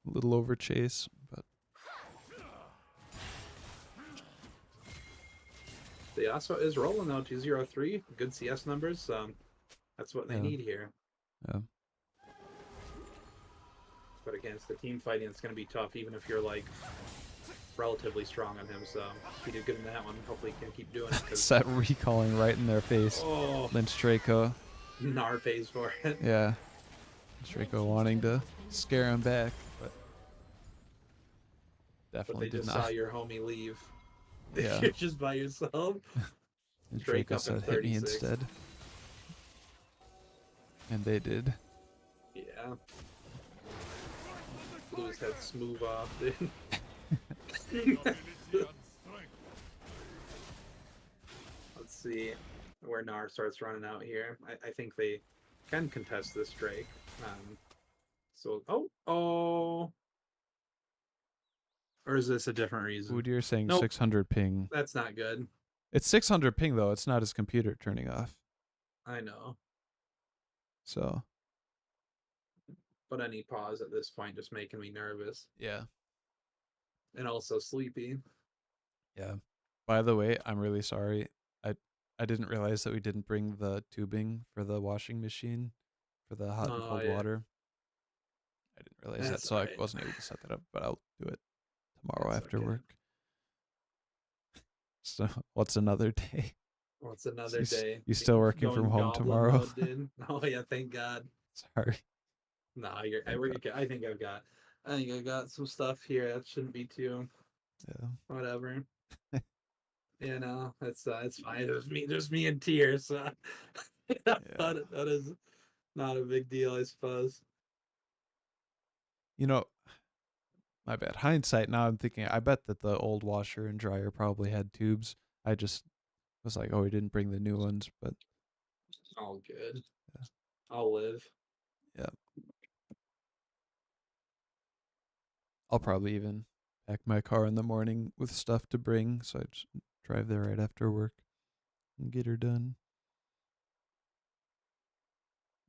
little over chase. But The Yasuo is rolling though, 203. Good CS numbers. That's what they Yeah. need here. yeah. But against the team fighting, it's going to be tough, even if you're like relatively strong on him. So he did good in that one. Hopefully, he can keep doing it. 'Cause, Set recalling right in their face. oh, Lynch Draco. Nar pays for it. Yeah. Lynch Draco wanting to scare him back, but But definitely they did just saw not. your homie leave. Yeah. You're just by yourself. Lynch Drake Draco up in said hit me 36. instead. And they did. Yeah. Blues had smooth off, dude. Let's see where Nar starts running out here. I think they can contest this Drake. So, oh. Or is this a different reason? Udyr saying Nope. 600 ping. That's not good. It's 600 ping though. It's not his computer turning off. I know. So But any pause at this point just making me nervous. yeah. And also sleepy. Yeah. By the way, I'm really sorry. I didn't realize that we didn't bring the tubing for the washing machine for the hot and Oh, cold yeah. water. I didn't realize that, That's so I alright. wasn't able to set that up. But I'll do it tomorrow That's after okay. work. So what's another day? What's another You day? still working from Going home goblin tomorrow? mode, dude. Oh yeah, thank God. Sorry. No, Thank God. I think I got some stuff here that shouldn't be too Yeah. whatever. You know, it's fine. It was just me and tears. So Yeah. that is not a big deal, I suppose. You know, my bad. Hindsight. Now I'm thinking. I bet that the old washer and dryer probably had tubes. I just was like, oh, we didn't bring the new ones, but All good. yeah. I'll live. Yeah. I'll probably even pack my car in the morning with stuff to bring, so I just drive there right after work and get her done.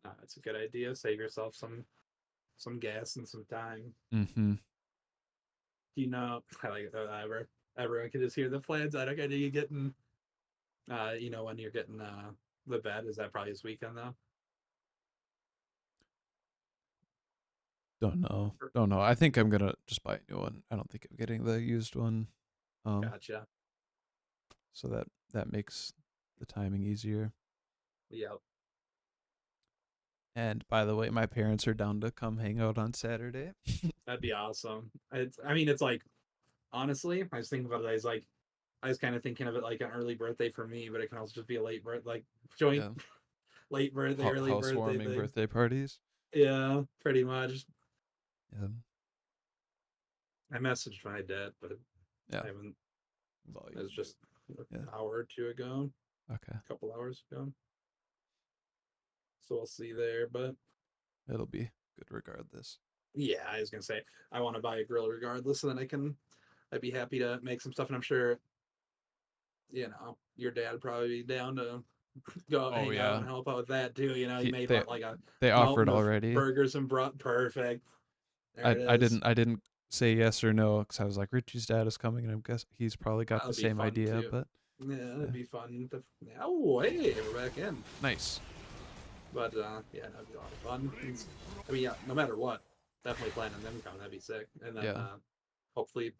That's a good idea. Save yourself some gas and some time. Mm-hmm. Do you know? I like everyone can just hear the plans. I don't get you getting. You know when you're getting the bed. Is that probably this weekend though? Don't know. Don't know. I think I'm gonna just buy a new one. I don't think I'm getting the used one. Gotcha. So that makes the timing easier. Yep. And by the way, my parents are down to come hang out on Saturday. That'd be awesome. I mean, it's like honestly, I was thinking about it as like I was kind of thinking of it like an early birthday for me, but it can also just be a late birth, like joint Yeah. late birthday, early birthday Housewarming thing. birthday parties. Yeah, pretty much. Yeah. I messaged my dad, but Yeah. I haven't. That's all It you was can do. just an Yeah. hour or two ago, Okay. a couple hours ago. So we'll see there. But It'll be good regardless. yeah, I was gonna say I want to buy a grill regardless, so then I'd be happy to make some stuff, and I'm sure your dad would probably be down to go Oh hang out yeah. and help out with that too. He He, made they what like a they offered mountain of already. burgers and brought perfect. There it I is. didn't say yes or no because I was like Richie's dad is coming and I'm guess he's probably got That'll the be same fun idea, too. but Yeah, yeah. that'd be fun. Oh, hey, we're back in. Nice. But yeah, that'd be a lot of fun. I mean, yeah, no matter what, definitely plan on them coming. That'd be sick. And then Yeah. hopefully,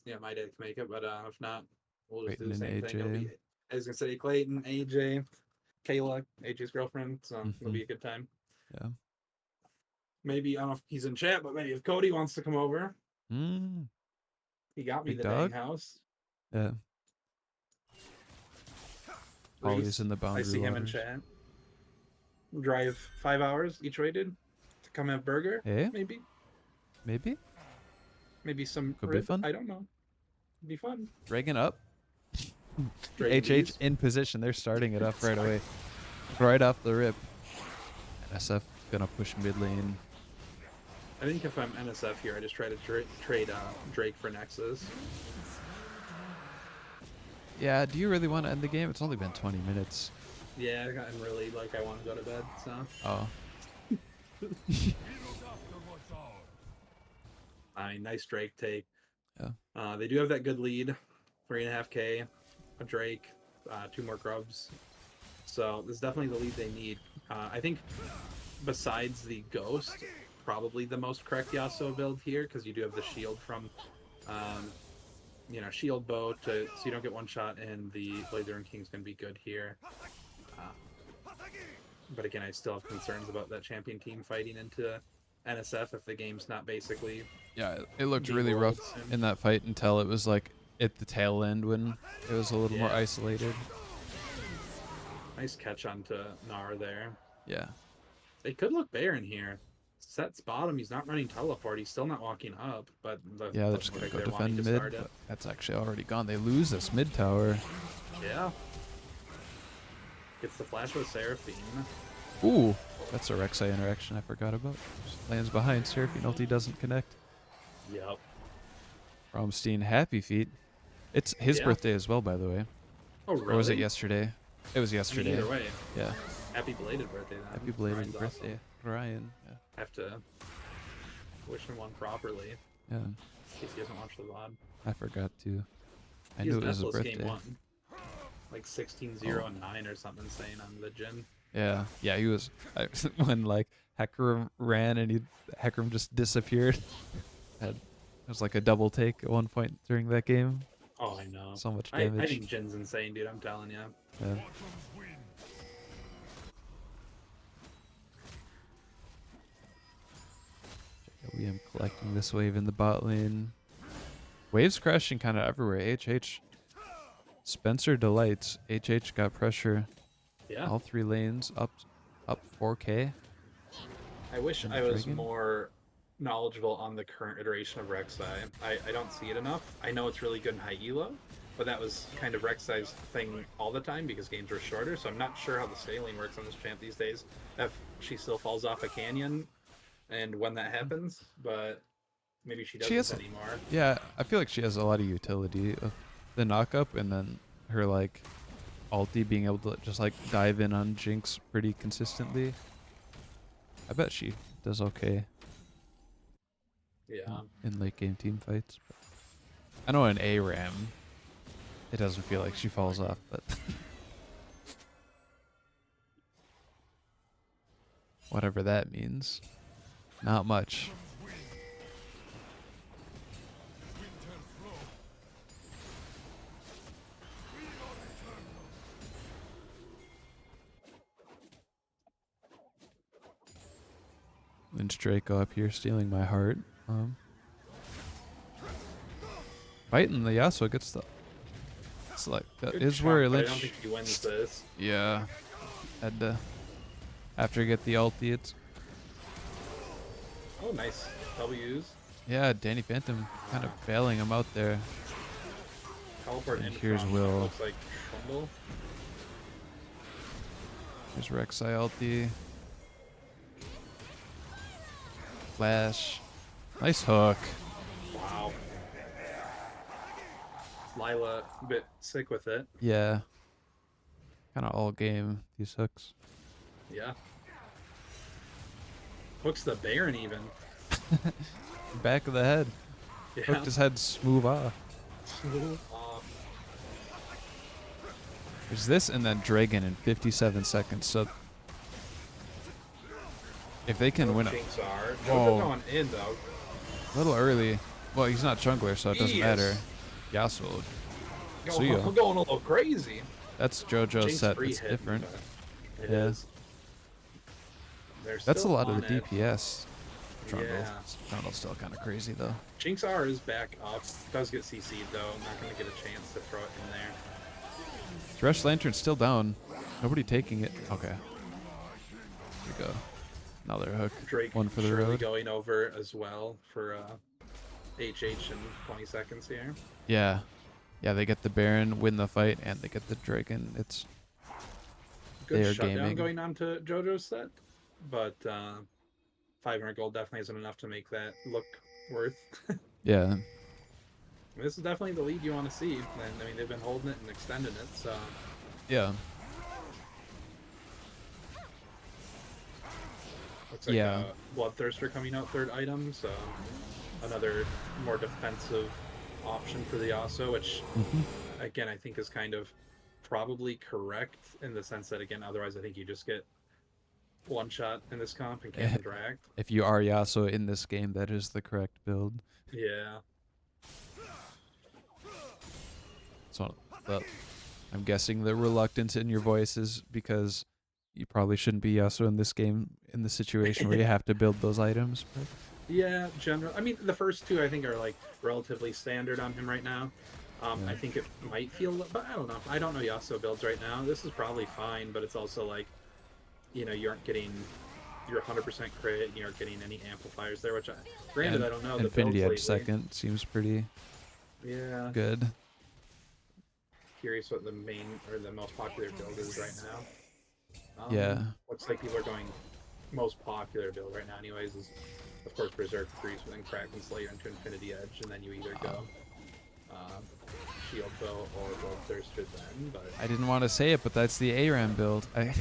yeah, my dad can make it. But if not, we'll just do Clayton the and same thing. It'll AJ. be, I was gonna say, Clayton, AJ, Kayla, AJ's girlfriend. So it'll Mm-hmm. be a good time. Yeah. Maybe I don't know if he's in chat, but maybe if Cody wants to come over, Mm. he got me Big the dang dog. house. Yeah. Always Reese, in the I boundary see him in waters. chat. Drive 5 hours each way, dude, to come have burger. Hey, Maybe some could be rib. fun. I don't know. It'd be fun. Dragging up. Dragon HH Bees. in position. They're starting it up right away. Right off the rip. NSF gonna push mid lane. I think if I'm NSF here, I just try to trade Drake for Nexus. Yeah, do you really want to end the game? It's only been 20 minutes. Yeah, I'm really like I want to go to bed. So Oh. I mean, nice Drake take. Yeah. They do have that good lead, 3.5K, a Drake, 2 more grubs. So this is definitely the lead they need. I think besides the Ghost, probably the most correct Yasuo build here because you do have the shield from, shield bow so you don't get one shot, and the Blazing King's going to be good here. But again, I still have concerns about that champion team fighting into NSF if the game's not basically. Yeah, it looked Being really rough rolled soon. in that fight until it was like at the tail end when it was a little more Yeah. isolated. Nice catch onto Gnar there. Yeah. They could look barren here. Set's bottom. He's not running teleport. He's still not walking up. But Yeah, they're just gonna go defend mid, but that's actually already gone. They lose this mid tower. Yeah. Gets the flash with Seraphine. Ooh, that's a Rek'Sai interaction I forgot about. Just lands behind Seraphine, ulti doesn't connect. Yep. Rammstein, happy feet. It's his Yeah. birthday as well, by the way. Oh, really? Or was it yesterday? It was I mean, yesterday. either way. Yeah. Happy belated birthday, then. Happy belated Ryan's birthday, awesome. Ryan. Yeah. Have to wish him one properly Yeah. in case he doesn't watch the VOD. I forgot to. I He's knew it was his Netflix game birthday. 1. Like 16-0 and 9 or something saying on the gym. Yeah, he was when like Hecarim ran and Hecarim just disappeared. It was like a double take at one point during that game. Oh, I know. So much I damage. think Jin's insane, dude. I'm telling you. Yeah. JWM collecting this wave in the bot lane. Waves crashing kind of everywhere. HH. Spencer delights. HH got pressure. Yeah. All 3 lanes up 4K. I wish And I was Dragon? more knowledgeable on the current iteration of Rek'Sai. I don't see it enough. I know it's really good in high elo, but that was kind of Rek'Sai's thing all the time because games were shorter, so I'm not sure how the scaling works on this champ these days. If she still falls off a canyon and when that happens, but maybe she doesn't has- anymore. Yeah, I feel like she has a lot of utility of the knockup and then her like ulti being able to just like dive in on Jinx pretty consistently. I bet she does okay Yeah. in late game team fights. But I know in ARAM it doesn't feel like she falls off, but whatever that means. Not much. Lynch Draco up here stealing my heart. Fighting the Yasuo gets the. It's like that Good is where chunk, but I Lynch. don't think he wins this. Yeah. Had to. After you get the ulti, it's. Oh, nice W's. Yeah, Danny Phantom kind of bailing him out there. Teleport And in here's from, Will. looks like Trundle. Here's Rek'Sai ulti. Flash. Nice hook. Wow. Lila a bit sick with it. Yeah. Kind of all game, these hooks. Yeah. Hooks the Baron even. Back of the head. Yeah. Hooked his head smooth off. There's this and then Dragon in 57 seconds. So if they can win it Jinx are. Whoa. Jojo going in though. a little early. Well, he's not jungler, so it doesn't He matter. is. Yasuo. Going, ya. going a little crazy. That's JoJo's Jinx set. free It's hit, different. but it Yeah. is. They're That's a still lot of on the it. DPS. Trundle. Yeah. Trundle's still kind of crazy, though. Jinx R is back up. Does get CC'd though. Not going to get a chance to throw it in there. Thresh Lantern's still down. Nobody taking it. Okay. Here we go. Another hook. Drake One for the surely road. going over as well for HH in 20 seconds here. Yeah. Yeah, they get the Baron, win the fight, and they get the Dragon. It's Good They are shutdown gaming. going on to JoJo's set, but 500 gold definitely isn't enough to make that look worth. yeah. This is definitely the lead you want to see, and I mean they've been holding it and extending it. So Yeah. looks like Yeah. Bloodthirster coming out third item, so another more defensive option for the Yasuo, which again I think is kind of probably correct in the sense that again otherwise I think you just get one shot in this comp and can't interact. If you are Yasuo in this game, that is the correct build. Yeah. So I'm guessing the reluctance in your voice is because you probably shouldn't be Yasuo in this game in the situation where you have to build those items. But Yeah, general. I mean, the first two I think are like relatively standard on him right now. I think it might feel, but I don't know. I don't know Yasuo builds right now. This is probably fine, but it's also like, you know, you aren't getting your 100% crit, and you aren't getting any amplifiers there. Which, granted, and I don't know Infinity the Edge builds lately. second seems pretty Yeah. good. Curious what the main or the most popular build is right now. Yeah. Looks like people are going most popular build right now, anyways. Is of course Berserk Priest, and then Kraken Slayer into Infinity Edge, and then you either go Shield Bow or Bloodthirster then. But I didn't want to say it, but that's the ARAM build. that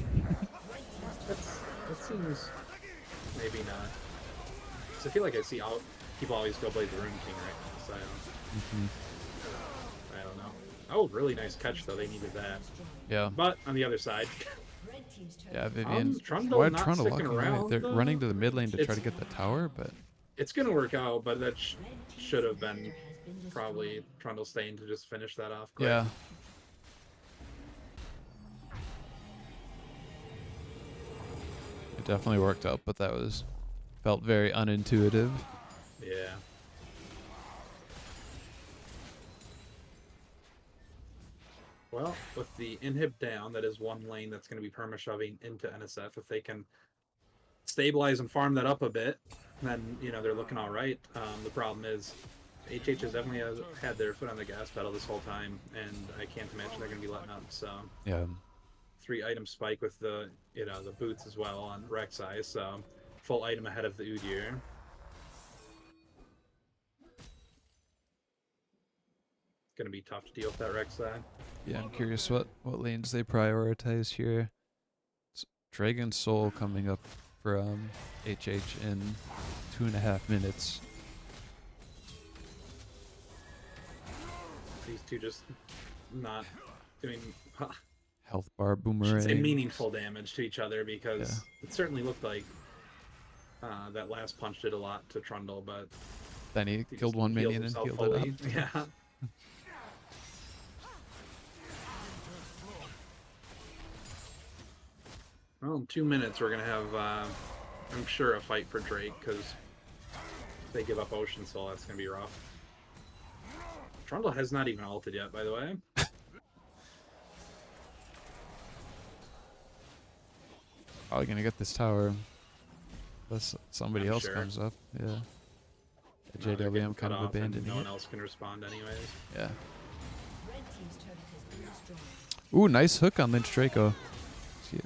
seems maybe not. So I feel like I see people always go play the Rune King right now, so I don't know. Oh, really nice catch though. They needed that. Yeah. But on the other side, team's turret Yeah, has been Vivian. Trundle Why not Trundle sticking walking away? around, They're though. running to the mid lane to try It's- to get the tower, but It's gonna work out, but that Red team's should have been inhibitor has been probably destroyed. Trundle staying to just finish that off quick. yeah. It definitely worked out, but that was felt very unintuitive. Yeah. Well, with the inhib down, that is one lane that's going to be perma-shoving into NSF. If they can stabilize and farm that up a bit, then, you know, they're looking all right. The problem is HH has definitely had their foot on the gas pedal this whole time, and I can't imagine they're going to be letting up. So Yeah. 3-item spike with the, you know, the boots as well on Rek'Sai, so full item ahead of the Udyr. Going to be tough to deal with that Rek'Sai. Yeah, I'm curious what lanes they prioritize here. It's Dragon Soul coming up from HH in 2.5 minutes. These two just not doing Health bar I should boomerang. say meaningful damage to each other, because Yeah. it certainly looked like that last punch did a lot to Trundle, but Then he he killed just one healed minion and himself healed it fully. up. Yeah. Well, in 2 minutes we're gonna have, I'm sure, a fight for Drake, because if they give up Ocean Soul, that's gonna be rough. Trundle has not even ulted yet, by the way. Probably gonna get this tower. Unless somebody I'm else sure. comes up. Yeah. No, they're getting JWM cut kind of off and abandoning no one it. else can respond anyways. Yeah. Red team's turret has been destroyed. Ooh, nice hook on Lynch Draco. See it.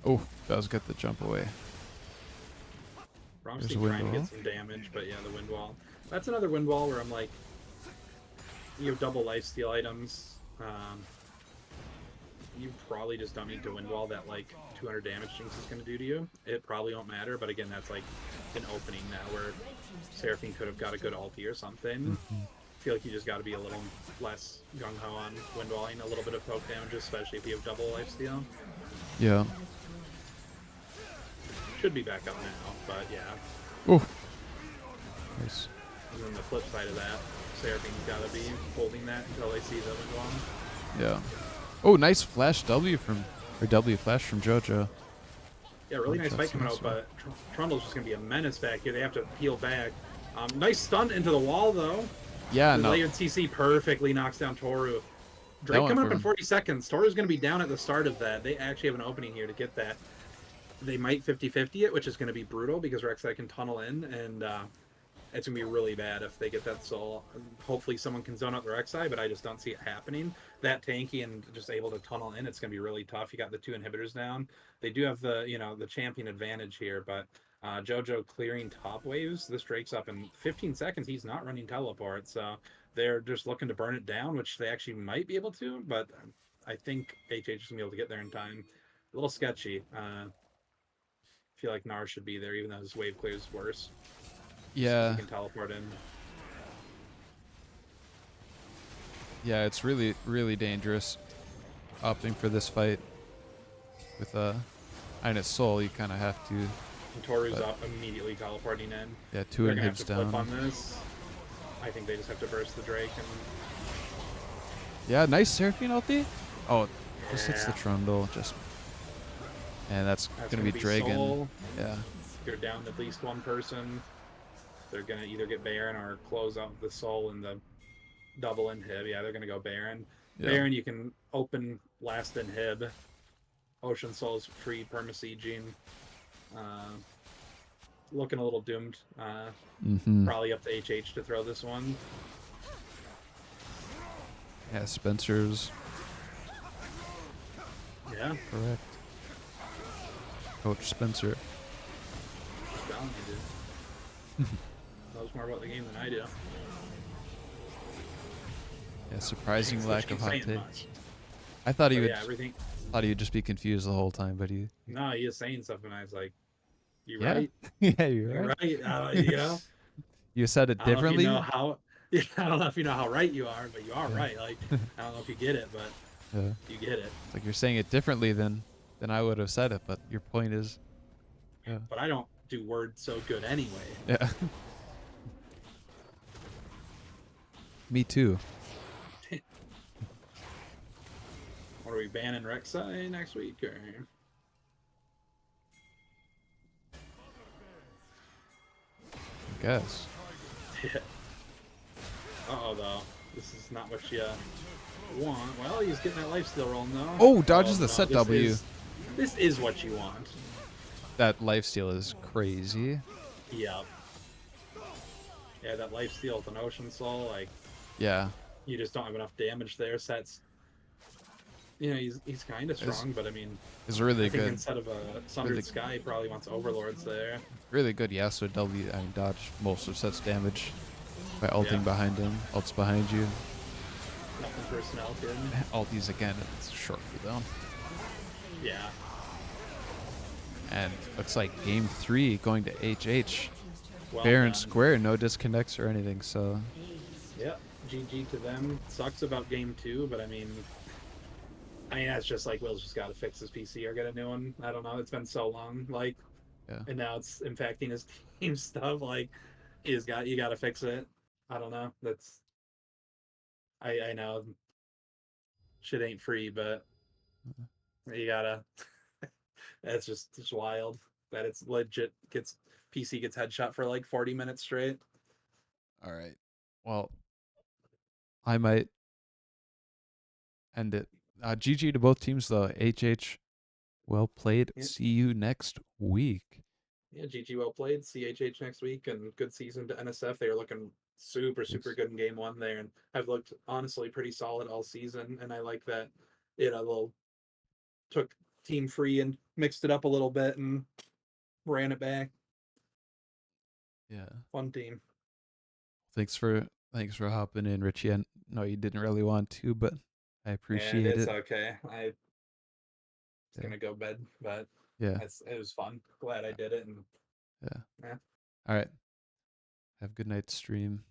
Oh, does get the jump away. Romsey a wind trying to wall. get some damage, but yeah, the wind wall. That's another wind wall where I'm like, you have double lifesteal items. You probably just don't need to wind wall that like 200 damage Jinx is going to do to you. It probably won't matter, but again, that's like an opening now where Seraphine could have got a good ulti or something. I feel like you just got to be a little less gung-ho on wind walling, a little bit of poke damage, especially if you have double lifesteal. Yeah. Should be back up now, but yeah. Oh. Nice. And then the flip side of that, Seraphine's got to be holding that until they see the wind wall. Yeah. Oh, nice flash W flash from JoJo. Yeah, really Oh, nice that's fight coming nice out, but Trundle's just going to be a menace back here. They have to peel back. Nice stun into the wall, though. Yeah, The no. layered CC perfectly knocks down Toru. Drake one coming up in from- 40 seconds. Toru's going to be down at the start of that. They actually have an opening here to get that. They might 50-50 it, which is going to be brutal because Rek'Sai can tunnel in, and it's going to be really bad if they get that soul. Hopefully someone can zone out the Rek'Sai, but I just don't see it happening. That tanky and just able to tunnel in, it's going to be really tough. You got the two inhibitors down. They do have the, you know, the champion advantage here, but JoJo clearing top waves. This Drake's up in 15 seconds. He's not running teleport, so they're just looking to burn it down, which they actually might be able to, but I think HH is going to be able to get there in time. A little sketchy. I feel like Nar should be there, even though his wave clear is worse. Yeah. He can teleport in. Yeah, it's really, really dangerous opting for this fight. With Iron Soul, you kind of have to. And Toru's But- up immediately teleporting in. Yeah, two They're gonna have inhibs to flip down. on this. I think they just have to burst the Drake and Yeah, nice Seraphine ulti. Oh, just hits the Yeah. Trundle. And that's gonna be Dragon. Soul. Yeah. They're down at least one person. They're gonna either get Baron or close out the Soul in the double inhib. Yeah, they're gonna go Baron. Yeah. Baron, you can open last inhib. Ocean Soul's free perma-sieging. Looking a little doomed. Mm-hmm. Probably up to HH to throw this one. Yeah, Spencer's Yeah, correct. Coach Spencer. I'm telling you, dude. Knows more about the game than I do. Yeah, surprising Which lack of ain't hot saying take. much. I thought he But would. yeah, everything. Thought he would just be confused the whole time, but he. No, he is saying stuff, and I was like, "You Yeah. right? Yeah, you're You're right. right." You know, You said it I don't know if differently. you know how. Yeah, I don't know if you know how right you are, but you are Yeah. right. Like, I don't know if you get it, but Yeah. you get it. It's like you're saying it differently than then I would have said it. But your point is, yeah, But I don't do words so good anyway. yeah. Me too. What are we banning Rek'Sai next week? Or... I guess. Yeah. Uh-oh, though. This is not what you want. Well, he's getting that lifesteal roll now. Oh, dodges the no, set this W. this is what you want. That lifesteal is crazy. Yeah. Yeah, that lifesteal with an Ocean Soul, like, Yeah. you just don't have enough damage there. Sets. You know, he's kind of strong, but I mean, It's really I think good. instead of a Sundered Really- Sky, he probably wants Overlords there. Really good Yasuo W. I mean, dodge most of set's damage by ulting Yeah. behind him. Ults behind you. Nothing for a Snell kid. Ulties again. It's short cooldown. Yeah. And looks like game 3 going to HH. Well Fair and done. square. No disconnects or anything. So Yep. GG to them. Sucks about game 2, but I mean, that's just like Will's just got to fix his PC or get a new one. I don't know. It's been so long, like, yeah. and now it's impacting his team stuff. Like, you got to fix it. I don't know. That's I know shit ain't free, but you gotta. That's just wild that it's legit. PC gets headshot for like 40 minutes straight. All right. Well, I might end it. GG to both teams though. HH, well played. Yeah. See you next week. Yeah, GG well played. CHH next week and good season to NSF. They were looking super Thanks. good in game 1 there, and have looked honestly pretty solid all season. And I like that little took team free and mixed it up a little bit and ran it back. Yeah. Fun team. Thanks for hopping in, Richie. I know you didn't really want to, but I appreciate and it's it. okay. I was Yeah. gonna go bed, but Yeah. it was fun. Glad I did it. And Yeah. yeah. All right. Have a good night stream.